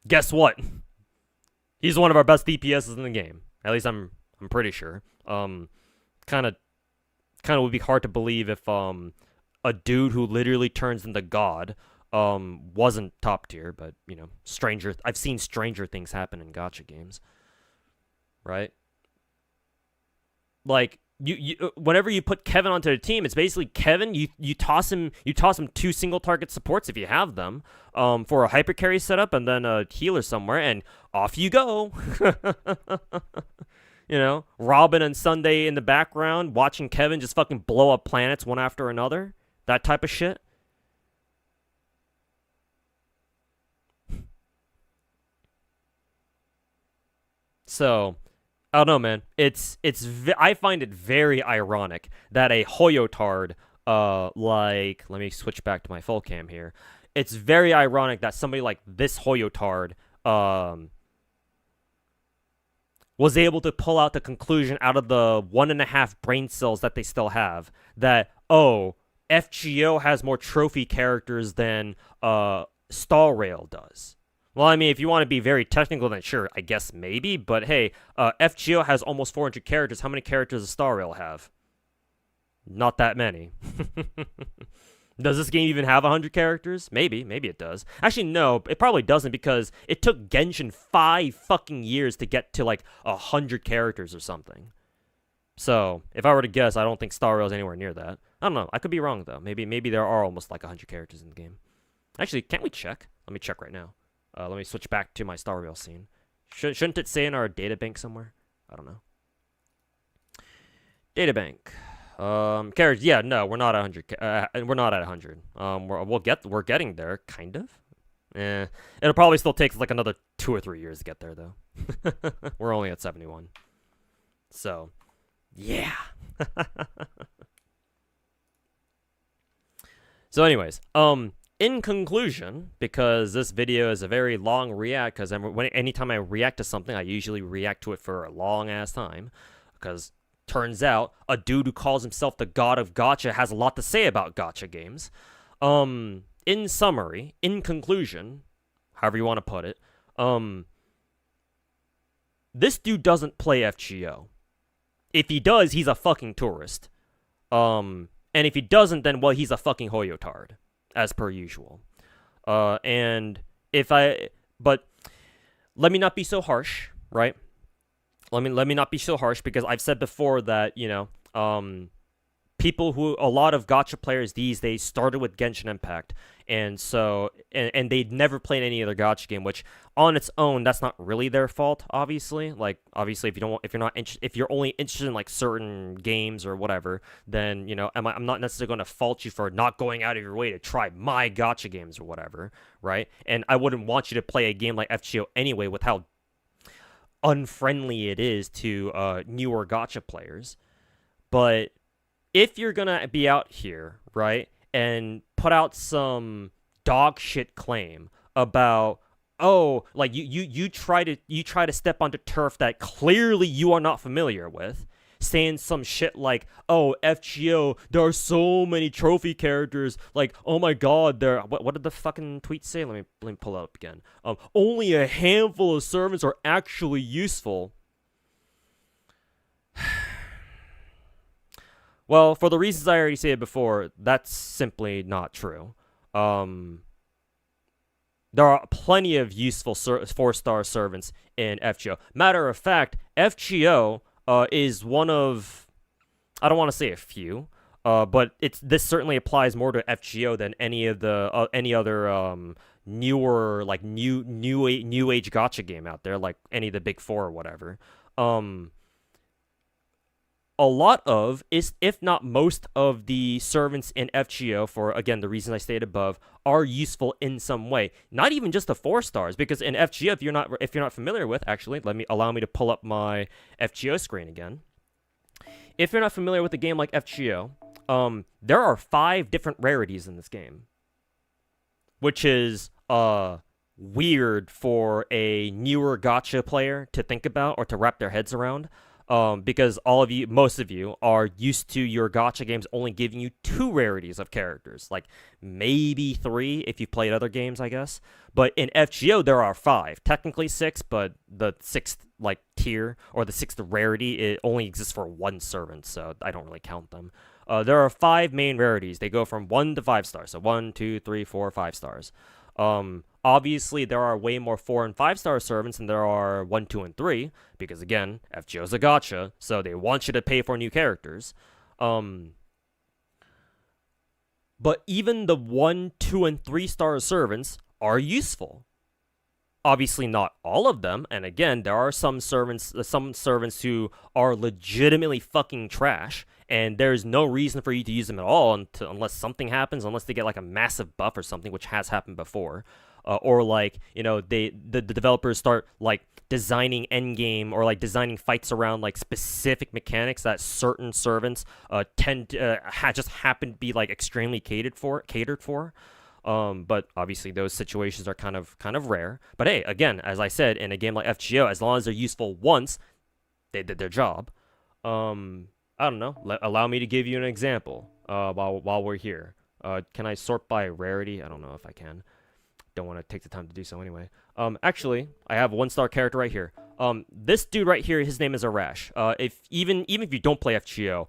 Guess what? He's one of our best DPSs in the game. At least I'm pretty sure. Kind of would be hard to believe if a dude who literally turns into God wasn't top tier, but I've seen stranger things happen in gacha games, right? Like you whenever you put Kevin onto the team, it's basically Kevin. You toss him 2 single target supports if you have them, for a hyper carry setup, and then a healer somewhere, and off you go. Robin and Sunday in the background watching Kevin just fucking blow up planets one after another. That type of shit. So, I don't know, man. I find it very ironic that a Hoyotard, let me switch back to my full cam here. It's very ironic that somebody like this Hoyotard, was able to pull out the conclusion out of the 1.5 brain cells that they still have that, FGO has more trophy characters than Star Rail does. Well, I mean, if you want to be very technical, then sure, I guess maybe. But hey, FGO has almost 400 characters. How many characters does Star Rail have? Not that many. Does this game even have 100 characters? Maybe it does. Actually, no, it probably doesn't, because it took Genshin 5 fucking years to get to like 100 characters or something. So, if I were to guess, I don't think Star Rail is anywhere near that. I don't know. I could be wrong, though. Maybe there are almost like 100 characters in the game. Actually, can't we check? Let me check right now. Let me switch back to my Star Rail scene. Shouldn't it say in our databank somewhere? I don't know. Databank. Characters. Yeah, no, we're not at 100. We're not at 100. We're getting there, kind of. It'll probably still take like another 2 or 3 years to get there, though. We're only at 71. So, yeah. So anyways, In conclusion, because this video is a very long react, because anytime I react to something, I usually react to it for a long ass time, because turns out a dude who calls himself the god of gacha has a lot to say about gacha games. In summary, in conclusion, however you want to put it, this dude doesn't play FGO. If he does, he's a fucking tourist. And if he doesn't, then, well, he's a fucking hoyotard, as per usual. But let me not be so harsh, right? Let me not be so harsh, because I've said before that, a lot of gacha players these days started with Genshin Impact, and so and they'd never played any other gacha game, which on its own, that's not really their fault, obviously. Like, obviously, if you're only interested in like certain games or whatever, then I'm not necessarily going to fault you for not going out of your way to try my gacha games or whatever, right? And I wouldn't want you to play a game like FGO anyway, with how unfriendly it is to newer gacha players. But if you're gonna be out here, right, and put out some dog shit claim about, oh, like you try to step onto turf that clearly you are not familiar with, saying some shit like, oh, FGO, there are so many trophy characters, like, oh my god, what did the fucking tweet say? Let me pull it up again. Only a handful of servants are actually useful. Well, for the reasons I already said before, that's simply not true. There are plenty of useful 4-star servants in FGO. Matter of fact, FGO is one of, I don't want to say a few, but this certainly applies more to FGO than any other newer, like new age gacha game out there, like any of the big four or whatever. A lot of, if not most of the servants in FGO, for again the reasons I stated above, are useful in some way. Not even just the 4 stars, because in FGO, if you're not familiar with, actually, allow me to pull up my FGO screen again. If you're not familiar with a game like FGO, there are 5 different rarities in this game, which is weird for a newer gacha player to think about or to wrap their heads around. Because most of you are used to your gacha games only giving you 2 rarities of characters, like maybe 3 if you've played other games, I guess. But in FGO, there are 5, technically 6, but the 6th tier, or the 6th rarity, it only exists for 1 servant, so I don't really count them. There are 5 main rarities. They go from 1 to 5 stars, so 1, 2, 3, 4, 5 stars. Obviously, there are way more 4 and 5-star servants than there are 1, 2, and 3, because again, FGO's a gacha, so they want you to pay for new characters. But even the 1, 2, and 3-star servants are useful. Obviously, not all of them, and again, there are some servants who are legitimately fucking trash, and there's no reason for you to use them at all unless something happens, unless they get like a massive buff or something, which has happened before. Or the developers start like designing endgame or like designing fights around like specific mechanics that certain servants tend to just happen to be like extremely catered for. But obviously those situations are kind of rare. But hey, again, as I said, in a game like FGO, as long as they're useful once, they did their job. I don't know. Allow me to give you an example. While we're here, can I sort by rarity? I don't know if I can. Don't want to take the time to do so anyway. Actually, I have a 1-star character right here. This dude right here, his name is Arash. Even if you don't play FGO,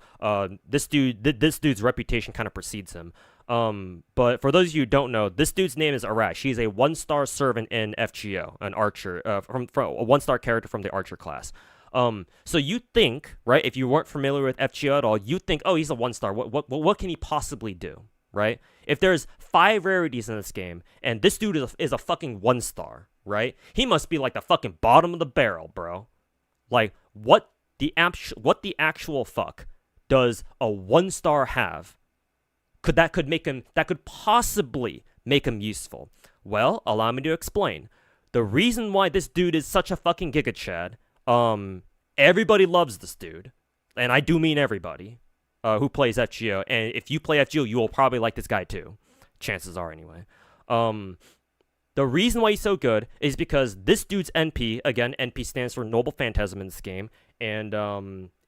this dude's reputation kind of precedes him. But for those of you who don't know, this dude's name is Arash. He's a 1-star servant in FGO, an archer, from a 1-star character from the archer class. So you think, right, if you weren't familiar with FGO at all, you think, oh, he's a 1-star. What can he possibly do? Right? If there's 5 rarities in this game, and this dude is a fucking 1-star, right? He must be like the fucking bottom of the barrel, bro. Like, what the actual fuck does a 1-star have? That could possibly make him useful? Well, allow me to explain. The reason why this dude is such a fucking Giga Chad, everybody loves this dude, and I do mean everybody. Who plays FGO, and if you play FGO, you will probably like this guy too. Chances are, anyway. The reason why he's so good is because this dude's NP, again, NP stands for Noble Phantasm in this game, and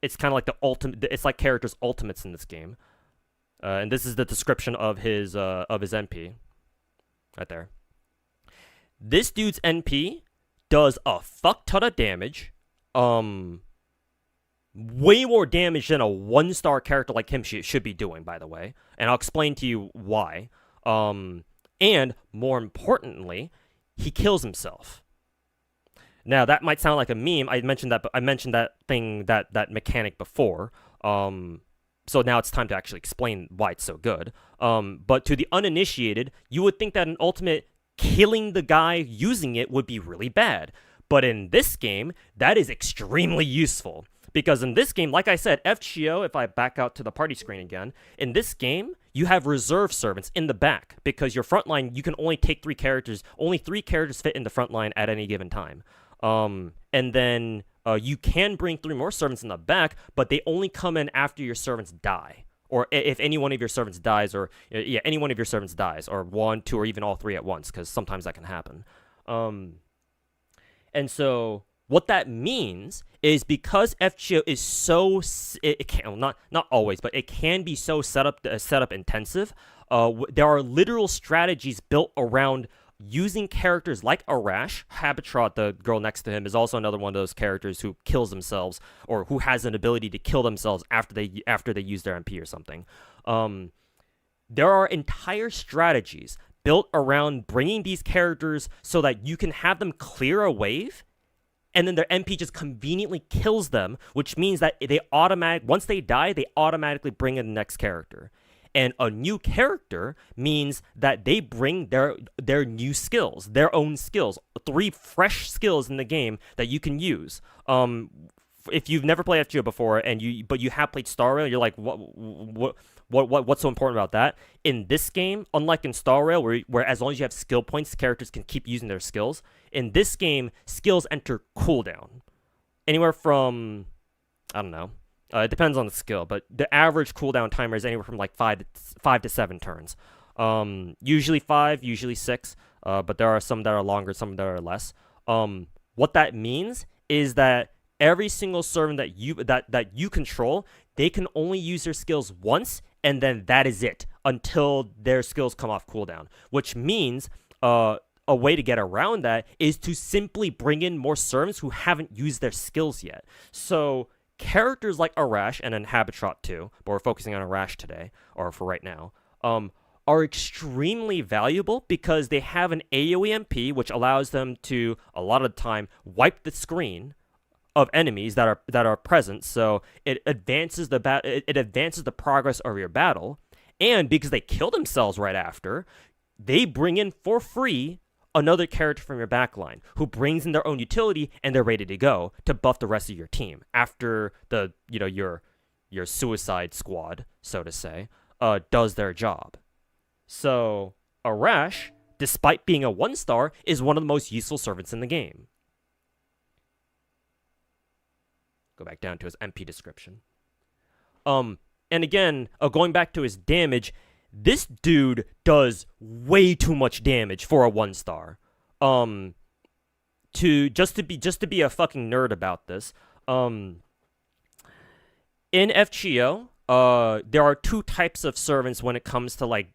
it's kind of like the ultimate. It's like characters' ultimates in this game, and this is the description of his NP, right there. This dude's NP does a fuck ton of damage, way more damage than a 1-star character like him should be doing, by the way, and I'll explain to you why. And more importantly, he kills himself. Now that might sound like a meme. I mentioned that thing, that mechanic before. So now it's time to actually explain why it's so good. But to the uninitiated, you would think that an ultimate killing the guy using it would be really bad. But in this game, that is extremely useful. Because in this game, like I said, FGO, if I back out to the party screen again, in this game, you have reserve servants in the back. Because your front line, you can only take 3 characters. Only 3 characters fit in the front line at any given time. And then you can bring 3 more servants in the back, but they only come in after your servants die. Or if any one of your servants dies, or any one of your servants dies, or 1, 2, or even all 3 at once, because sometimes that can happen. And so what that means is because FGO is so it can not always, but it can be so setup intensive. There are literal strategies built around using characters like Arash. Habitrot, the girl next to him, is also another one of those characters who kills themselves, or who has an ability to kill themselves after they use their MP or something. There are entire strategies built around bringing these characters so that you can have them clear a wave, and then their MP just conveniently kills them, which means that once they die, they automatically bring in the next character. And a new character means that they bring their new skills, their own skills, 3 fresh skills in the game that you can use. If you've never played FGO before but you have played Star Rail, you're like, what's so important about that? In this game, unlike in Star Rail, where as long as you have skill points, characters can keep using their skills. In this game, skills enter cooldown, anywhere from, I don't know. It depends on the skill, but the average cooldown timer is anywhere from like 5 to 7 turns. Usually 5, usually 6, but there are some that are longer, some that are less. What that means is that every single servant that you control, they can only use their skills once, and then that is it until their skills come off cooldown. Which means a way to get around that is to simply bring in more servants who haven't used their skills yet. So characters like Arash, and then Habitrot too, but we're focusing on Arash today, or for right now, are extremely valuable because they have an AoE MP, which allows them to, a lot of the time, wipe the screen of enemies that are present. So it advances the progress of your battle, and because they kill themselves right after, they bring in for free another character from your backline who brings in their own utility, and they're ready to go to buff the rest of your team after your suicide squad, so to say, does their job. So Arash, despite being a 1-star, is one of the most useful servants in the game. Go back down to his MP description. And again, going back to his damage, this dude does way too much damage for a 1-star. Just to be a fucking nerd about this. In FGO, there are 2 types of servants when it comes to like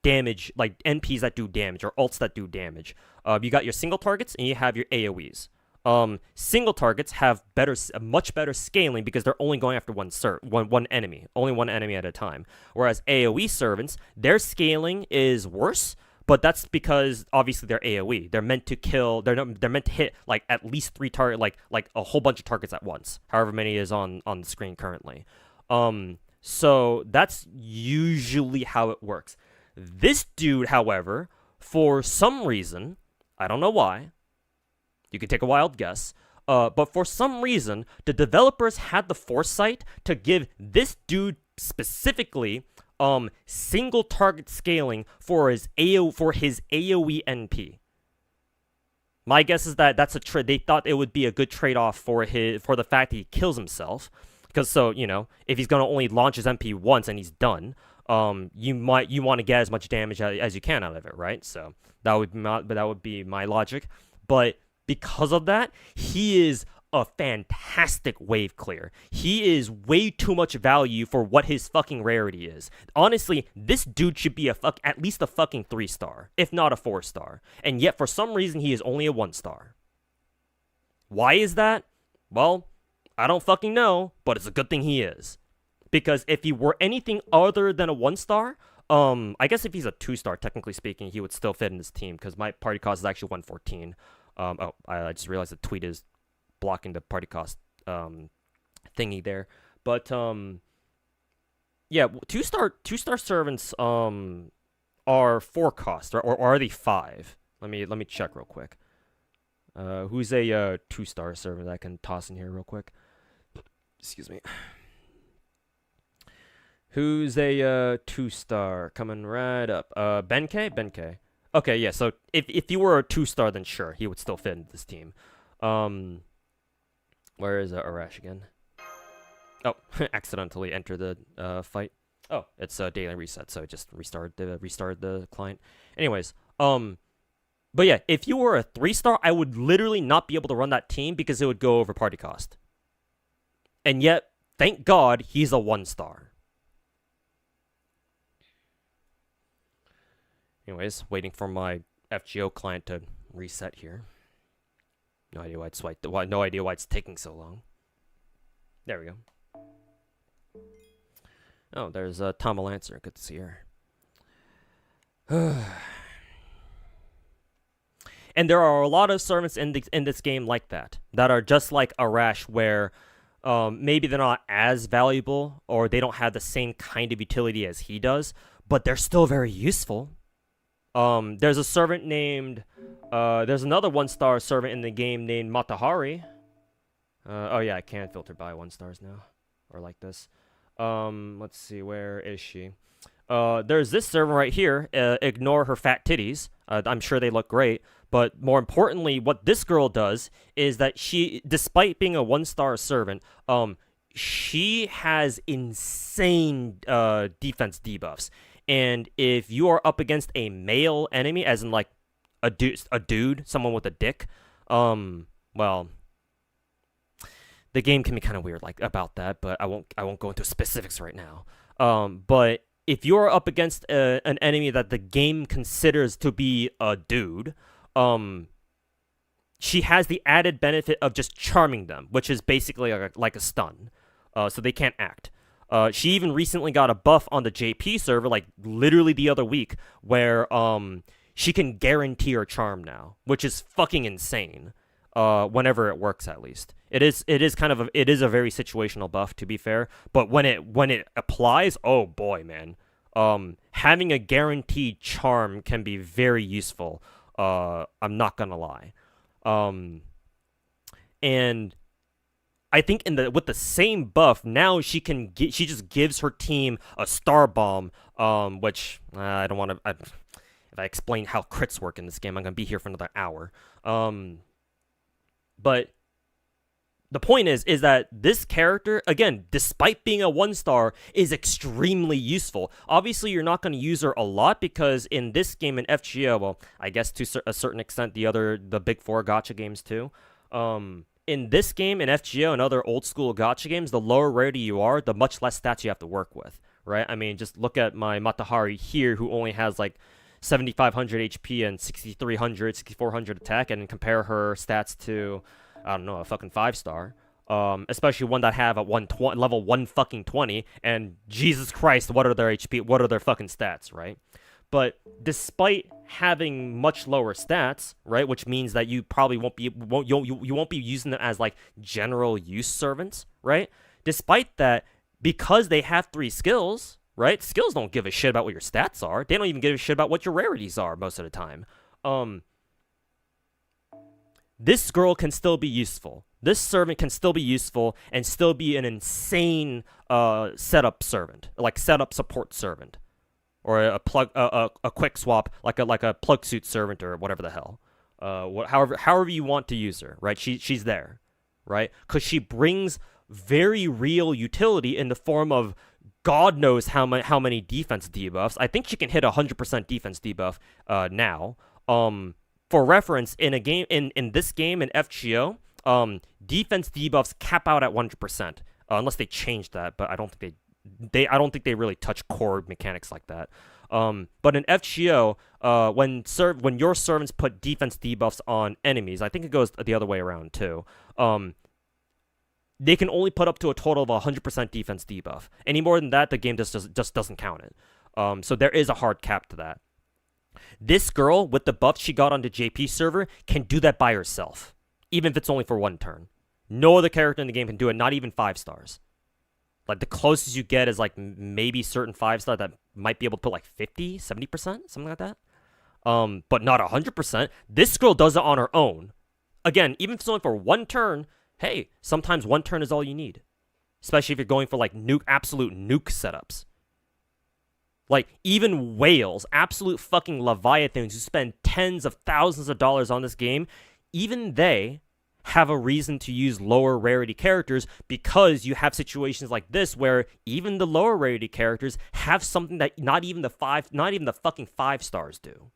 damage, like NPs that do damage or ults that do damage. You got your single targets and you have your AoEs. Single targets have much better scaling because they're only going after one enemy, only one enemy at a time. Whereas AoE servants, their scaling is worse, but that's because obviously they're AoE. They're meant to kill. They're meant to hit like at least 3 targets, like a whole bunch of targets at once. However many is on the screen currently. So that's usually how it works. This dude, however, for some reason, I don't know why. You can take a wild guess. But for some reason, the developers had the foresight to give this dude specifically single target scaling for his AoE NP. My guess is that that's a trade. They thought it would be a good trade-off for the fact that he kills himself, because if he's gonna only launch his MP once and he's done, you want to get as much damage as you can out of it, right? So that would be my logic. But because of that, he is a fantastic wave clear. He is way too much value for what his fucking rarity is. Honestly, this dude should be at least a fucking 3-star, if not a 4-star. And yet, for some reason, he is only a 1-star. Why is that? Well, I don't fucking know, but it's a good thing he is. Because if he were anything other than a 1-star, I guess if he's a 2-star, technically speaking, he would still fit in this team, because my party cost is actually 114. I just realized the tweet is blocking the party cost thingy there. But yeah, 2-star servants are 4 cost, or are they 5? Let me check real quick. Who's a 2-star servant that I can toss in here real quick? Excuse me. Who's a 2-star coming right up? Ben-K? Okay, yeah. So if you were a 2-star, then sure, he would still fit into this team. Where is Arash again? Oh, accidentally entered the fight. Oh, it's a daily reset, so it just restarted the client. Anyways, but yeah, if you were a 3-star, I would literally not be able to run that team because it would go over party cost. And yet, thank God, he's a 1-star. Anyways, waiting for my FGO client to reset here. No idea why it's taking so long. There we go. Oh, there's Tama Lancer. Good to see her. And there are a lot of servants in this game like that are just like Arash, where maybe they're not as valuable or they don't have the same kind of utility as he does, but they're still very useful. There's a servant named there's another 1-star servant in the game named Matahari. Oh yeah, I can filter by 1-stars now, or like this. Let's see, where is she? There's this servant right here. Ignore her fat titties. I'm sure they look great, but more importantly, what this girl does is that she, despite being a 1-star servant, she has insane defense debuffs. And if you are up against a male enemy, as in like a dude, someone with a dick, well, the game can be kind of weird like about that, but I won't go into specifics right now. But if you're up against an enemy that the game considers to be a dude, she has the added benefit of just charming them, which is basically like a stun, so they can't act. She even recently got a buff on the JP server, like literally the other week, where she can guarantee her charm now, which is fucking insane. Whenever it works, at least it is a very situational buff, to be fair. But when it applies, oh boy, man, having a guaranteed charm can be very useful. I'm not gonna lie, and I think with the same buff now she just gives her team a star bomb, which I don't want to. If I explain how crits work in this game, I'm gonna be here for another hour. But the point is that this character, again, despite being a 1-star, is extremely useful. Obviously, you're not going to use her a lot because in this game in FGO, well, I guess to a certain extent, the big 4 gacha games too. In this game, in FGO and other old school gacha games, the lower rarity you are, the much less stats you have to work with, right? I mean, just look at my Matahari here, who only has like 7,500 HP and 6,300, 6,400 attack, and compare her stats to, I don't know, a fucking 5-star. Especially one that have a level 120, and Jesus Christ, what are their HP? What are their fucking stats, right? But despite having much lower stats, right, which means that you probably you won't be using them as like general use servants, right? Despite that, because they have 3 skills, right? Skills don't give a shit about what your stats are. They don't even give a shit about what your rarities are most of the time. This girl can still be useful. This servant can still be useful and still be an insane setup servant, like setup support servant, or a quick swap, like a plug suit servant or whatever the hell. However you want to use her, right? She's there, right? Because she brings very real utility in the form of God knows how many defense debuffs. I think she can hit 100% defense debuff now. For reference, in a game in this game in FGO, defense debuffs cap out at 100%, unless they change that. But I don't think I don't think they really touch core mechanics like that. But in FGO, when your servants put defense debuffs on enemies, I think it goes the other way around too. They can only put up to a total of 100% defense debuff. Any more than that, the game just doesn't count it. So there is a hard cap to that. This girl, with the buff she got on the JP server, can do that by herself, even if it's only for one turn. No other character in the game can do it, not even 5 stars. Like, the closest you get is, like, maybe certain 5-star that might be able to put, like, 50, 70%, something like that. But not 100%. This girl does it on her own. Again, even if it's only for one turn, hey, sometimes one turn is all you need. Especially if you're going for, like, absolute nuke setups. Like, even whales, absolute fucking leviathans who spend tens of thousands of dollars on this game, even they have a reason to use lower rarity characters, because you have situations like this where even the lower rarity characters have something that not even the fucking 5 stars do.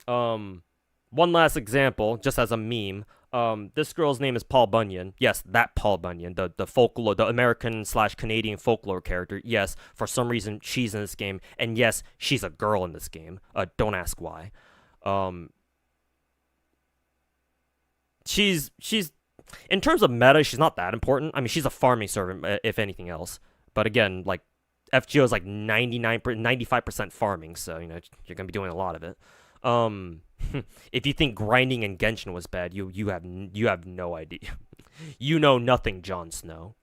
One last example, just as a meme. This girl's name is Paul Bunyan. Yes, that Paul Bunyan, the folklore, the American/Canadian folklore character. Yes, for some reason she's in this game, and yes, she's a girl in this game. Don't ask why. She's in terms of meta, she's not that important. I mean, she's a farming servant, if anything else. But again, like, FGO is like 95% farming, so you know you're gonna be doing a lot of it. If you think grinding in Genshin was bad, you have no idea. You know nothing, Jon Snow.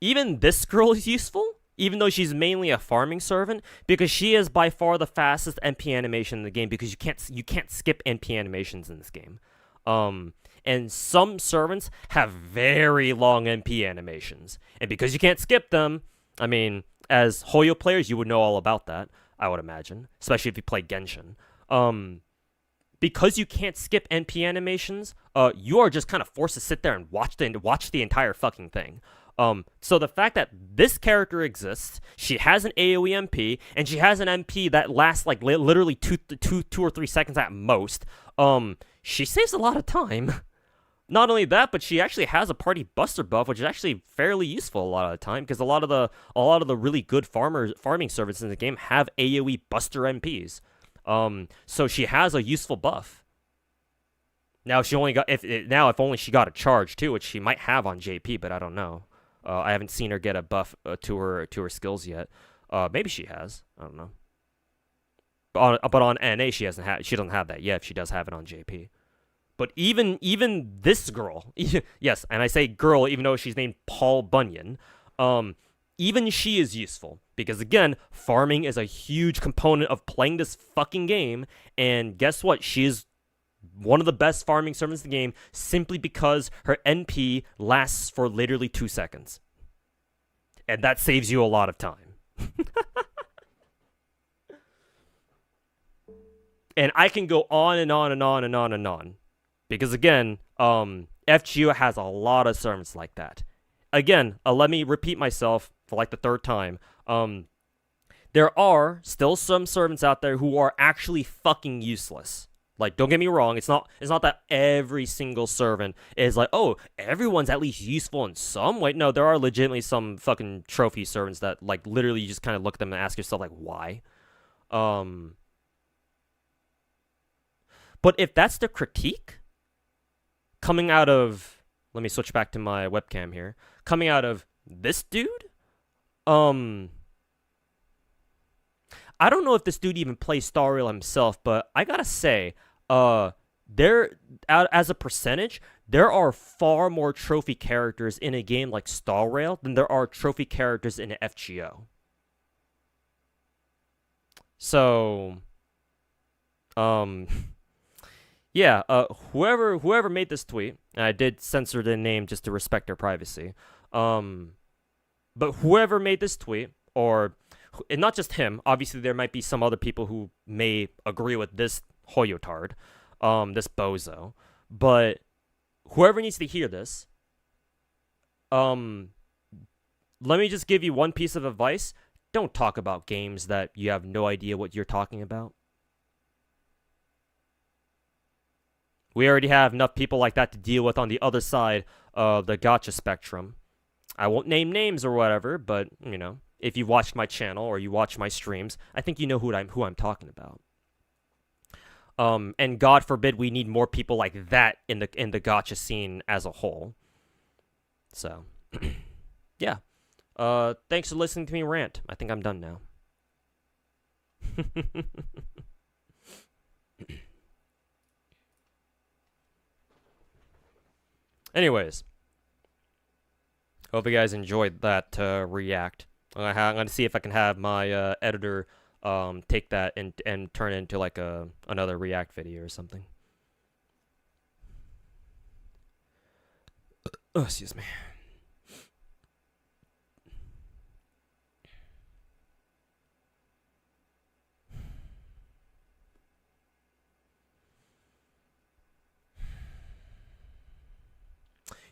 Even this girl is useful, even though she's mainly a farming servant, because she is by far the fastest MP animation in the game, because you can't skip MP animations in this game. And some servants have very long MP animations, and because you can't skip them, I mean, as Hoyo players, you would know all about that, I would imagine, especially if you play Genshin. Because you can't skip NP animations, you are just kind of forced to sit there and watch the entire fucking thing. So the fact that this character exists, she has an AoE MP, and she has an MP that lasts like literally two or 3 seconds at most. She saves a lot of time. Not only that, but she actually has a party buster buff, which is actually fairly useful a lot of the time, because a lot of the really good farming servants in the game have AoE buster MPs. So she has a useful buff. Now if only she got a charge too, which she might have on JP, but I don't know. I haven't seen her get a buff to her skills yet. Maybe she has. I don't know. But on NA she doesn't have that yet. If she does have it on JP. But even this girl, yes, and I say girl even though she's named Paul Bunyan, even she is useful, because again, farming is a huge component of playing this fucking game, and guess what? She is one of the best farming servants in the game, simply because her NP lasts for literally 2 seconds. And that saves you a lot of time. And I can go on and on and on and on and on. Because again, FGO has a lot of servants like that. Again, let me repeat myself for like the 3rd time. There are still some servants out there who are actually fucking useless. Like, don't get me wrong, it's not that every single servant is like, oh, everyone's at least useful in some way. No, there are legitimately some fucking trophy servants that, like, literally you just kind of look at them and ask yourself, like, why? But if that's the critique coming out of, let me switch back to my webcam here, coming out of this dude, I don't know if this dude even plays Star Rail himself, but I gotta say, as a percentage, there are far more trophy characters in a game like Star Rail than there are trophy characters in an FGO. So, yeah, whoever made this tweet, and I did censor the name just to respect their privacy, but whoever made this tweet, and not just him, obviously there might be some other people who may agree with this Hoyotard, this bozo, but whoever needs to hear this, let me just give you one piece of advice. Don't talk about games that you have no idea what you're talking about. We already have enough people like that to deal with on the other side of the gacha spectrum. I won't name names or whatever, but, you know, if you watched my channel or you watch my streams, I think you know who I'm talking about. And God forbid we need more people like that in the gacha scene as a whole. So, yeah. Thanks for listening to me rant. I think I'm done now. Anyways, hope you guys enjoyed that react. I'm gonna see if I can have my editor take that and turn it into like another react video or something. Oh, excuse me.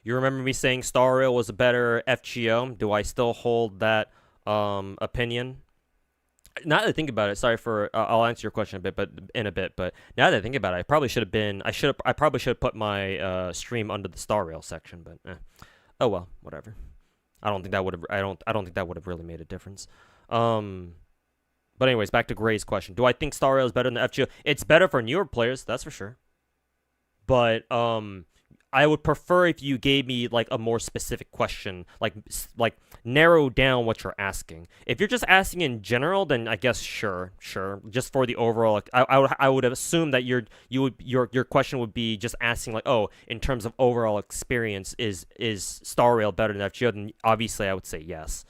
You remember me saying Star Rail was a better FGO? Do I still hold that opinion? Now that I think about it, sorry for I'll answer your question in a bit. But now that I think about it, I probably should have been. I probably should have put my stream under the Star Rail section. But oh well, whatever. I don't think that would have. I don't think that would have really made a difference. But anyways, back to Gray's question. Do I think Star Rail is better than FGO? It's better for newer players, that's for sure. But I would prefer if you gave me like a more specific question, like narrow down what you're asking. If you're just asking in general, then I guess sure. Just for the overall, I would assume that your question would be just asking like, oh, in terms of overall experience, is Star Rail better than FGO? Then obviously I would say yes.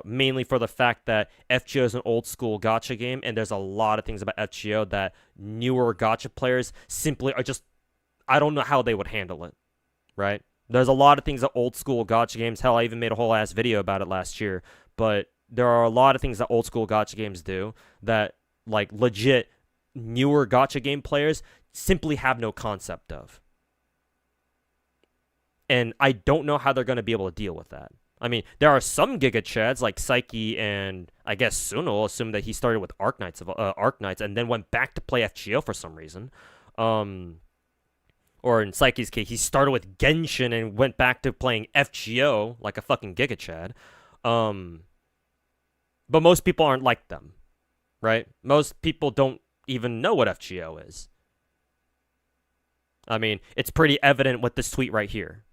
Mainly for the fact that FGO is an old school gacha game, and there's a lot of things about FGO that newer gacha players simply are just, I don't know how they would handle it, right? There's a lot of things that old school gacha games, hell, I even made a whole ass video about it last year, but there are a lot of things that old school gacha games do that, like, legit newer gacha game players simply have no concept of. And I don't know how they're going to be able to deal with that. I mean, there are some Giga Chads like Psyche and I guess Suno, assume that he started with Arc Knights and then went back to play FGO for some reason. Or in Psyche's case, he started with Genshin and went back to playing FGO like a fucking Giga Chad. But most people aren't like them, right? Most people don't even know what FGO is. I mean, it's pretty evident with this tweet right here.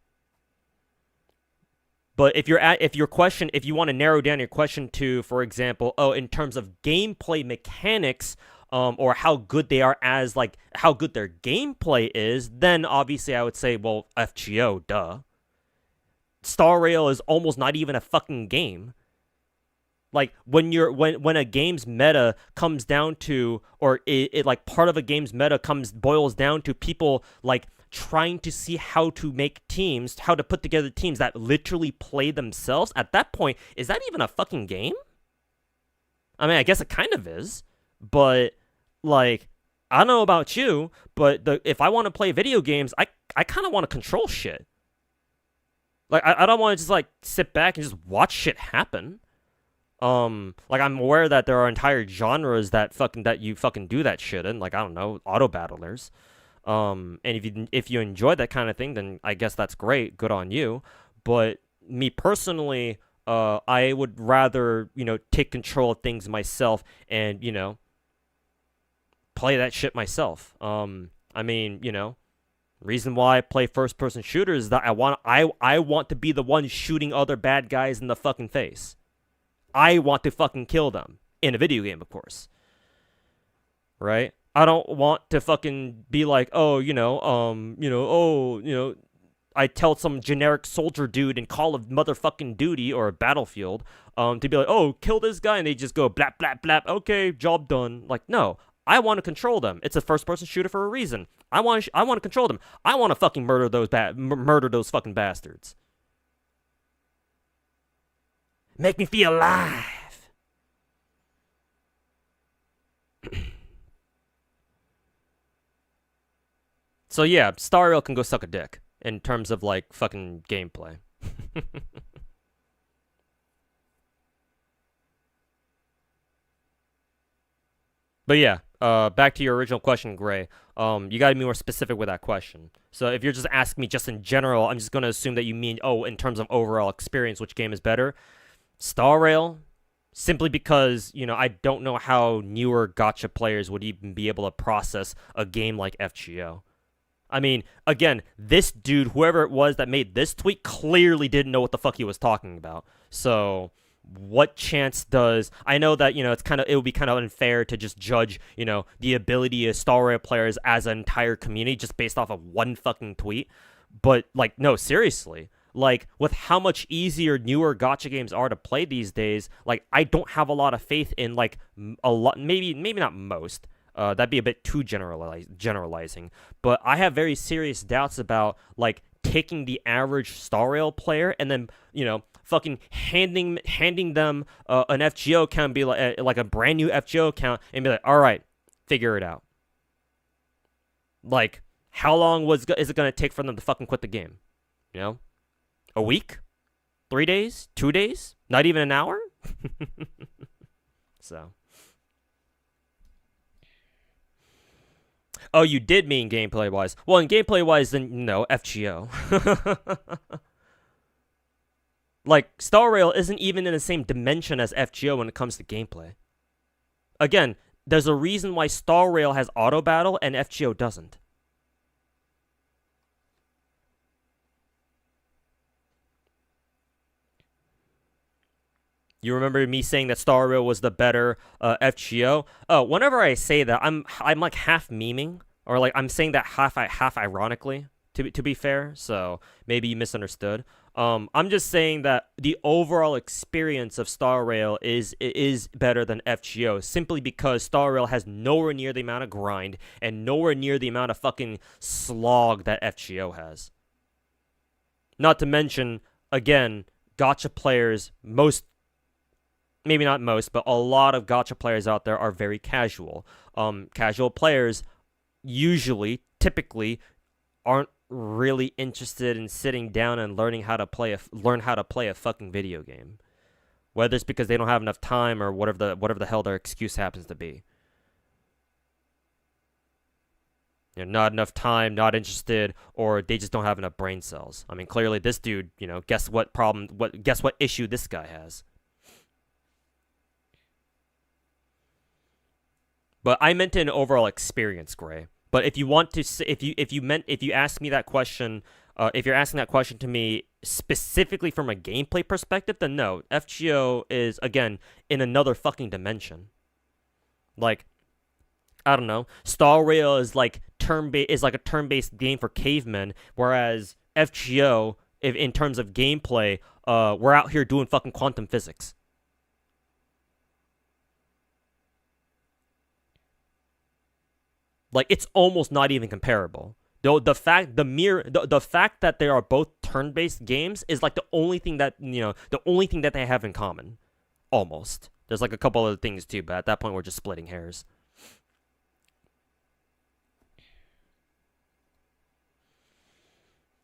But if you want to narrow down your question to, for example, in terms of gameplay mechanics, or how good they are as, like, how good their gameplay is, then obviously I would say, well, FGO, duh. Star Rail is almost not even a fucking game. Like, when a game's meta comes down to, or it like part of a game's meta boils down to people like trying to see how to make teams, how to put together teams that literally play themselves, at that point, is that even a fucking game? I mean, I guess it kind of is, but, like, I don't know about you, but if I want to play video games, I kind of want to control shit. Like, I don't want to just, like, sit back and just watch shit happen. Like, I'm aware that there are entire genres that you fucking do that shit in, like, I don't know, auto battlers. And if you enjoy that kind of thing, then I guess that's great. Good on you. But me personally, I would rather, take control of things myself and, play that shit myself. I mean, reason why I play first-person shooters is that I want to be the one shooting other bad guys in the fucking face. I want to fucking kill them in a video game, of course. Right? I don't want to fucking be like, I tell some generic soldier dude in Call of Motherfucking Duty or Battlefield, to be like, oh, kill this guy, and they just go blap, blap, blap, okay, job done. Like, no, I want to control them. It's a first-person shooter for a reason. I want to control them. I want to fucking murder those fucking bastards. Make me feel alive. So yeah, Star Rail can go suck a dick. in terms of like fucking gameplay. But yeah, back to your original question, Gray. You gotta be more specific with that question. So if you're just asking me just in general, I'm just gonna assume that you mean, oh, in terms of overall experience, which game is better? Star Rail, simply because, I don't know how newer gacha players would even be able to process a game like FGO. I mean, again, this dude, whoever it was that made this tweet, clearly didn't know what the fuck he was talking about. So, what chance does I know that it would be kind of unfair to just judge the ability of Star Rail players as an entire community just based off of one fucking tweet, but like no, seriously. Like, with how much easier newer gacha games are to play these days, like, I don't have a lot of faith in, like, a lot, maybe not most. That'd be a bit too generalizing. But I have very serious doubts about, like, taking the average Star Rail player and then, fucking handing them an FGO account and be like a brand new FGO account and be like, all right, figure it out. Like, how long is it going to take for them to fucking quit the game? A week? 3 days? 2 days? Not even an hour? So. Oh, you did mean gameplay-wise. Well, in gameplay-wise, then, no, FGO. Like, Star Rail isn't even in the same dimension as FGO when it comes to gameplay. Again, there's a reason why Star Rail has auto battle and FGO doesn't. You remember me saying that Star Rail was the better FGO? Oh, whenever I say that, I'm like half memeing, or like I'm saying that half ironically. To be fair, so maybe you misunderstood. I'm just saying that the overall experience of Star Rail is better than FGO, simply because Star Rail has nowhere near the amount of grind and nowhere near the amount of fucking slog that FGO has. Not to mention, again, gacha players, maybe not most, but a lot of gacha players out there are very casual. Casual players typically aren't really interested in sitting down and learn how to play a fucking video game. Whether it's because they don't have enough time or whatever the hell their excuse happens to be. Not enough time, not interested, or they just don't have enough brain cells. I mean, clearly this dude, guess what issue this guy has. But I meant an overall experience, Gray. But if you want to, if you ask me that question, if you're asking that question to me specifically from a gameplay perspective, then no, FGO is again in another fucking dimension. Like, I don't know, Star Rail is like a turn-based game for cavemen, whereas FGO, in terms of gameplay, we're out here doing fucking quantum physics. Like, it's almost not even comparable. Though the fact that they are both turn-based games is like the only thing that they have in common. Almost. There's like a couple other things too, but at that point we're just splitting hairs.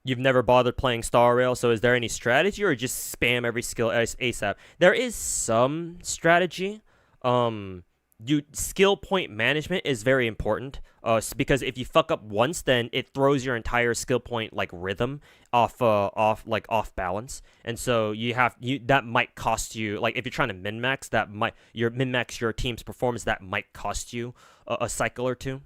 You've never bothered playing Star Rail, so is there any strategy or just spam every skill ASAP? There is some strategy. Skill point management is very important, because if you fuck up once, then it throws your entire skill point like rhythm off balance, and so that might cost you, like if you're trying to min-max, min-max your team's performance, that might cost you a cycle or two.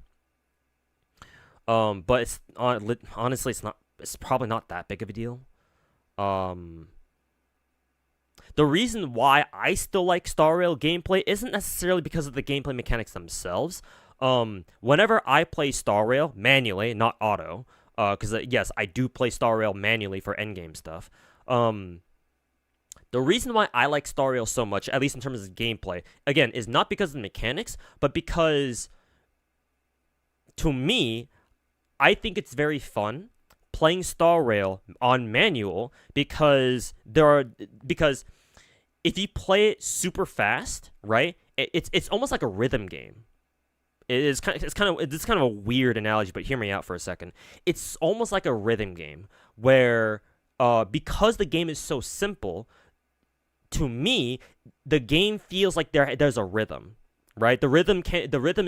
But it's honestly it's probably not that big of a deal. The reason why I still like Star Rail gameplay isn't necessarily because of the gameplay mechanics themselves. Whenever I play Star Rail manually, not auto, because yes, I do play Star Rail manually for endgame stuff. The reason why I like Star Rail so much, at least in terms of gameplay, again, is not because of the mechanics, but because, to me, I think it's very fun playing Star Rail on manual because if you play it super fast, right, it's almost like a rhythm game. it's kind of a weird analogy, but hear me out for a second. It's almost like a rhythm game where because the game is so simple, to me, the game feels like there's a rhythm, right? The rhythm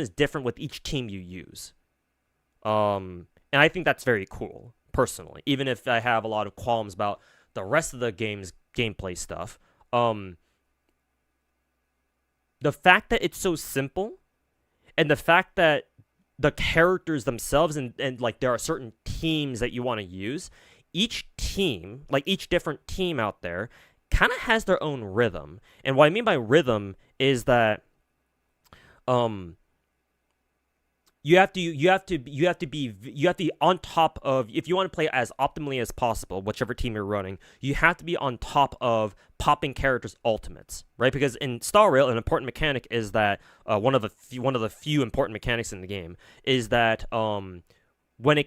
is different with each team you use. And I think that's very cool, personally. Even if I have a lot of qualms about the rest of the game's gameplay stuff. The fact that it's so simple, and the fact that the characters themselves and like there are certain teams that you want to use, each team, like each different team out there, kind of has their own rhythm. And what I mean by rhythm is that you have to be on top of, if you want to play as optimally as possible, whichever team you're running, you have to be on top of popping characters' ultimates, right? Because in Star Rail, an important mechanic is that one of the few important mechanics in the game is that when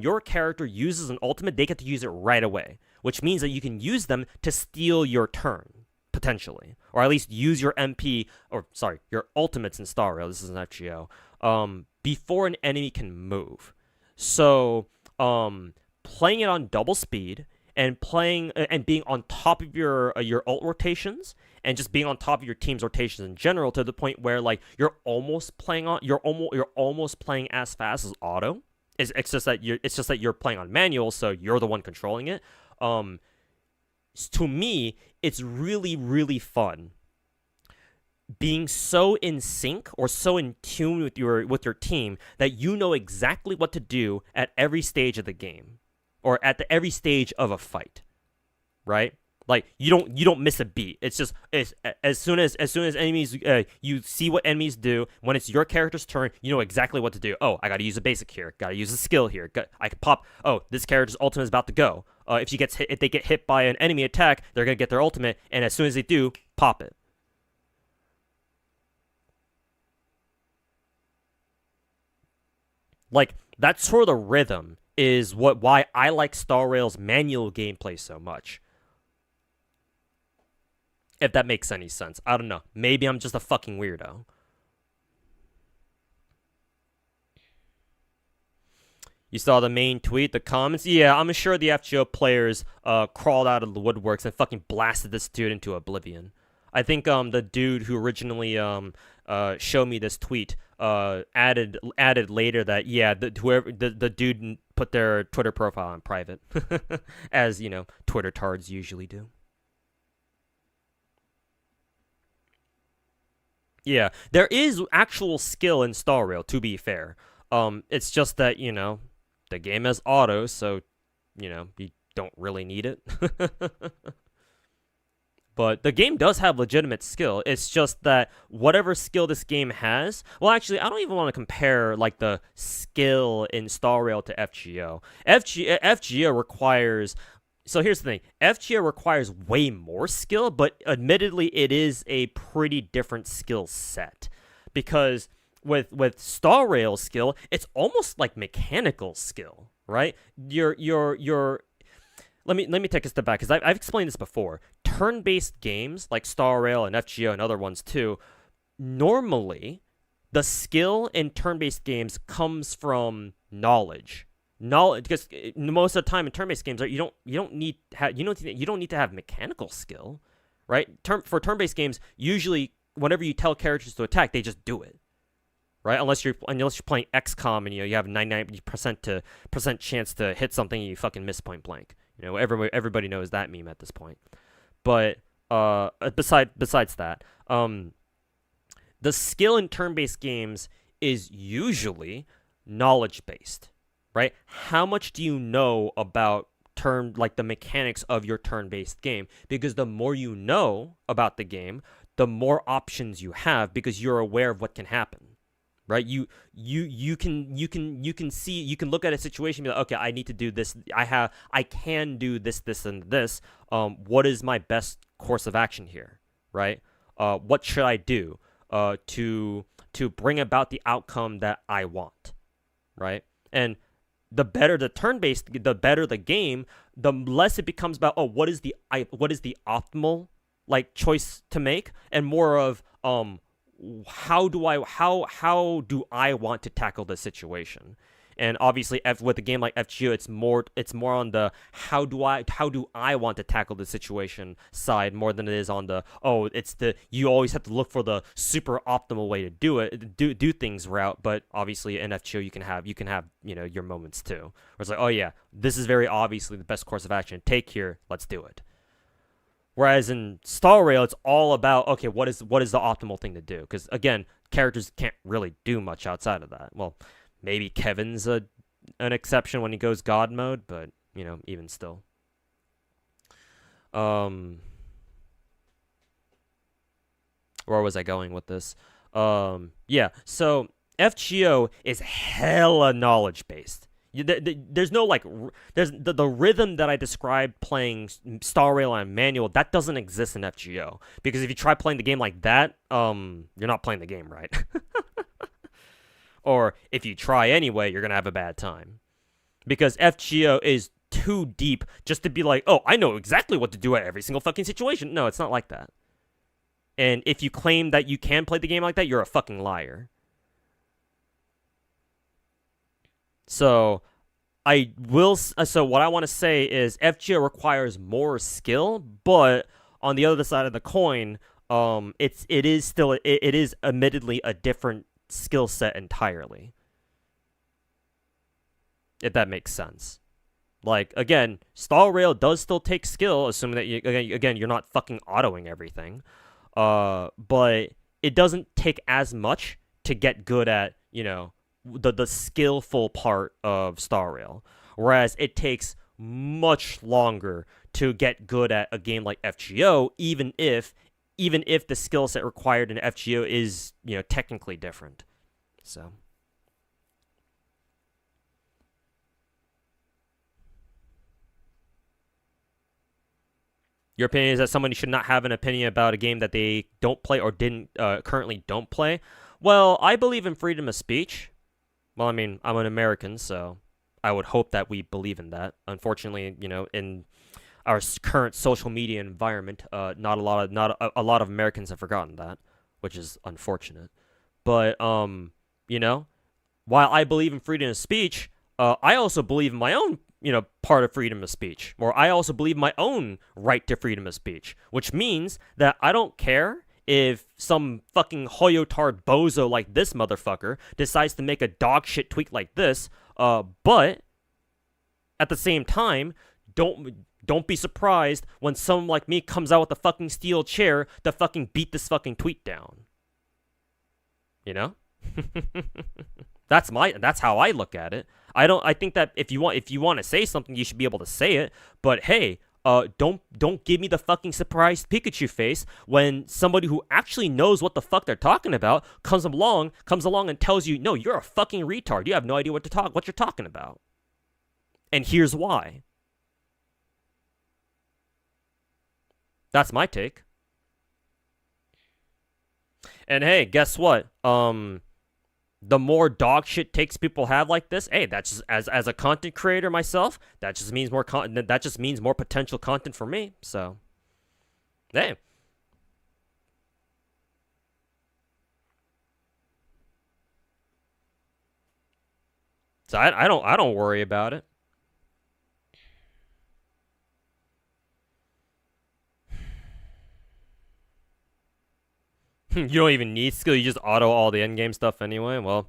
your character uses an ultimate, they get to use it right away, which means that you can use them to steal your turn, potentially, or at least use your your ultimates in Star Rail. This is an FGO. Before an enemy can move. So, playing it on double speed and being on top of your ult rotations and just being on top of your team's rotations in general, to the point where like you're almost playing as fast as auto. It's just that you're playing on manual, so you're the one controlling it. To me, it's really, really fun being so in sync or so in tune with your team that you know exactly what to do at every stage of the game, or at every stage of a fight, right? Like you don't miss a beat. It's just as soon as enemies, you see what enemies do. When it's your character's turn, you know exactly what to do. Oh, I got to use a basic here. Got to use a skill here. I can pop. Oh, this character's ultimate is about to go. If they get hit by an enemy attack, they're gonna get their ultimate, and as soon as they do, pop it. Like, that sort of rhythm is why I like Star Rail's manual gameplay so much. If that makes any sense. I don't know. Maybe I'm just a fucking weirdo. You saw the main tweet, the comments? Yeah, I'm sure the FGO players crawled out of the woodworks and fucking blasted this dude into oblivion. I think the dude who originally showed me this tweet added later that the dude put their Twitter profile on private, as you know, Twitter tards usually do. Yeah, there is actual skill in Star Rail, to be fair. It's just that the game has auto, so you don't really need it. But the game does have legitimate skill. It's just that whatever skill this game has... Well, actually, I don't even want to compare like the skill in Star Rail to FGO. FGO requires... So here's the thing. FGO requires way more skill, but admittedly, it is a pretty different skill set. Because with Star Rail skill, it's almost like mechanical skill, right? Let me take a step back, because I've explained this before. Turn-based games like Star Rail and FGO and other ones too, normally the skill in turn-based games comes from knowledge. Because most of the time in turn-based games, you don't need to have mechanical skill, right? For turn-based games, usually whenever you tell characters to attack, they just do it, right? Unless you're playing XCOM and you have a 99% chance to hit something and you fucking miss point blank. Everybody knows that meme at this point. But besides that, the skill in turn-based games is usually knowledge-based, right? How much do you know about the mechanics of your turn-based game? Because the more you know about the game, the more options you have, because you're aware of what can happen. Right, you can look at a situation and be like, okay, I need to do this. I can do this, and this. What is my best course of action here? Right? What should I do to bring about the outcome that I want? Right? And the better the the better the game, the less it becomes about what is the optimal choice to make, and more of how do I want to tackle this situation? And obviously, with a game like FGO, it's more on the how do I want to tackle the situation side more than it is on the it's the you always have to look for the super optimal way to do things route. But obviously in FGO you can have your moments too, where it's like, oh yeah, this is very obviously the best course of action to take here. Let's do it. Whereas in Star Rail, it's all about, okay, what is the optimal thing to do? Because again, characters can't really do much outside of that. Well, maybe Kevin's an exception when he goes God mode, but even still. Where was I going with this? Yeah. So FGO is hella knowledge based. There's no there's the rhythm that I described playing Star Rail on manual that doesn't exist in FGO, because if you try playing the game like that, you're not playing the game right. Or if you try anyway, you're gonna have a bad time, because FGO is too deep just to be like, oh, I know exactly what to do at every single fucking situation. No, it's not like that. And if you claim that you can play the game like that, you're a fucking liar. So what I want to say is FGO requires more skill, but on the other side of the coin, it is admittedly a different skill set entirely. If that makes sense. Like, again, Star Rail does still take skill, assuming that you're not fucking autoing everything. But it doesn't take as much to get good at, the skillful part of Star Rail, whereas it takes much longer to get good at a game like FGO, even if the skill set required in FGO is technically different. So your opinion is that somebody should not have an opinion about a game that they don't play or didn't currently don't play. Well, I believe in freedom of speech. Well, I mean, I'm an American, so I would hope that we believe in that. Unfortunately, in our current social media environment, not a lot of Americans have forgotten that, which is unfortunate. But while I believe in freedom of speech, I also believe in my own part of freedom of speech, or I also believe my own right to freedom of speech, which means that I don't care if some fucking Hoyotard bozo like this motherfucker decides to make a dog shit tweet like this, but at the same time, don't be surprised when someone like me comes out with a fucking steel chair to fucking beat this fucking tweet down. That's how I look at it. I think that if you want to say something, you should be able to say it, but hey, don't give me the fucking surprised Pikachu face when somebody who actually knows what the fuck they're talking about comes along and tells you, no, you're a fucking retard. You have no idea what you're talking about. And here's why. That's my take. And hey, guess what? The more dog shit takes people have like this, hey, that's just, as a content creator myself, that just means more that just means more potential content for me. So, hey. So I don't worry about it. You don't even need skill, you just auto all the endgame stuff anyway. Well,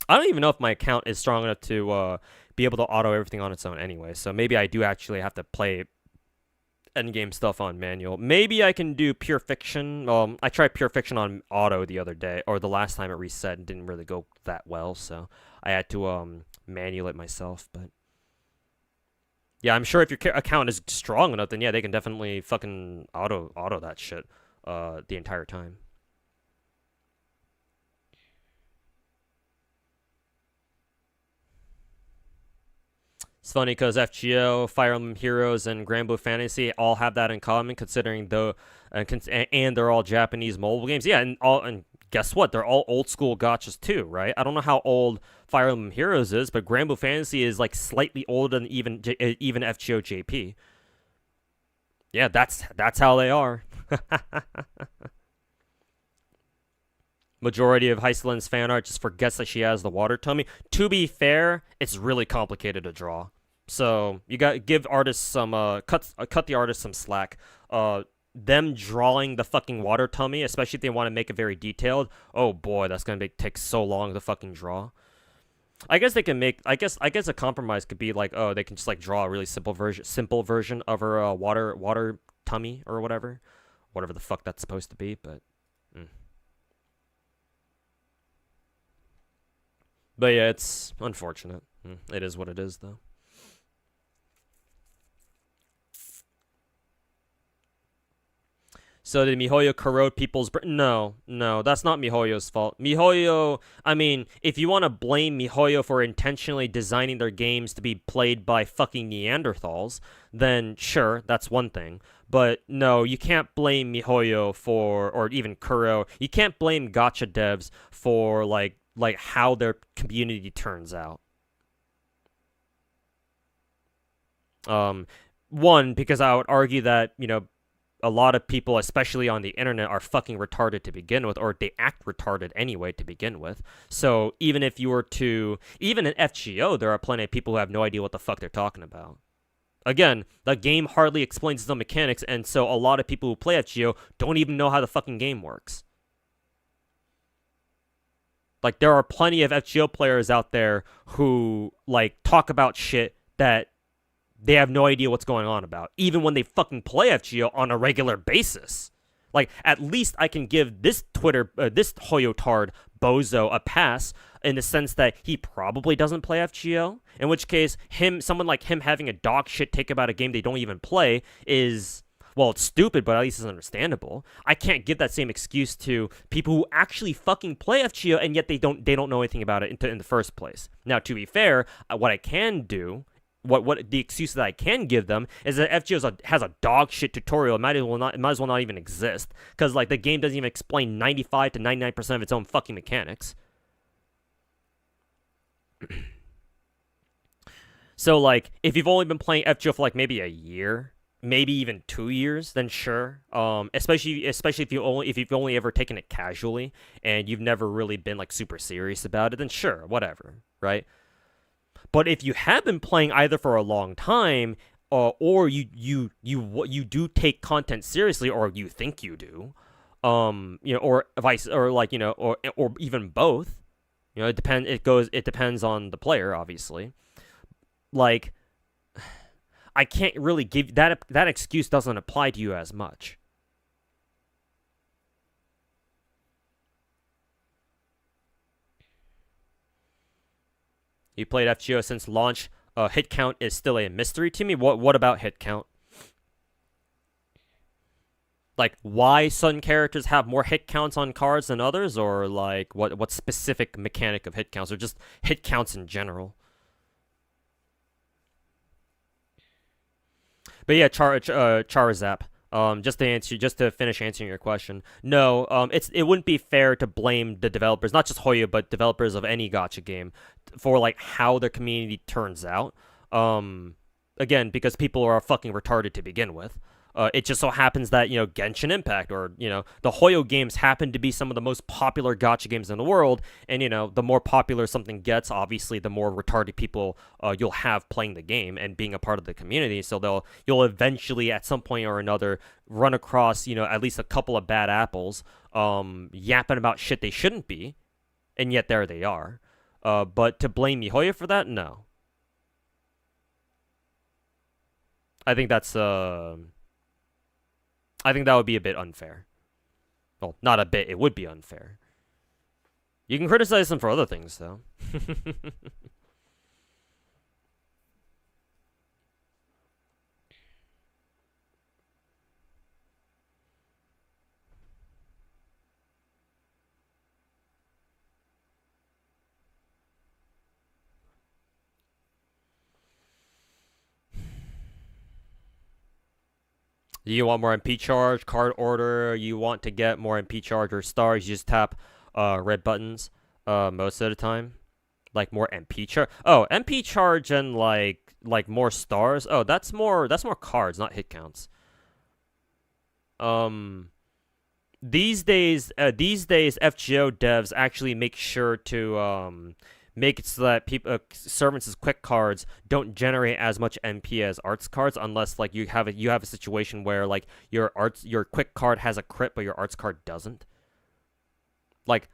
I don't even know if my account is strong enough to be able to auto everything on its own anyway, so maybe I do actually have to play endgame stuff on manual. Maybe I can do pure fiction. I tried pure fiction on auto the other day, or the last time it reset and didn't really go that well, so I had to manual it myself. But yeah, I'm sure if your account is strong enough, then yeah, they can definitely fucking auto that shit the entire time. It's funny because FGO, Fire Emblem Heroes, and Granblue Fantasy all have that in common, considering and they're all Japanese mobile games. Yeah, and guess what? They're all old school gachas too, right? I don't know how old Fire Emblem Heroes is, but Granblue Fantasy is like slightly older than even FGO JP. Yeah, that's how they are. majority of Heislin's fan art just forgets that she has the water tummy. To be fair, it's really complicated to draw. So you got give artists some cut the artists some slack. Them drawing the fucking water tummy, especially if they want to make it very detailed. Oh boy, that's gonna take so long to fucking draw. I guess they can make. I guess a compromise could be like, oh, they can just like draw a really simple version of her water tummy or whatever the fuck that's supposed to be. But, but yeah, it's unfortunate. It is what it is, though. So did MiHoYo corrode people's No, that's not MiHoYo's fault. MiHoYo, I mean, if you want to blame MiHoYo for intentionally designing their games to be played by fucking Neanderthals, then sure, that's one thing. But no, you can't blame MiHoYo for, or even Kuro, you can't blame gacha devs for like how their community turns out. One, because I would argue that, a lot of people, especially on the internet, are fucking retarded to begin with, or they act retarded anyway to begin with. So even if you were to, even in FGO, there are plenty of people who have no idea what the fuck they're talking about. Again, the game hardly explains the mechanics, and so a lot of people who play FGO don't even know how the fucking game works. Like, there are plenty of FGO players out there who, like, talk about shit that they have no idea what's going on about, even when they fucking play FGO on a regular basis. Like, at least I can give this this Hoyotard bozo a pass in the sense that he probably doesn't play FGO, in which case, someone like him having a dog shit take about a game they don't even play is, well, it's stupid, but at least it's understandable. I can't give that same excuse to people who actually fucking play FGO, and yet they don't know anything about it in the first place. Now, to be fair, what I can do, what the excuse that I can give them is that FGO has a dog shit tutorial. It might as well not even exist, because like the game doesn't even explain 95 to 99% of its own fucking mechanics. So like, if you've only been playing FGO for like maybe a year, maybe even 2 years, then sure. Especially if you've only ever taken it casually and you've never really been like super serious about it, then sure, whatever, right? But if you have been playing either for a long time, or you do take content seriously, or you think you do, or vice, or like, or even both, it depends on the player, obviously. Like, I can't really give that excuse doesn't apply to you as much. You played FGO since launch. Hit count is still a mystery to me. What about hit count? Like, why some characters have more hit counts on cards than others, or like what specific mechanic of hit counts, or just hit counts in general? But yeah, Charizap. Just to finish answering your question, no, it wouldn't be fair to blame the developers, not just Hoyo, but developers of any gacha game, for like how their community turns out. Again, because people are fucking retarded to begin with. It just so happens that, Genshin Impact, or, the Hoyo games happen to be some of the most popular gacha games in the world, and, the more popular something gets, obviously, the more retarded people you'll have playing the game and being a part of the community, so you'll eventually, at some point or another, run across, at least a couple of bad apples, yapping about shit they shouldn't be, and yet there they are. But to blame MiHoYo for that? No. I think that would be a bit unfair. Well, not a bit, it would be unfair. You can criticize them for other things, though. You want more MP charge, card order, you want to get more MP charge or stars, you just tap red buttons most of the time. Like more MP charge. Oh, MP charge and like more stars. Oh, that's more cards, not hit counts. these days, FGO devs actually make sure to make it so that people servants' quick cards don't generate as much MP as arts cards, unless like you have a situation where like your quick card has a crit but your arts card doesn't. Like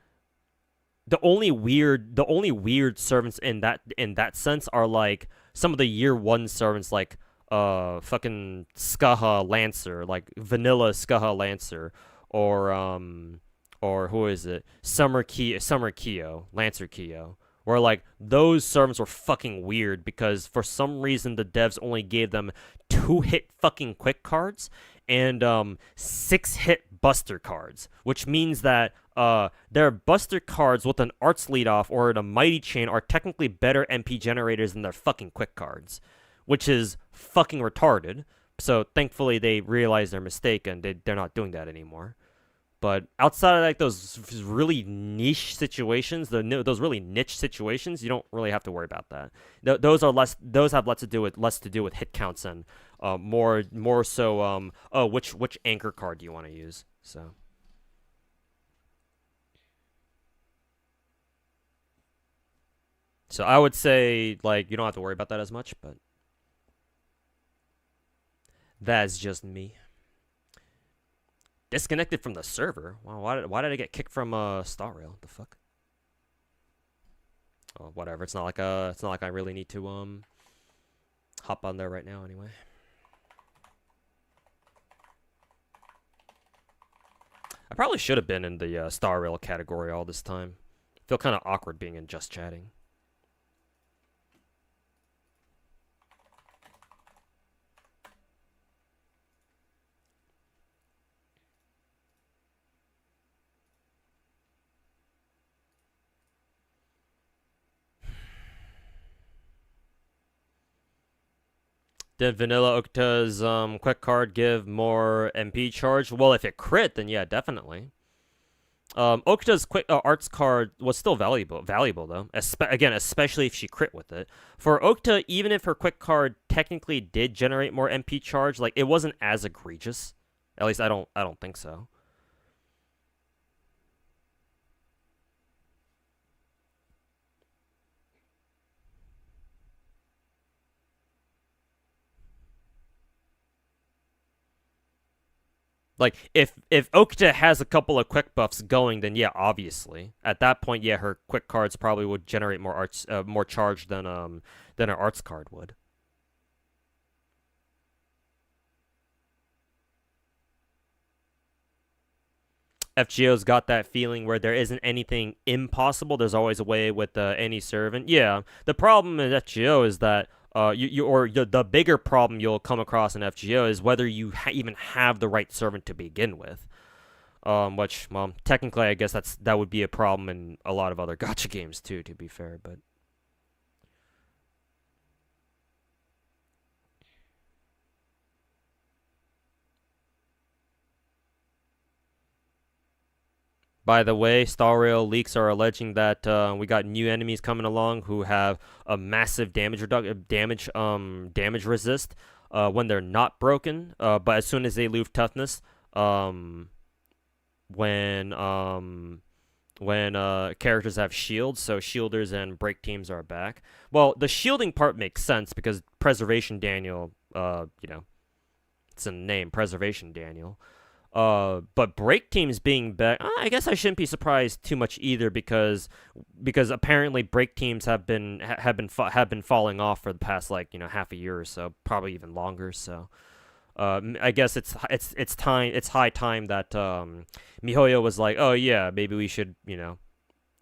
the only weird servants in that sense are like some of the year one servants like fucking Skaha Lancer, like vanilla Skaha Lancer, or who is it? Summer Kyo, Lancer Kyo. Where like those servants were fucking weird because for some reason the devs only gave them 2-hit fucking quick cards and 6-hit buster cards, which means that their buster cards with an arts lead off or a mighty chain are technically better MP generators than their fucking quick cards, which is fucking retarded. So thankfully they realized their mistake and they're not doing that anymore. But outside of like those really niche situations, those really niche situations, you don't really have to worry about that. Those are less. Those have less to do with hit counts and more so which anchor card do you want to use? So I would say like you don't have to worry about that as much, but that's just me. Disconnected from the server. Wow, why did I get kicked from Star Rail? The fuck? Oh, whatever. It's not like I really need to hop on there right now anyway. I probably should have been in the Star Rail category all this time. I feel kind of awkward being in just chatting. Did Vanilla Okta's quick card give more MP charge? Well, if it crit, then yeah, definitely. Okta's quick arts card was still valuable though. Again, especially if she crit with it. For Okta, even if her quick card technically did generate more MP charge, like it wasn't as egregious. At least I don't think so. Like if Okta has a couple of quick buffs going, then yeah, obviously at that point, yeah, her quick cards probably would generate more charge than her arts card would. FGO's got that feeling where there isn't anything impossible. There's always a way with any servant. Yeah, the problem in FGO is that the bigger problem you'll come across in FGO is whether you even have the right servant to begin with. Which, well, technically, I guess that would be a problem in a lot of other gacha games too. To be fair, but by the way, Star Rail leaks are alleging that we got new enemies coming along who have a massive damage resist when they're not broken. But as soon as they lose toughness, um, when characters have shields, so shielders and break teams are back. Well, the shielding part makes sense because Preservation Daniel, it's in the name, Preservation Daniel. But break teams being back, I guess I shouldn't be surprised too much either because apparently break teams have been falling off for the past like half a year or so, probably even longer. So I guess it's high time that Mihoyo was like, oh yeah, maybe we should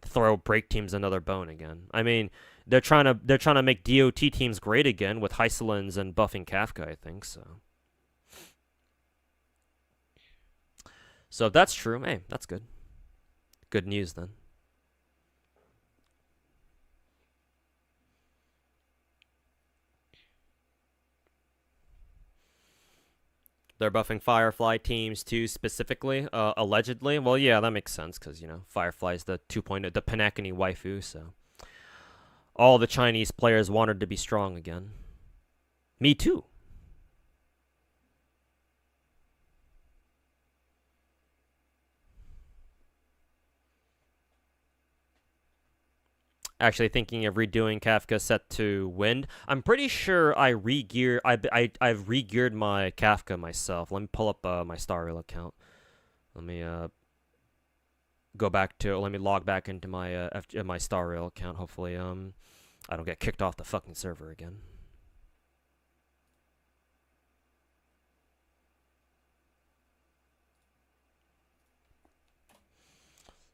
throw break teams another bone again. I mean, they're trying to make DOT teams great again with Heiselins and buffing Kafka, I think so. So if that's true, hey, that's good. Good news then. They're buffing Firefly teams too, specifically, allegedly. Well, yeah, that makes sense because Firefly's the 2.0, the Panakani waifu, so all the Chinese players wanted to be strong again. Me too. Actually thinking of redoing Kafka set to wind. I'm pretty sure I've re-geared my Kafka myself. Let me pull up my Star Rail account. Let me let me log back into my my Star Rail account. Hopefully I don't get kicked off the fucking server again.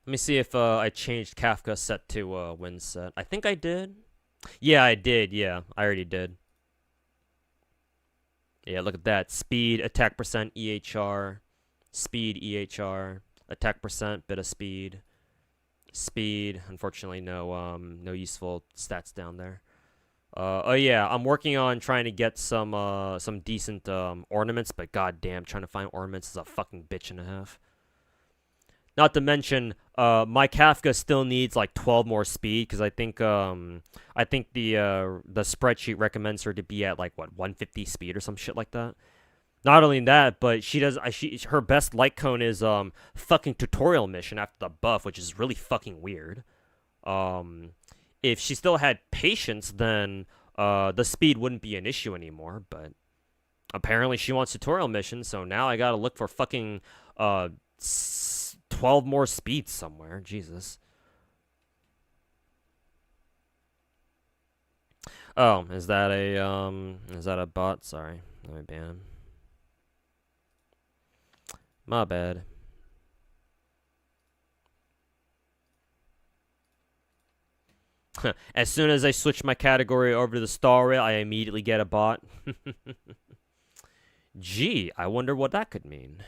Let me see if I changed Kafka set to wind set. I think I did. Yeah, I did. Yeah, I already did. Yeah, look at that. Speed, attack percent, EHR. Speed, EHR. Attack percent, bit of speed. Speed. Unfortunately, no useful stats down there. Oh yeah, I'm working on trying to get some decent ornaments, but goddamn, trying to find ornaments is a fucking bitch and a half. Not to mention, my Kafka still needs like 12 more speed because I think the spreadsheet recommends her to be at like what 150 speed or some shit like that. Not only that, but her best light cone is fucking tutorial mission after the buff, which is really fucking weird. If she still had patience, then the speed wouldn't be an issue anymore. But apparently she wants tutorial missions, so now I gotta look for fucking 12 more speeds somewhere. Jesus. Oh, is that a bot? Sorry. Let me ban him. My bad. As soon as I switch my category over to the Star Rail, I immediately get a bot. Gee, I wonder what that could mean.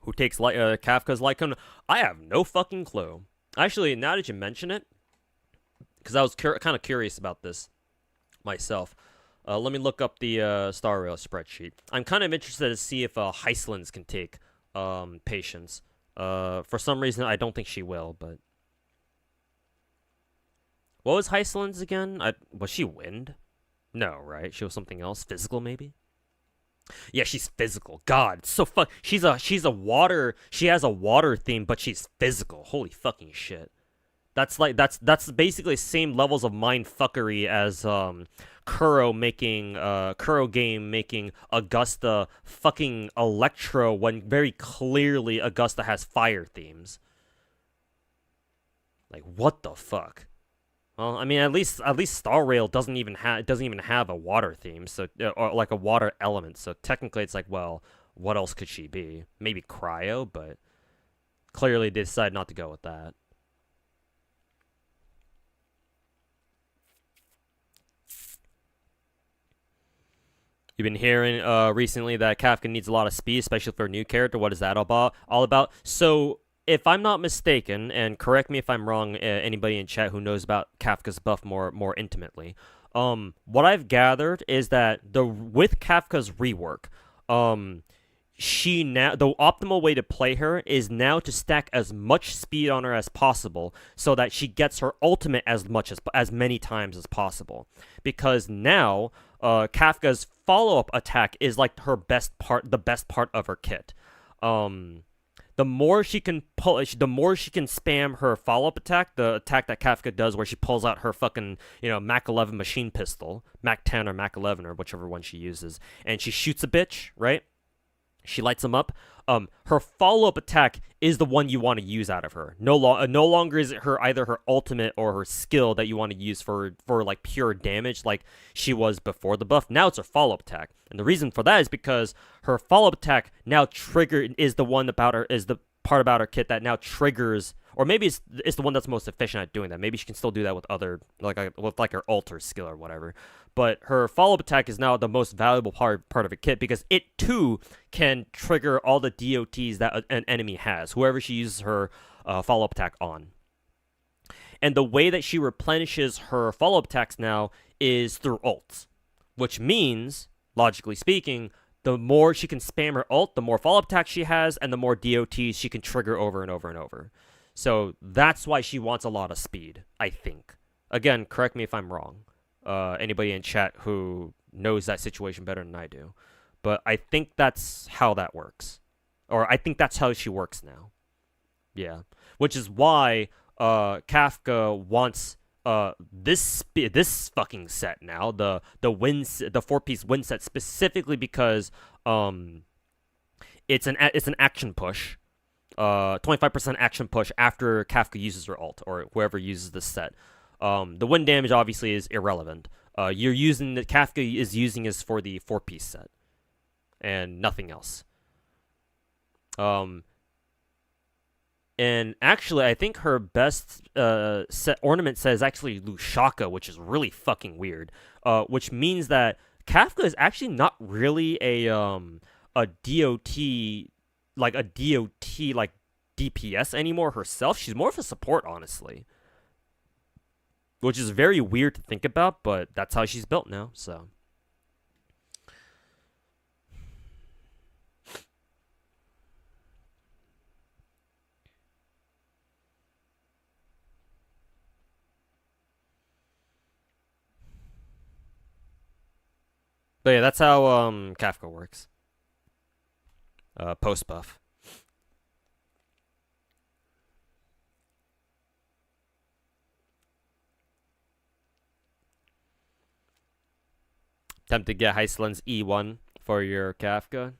Who takes Kafka's light cone? I have no fucking clue. Actually, now that you mention it, because I was kind of curious about this myself. Let me look up the Star Rail spreadsheet. I'm kind of interested to see if Heislands can take patience. For some reason, I don't think she will, but... What was Heislands again? Was she wind? No, right? She was something else? Physical, maybe? Yeah, she's physical. God, so fuck. She's a water. She has a water theme, but she's physical. Holy fucking shit. That's basically the same levels of mind fuckery as Kuro game making Augusta fucking Electro when very clearly Augusta has fire themes. Like what the fuck? Well, I mean, at least Star Rail doesn't even have a water theme, so or like a water element. So technically, it's like, well, what else could she be? Maybe Cryo, but clearly they decided not to go with that. You've been hearing recently that Kafka needs a lot of speed, especially for a new character. What is that all about? So, if I'm not mistaken, and correct me if I'm wrong, anybody in chat who knows about Kafka's buff more intimately, what I've gathered is that with Kafka's rework, the optimal way to play her is now to stack as much speed on her as possible, so that she gets her ultimate as many times as possible. Because now, Kafka's follow-up attack is like the best part of her kit. The more she can spam her follow-up attack, the attack that Kafka does where she pulls out her fucking, Mach 11 machine pistol, Mach 10 or Mach 11 or whichever one she uses, and she shoots a bitch, right? She lights them up. Her follow-up attack is the one you want to use out of her. No longer is it either her ultimate or her skill that you want to use for like pure damage like she was before the buff. Now it's her follow-up attack. And the reason for that is because her follow-up attack now is the part about her kit that now triggers, or maybe it's the one that's most efficient at doing that. Maybe she can still do that with other with her ult or skill or whatever. But her follow-up attack is now the most valuable part of a kit because it too can trigger all the DOTs that an enemy has, whoever she uses her follow-up attack on. And the way that she replenishes her follow-up attacks now is through ults, which means, logically speaking, the more she can spam her ult, the more follow-up attacks she has, and the more DOTs she can trigger over and over and over. So that's why she wants a lot of speed, I think. Again, correct me if I'm wrong. Anybody in chat who knows that situation better than I do. But I think that's how that works. or I think that's how she works now. Yeah, which is why Kafka wants this fucking set now, the 4-piece win set, specifically because um it's an action push, 25% action push after Kafka uses her ult, or whoever uses this set. The win damage obviously is irrelevant. You're using the Kafka is using is for the 4-piece set and nothing else. Um, and actually, I think her best set ornament set is actually Lushaka, which is really fucking weird. Which means that Kafka is actually not really a DOT like DPS anymore herself. She's more of a support, honestly, which is very weird to think about, but that's how she's built now. So. But yeah, that's how Kafka works. Post buff. Attempt to get Heisland's E1 for your Kafka.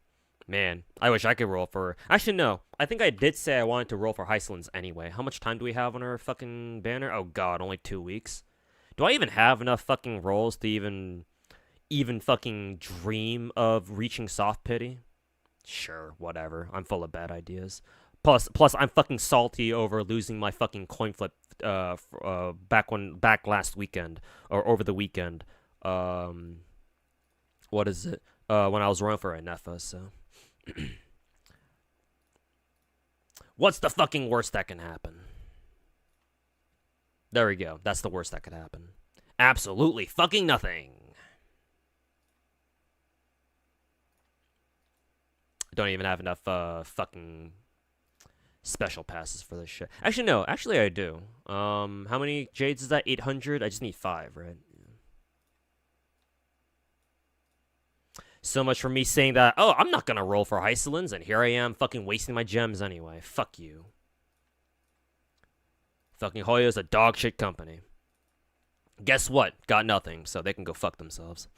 Man, I wish I could roll for. Actually, no. I think I did say I wanted to roll for Heisland's anyway. How much time do we have on our fucking banner? Oh god, only 2 weeks. Do I even have enough fucking rolls to even fucking dream of reaching soft pity? Sure, whatever. I'm full of bad ideas. Plus, I'm fucking salty over losing my fucking coin flip back last weekend or over the weekend. What is it? When I was running for a Nefa, so. What's the fucking worst that can happen? There we go. That's the worst that could happen. Absolutely fucking nothing. Don't even have enough fucking special passes for this shit. Actually, no. Actually, I do. How many jades is that? 800? I just need 5, right? So much for me saying that, oh, I'm not gonna roll for Icelands, and here I am fucking wasting my gems anyway. Fuck you. Fucking Hoyo's a dog shit company. Guess what? Got nothing, so they can go fuck themselves.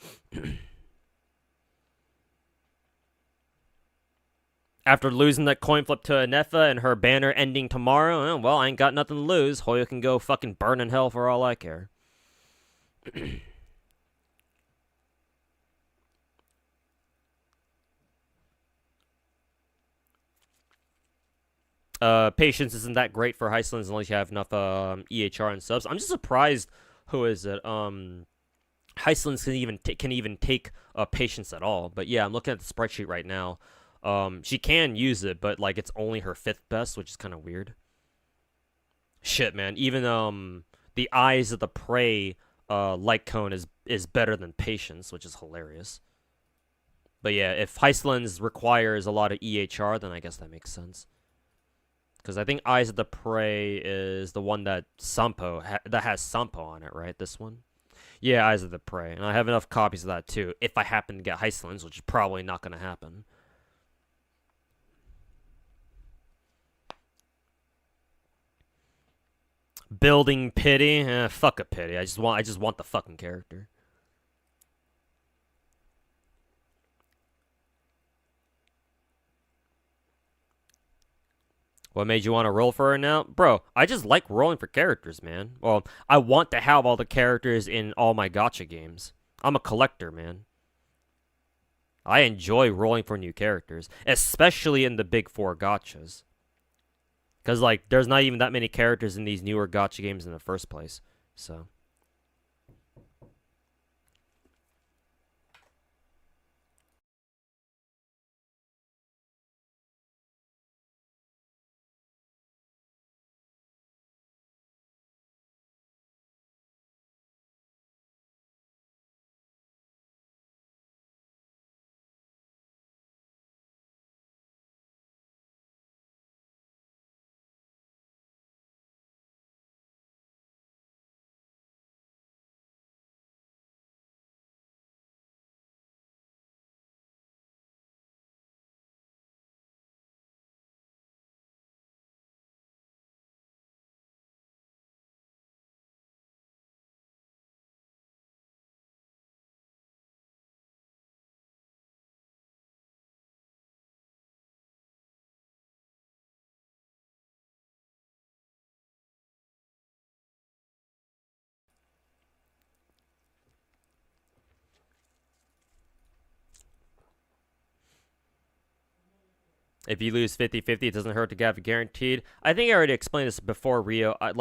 After losing that coin flip to Nefa and her banner ending tomorrow, well, I ain't got nothing to lose. Hoyo can go fucking burn in hell for all I care. Patience isn't that great for Heislands unless you have enough EHR and subs. I'm just surprised. Who is it? Heislands can even take patience at all. But yeah, I'm looking at the spreadsheet right now. She can use it, but like it's only her 5th best, which is kind of weird. Shit, man. Even the Eyes of the Prey light cone is better than Patience, which is hilarious. But yeah, if Heislands requires a lot of EHR, then I guess that makes sense. Because I think Eyes of the Prey is the one that that has Sampo on it, right? This one? Yeah, Eyes of the Prey. And I have enough copies of that too, if I happen to get Heislands, which is probably not going to happen. Building pity? Fuck a pity. I just want the fucking character. What made you want to roll for her now? Bro, I just like rolling for characters, man. Well, I want to have all the characters in all my gacha games. I'm a collector, man. I enjoy rolling for new characters, especially in the big 4 gachas. Because, like, there's not even that many characters in these newer gacha games in the first place. So. If you lose 50-50, it doesn't hurt to have it guaranteed. I think I already explained this before, Rio. I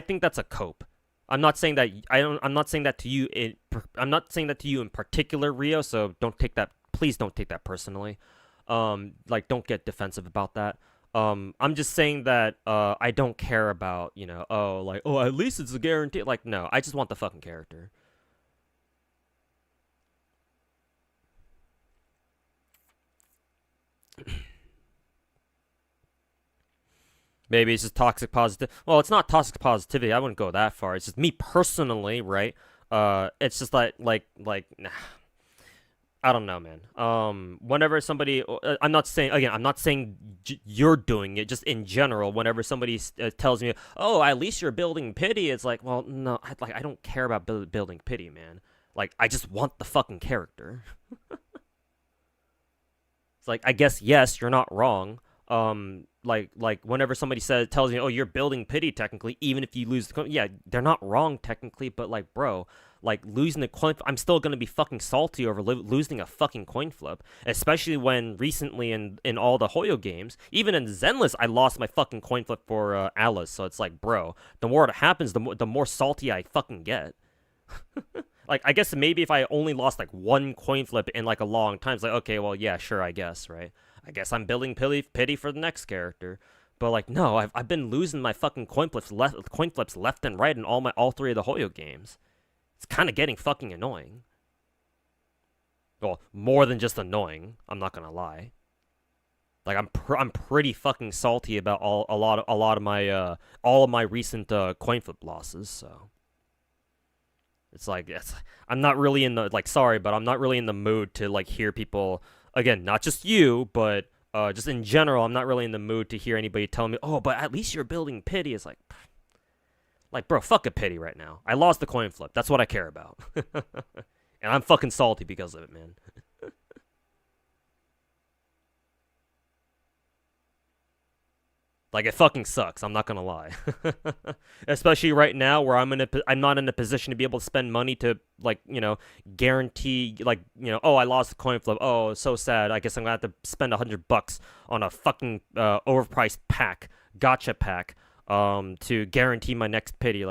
think that's a cope. I'm not saying that I don't. I'm not saying that to you. I'm not saying that to you in particular, Rio. So don't take that. Please don't take that personally. Like don't get defensive about that. I'm just saying that I don't care about at least it's a guarantee. Like no, I just want the fucking character. Maybe it's just toxic positive. Well, it's not toxic positivity. I wouldn't go that far. It's just me personally, right? It's just nah, I don't know, man. Whenever somebody, I'm not saying again, I'm not saying you're doing it. Just in general, whenever somebody tells me, "Oh, at least you're building pity," it's like, well, no, I don't care about building pity, man. Like, I just want the fucking character. It's like, I guess yes, you're not wrong. Like whenever somebody tells me, "Oh, you're building pity," technically, even if you lose the coin, yeah, they're not wrong technically, but like, bro, like losing the coin, I'm still gonna be fucking salty over losing a fucking coin flip, especially when recently in all the Hoyo games, even in Zenless, I lost my fucking coin flip for Alice. So it's like, bro, the more it happens, the more salty I fucking get. Like, I guess maybe if I only lost like one coin flip in like a long time, it's like, okay, well, yeah, sure, I guess, right? I guess I'm building pity for the next character. But like, no, I've been losing my fucking coin flips left and right in all three of the Hoyo games. It's kind of getting fucking annoying. Well, more than just annoying. I'm not gonna lie. Like I'm pretty fucking salty about a lot of my all of my recent coin flip losses. So it's like I'm not really in the sorry, but I'm not really in the mood to like hear people again, not just you, but just in general. I'm not really in the mood to hear anybody tell me, "Oh, but at least you're building pity." It's like bro, fuck a pity right now. I lost the coin flip. That's what I care about, and I'm fucking salty because of it, man. Like it fucking sucks. I'm not gonna lie, especially right now where I'm not in a position to be able to spend money to guarantee oh, I lost the coin flip. Oh, so sad. I guess I'm gonna have to spend $100 on a fucking overpriced pack, gotcha pack, to guarantee my next pity.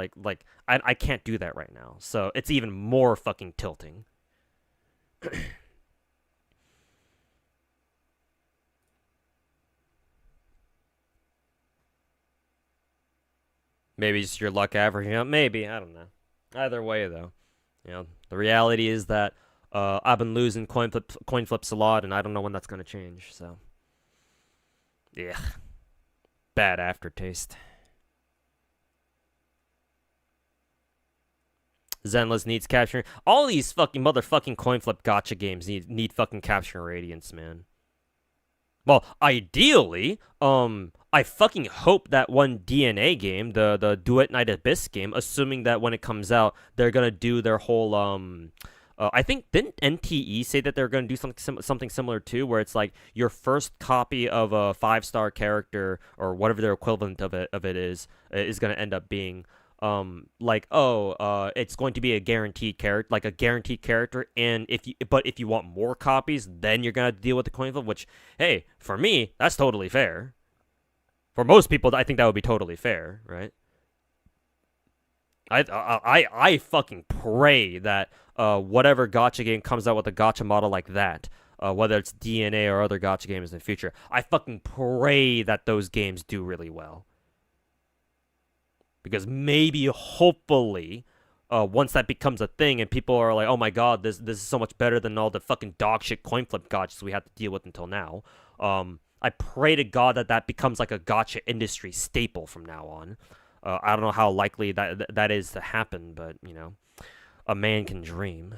I can't do that right now. So it's even more fucking tilting. Maybe just your luck averaging out. Maybe, I don't know. Either way, though, the reality is that I've been losing coin flips a lot, and I don't know when that's gonna change. So, yeah, bad aftertaste. Zenless needs capturing. All these fucking motherfucking coin flip gotcha games need fucking capturing radiance, man. Well, ideally, I fucking hope that one DNA game, the Duet Night Abyss game, assuming that when it comes out, they're gonna do their whole I think didn't NTE say that they're gonna do something similar too, where it's like your first copy of a 5-star character or whatever their equivalent of it is gonna end up being it's going to be a guaranteed character, like a guaranteed character, and if you want more copies, then you're gonna deal with the coin flip, which, hey, for me, that's totally fair. For most people, I think that would be totally fair, right? I fucking pray that whatever gotcha game comes out with a gotcha model like that, whether it's DNA or other gotcha games in the future, I fucking pray that those games do really well. Because maybe, hopefully, once that becomes a thing and people are like, "Oh my god, this is so much better than all the fucking dog shit coin flip gotchas we have to deal with until now." I pray to God that becomes like a gotcha industry staple from now on. I don't know how likely that is to happen, but a man can dream.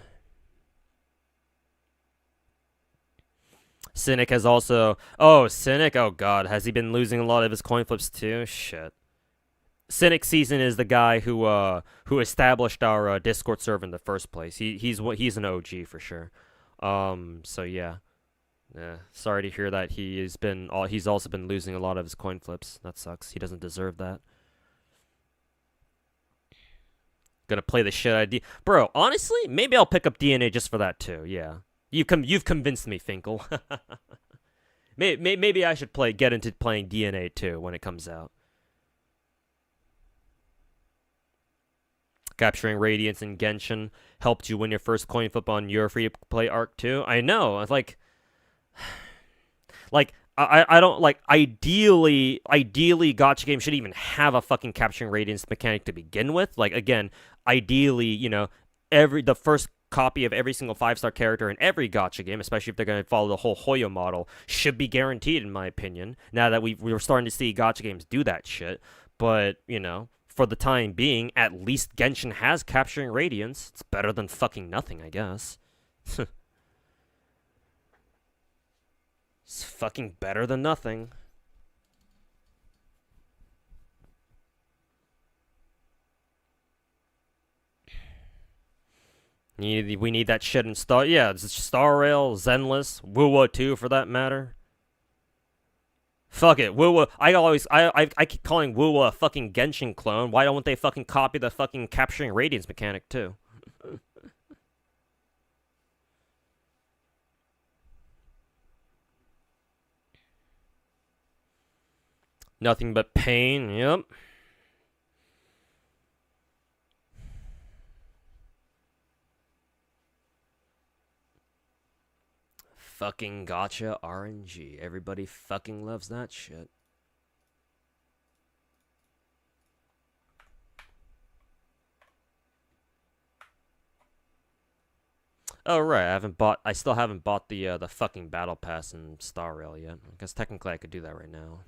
Cynic has also. Oh, Cynic. Oh god, has he been losing a lot of his coin flips too? Shit. Cynic Season is the guy who established our Discord server in the first place. He's an OG for sure. So yeah. Yeah, sorry to hear that he's also been losing a lot of his coin flips. That sucks. He doesn't deserve that. Gonna play the shit out of Bro, honestly, maybe I'll pick up DNA just for that too. Yeah. You've convinced me, Finkel. Maybe I should get into playing DNA 2 when it comes out. Capturing Radiance in Genshin helped you win your first coin flip on your free-to-play Arc 2. I know. It's like I don't like ideally gacha games should even have a fucking capturing radiance mechanic to begin with. Like again, ideally, the first copy of every single 5-star character in every gacha game, especially if they're going to follow the whole Hoyo model, should be guaranteed in my opinion. Now that we're starting to see gacha games do that shit, but for the time being, at least Genshin has capturing radiance. It's better than fucking nothing, I guess. It's fucking better than nothing. We need that shit in Star. Yeah, it's Star Rail, Zenless, Wuwa 2 for that matter. Fuck it, Wuwa. I keep calling Wuwa a fucking Genshin clone. Why don't they fucking copy the fucking capturing radiance mechanic too? Nothing but pain. Yep. Fucking gacha RNG. Everybody fucking loves that shit. Oh right, I still haven't bought the fucking battle pass in Star Rail yet. I guess technically I could do that right now.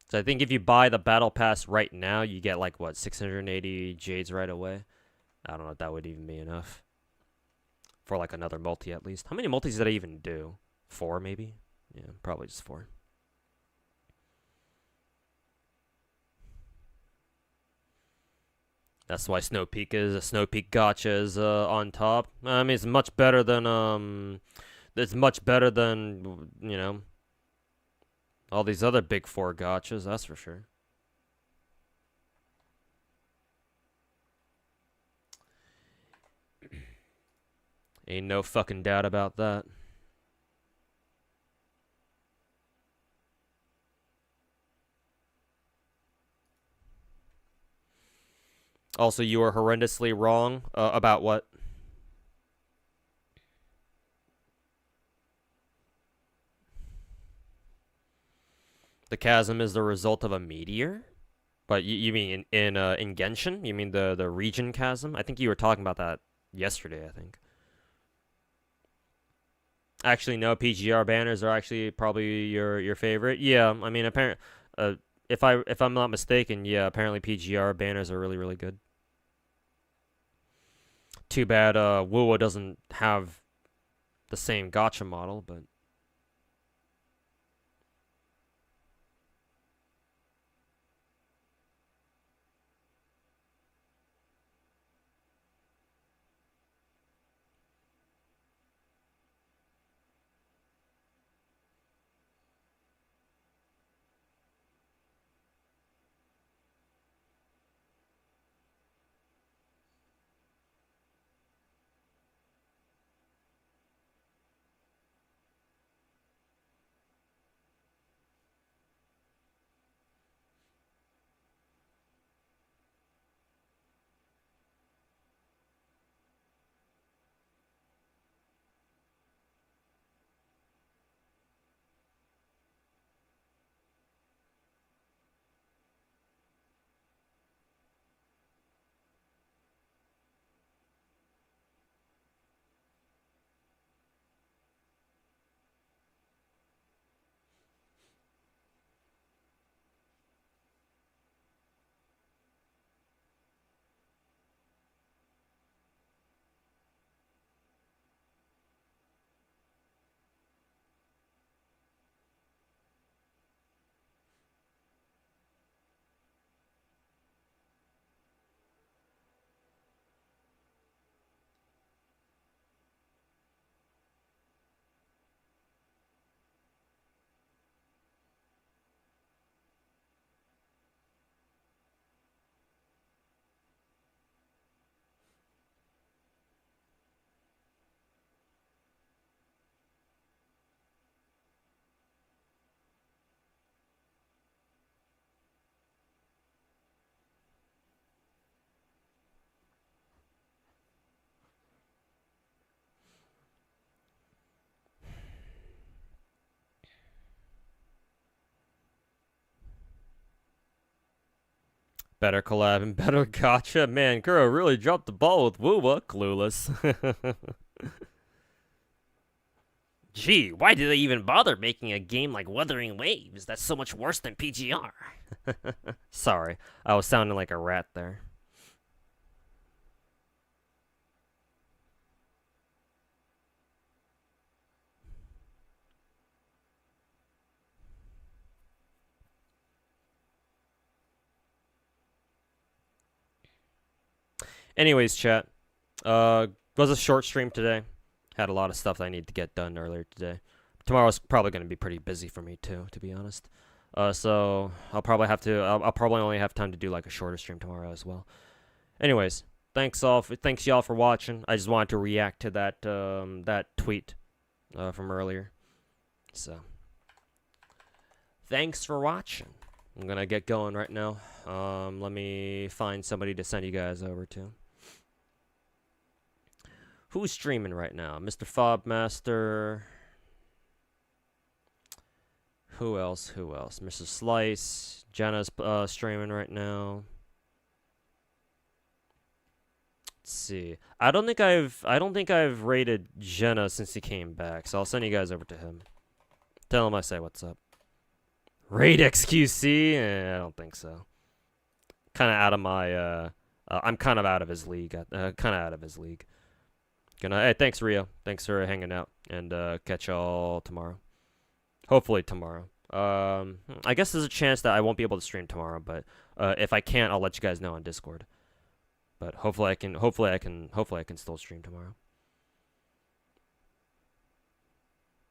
So I think if you buy the battle pass right now, you get like what 680 jades right away. I don't know if that would even be enough for like another multi at least. How many multis did I even do? 4 maybe? Yeah, probably just 4. That's why Snow Peak gacha is on top. I mean, it's much better than all these other big 4 gachas. That's for sure. Ain't no fucking doubt about that. Also, you are horrendously wrong about what? The chasm is the result of a meteor? But you mean in Genshin? You mean the region chasm? I think you were talking about that yesterday, I think. Actually, no, PGR banners are actually probably your favorite. Yeah, I mean, apparently, if I'm not mistaken, yeah, apparently PGR banners are really good. Too bad Wuwa doesn't have the same gacha model, but Better collab and better gacha. Man, Kuro really dropped the ball with Woowa. Clueless. Gee, why did they even bother making a game like Wuthering Waves? That's so much worse than PGR. Sorry, I was sounding like a rat there. Anyways, chat. Was a short stream today. Had a lot of stuff that I need to get done earlier today. Tomorrow's probably going to be pretty busy for me too, to be honest. So I'll probably have to. I'll probably only have time to do like a shorter stream tomorrow as well. Anyways, thanks y'all for watching. I just wanted to react to that tweet from earlier. So thanks for watching. I'm gonna get going right now. Let me find somebody to send you guys over to. Who's streaming right now? Mr. Fobmaster. Who else? Mrs. Slice. Jenna's streaming right now. Let's see. I don't think I've rated Jenna since he came back, so I'll send you guys over to him. Tell him I say what's up. Raid XQC? I don't think so. Kind of out of my I'm kind of out of his league. Hey, thanks Rio. Thanks for hanging out, and catch y'all tomorrow. Hopefully tomorrow. I guess there's a chance that I won't be able to stream tomorrow, but if I can't, I'll let you guys know on Discord. But hopefully I can still stream tomorrow.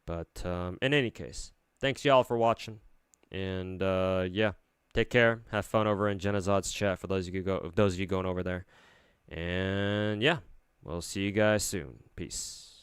But in any case, thanks y'all for watching, and yeah, take care. Have fun over in Genazod's chat for those of you going over there, and yeah. We'll see you guys soon. Peace.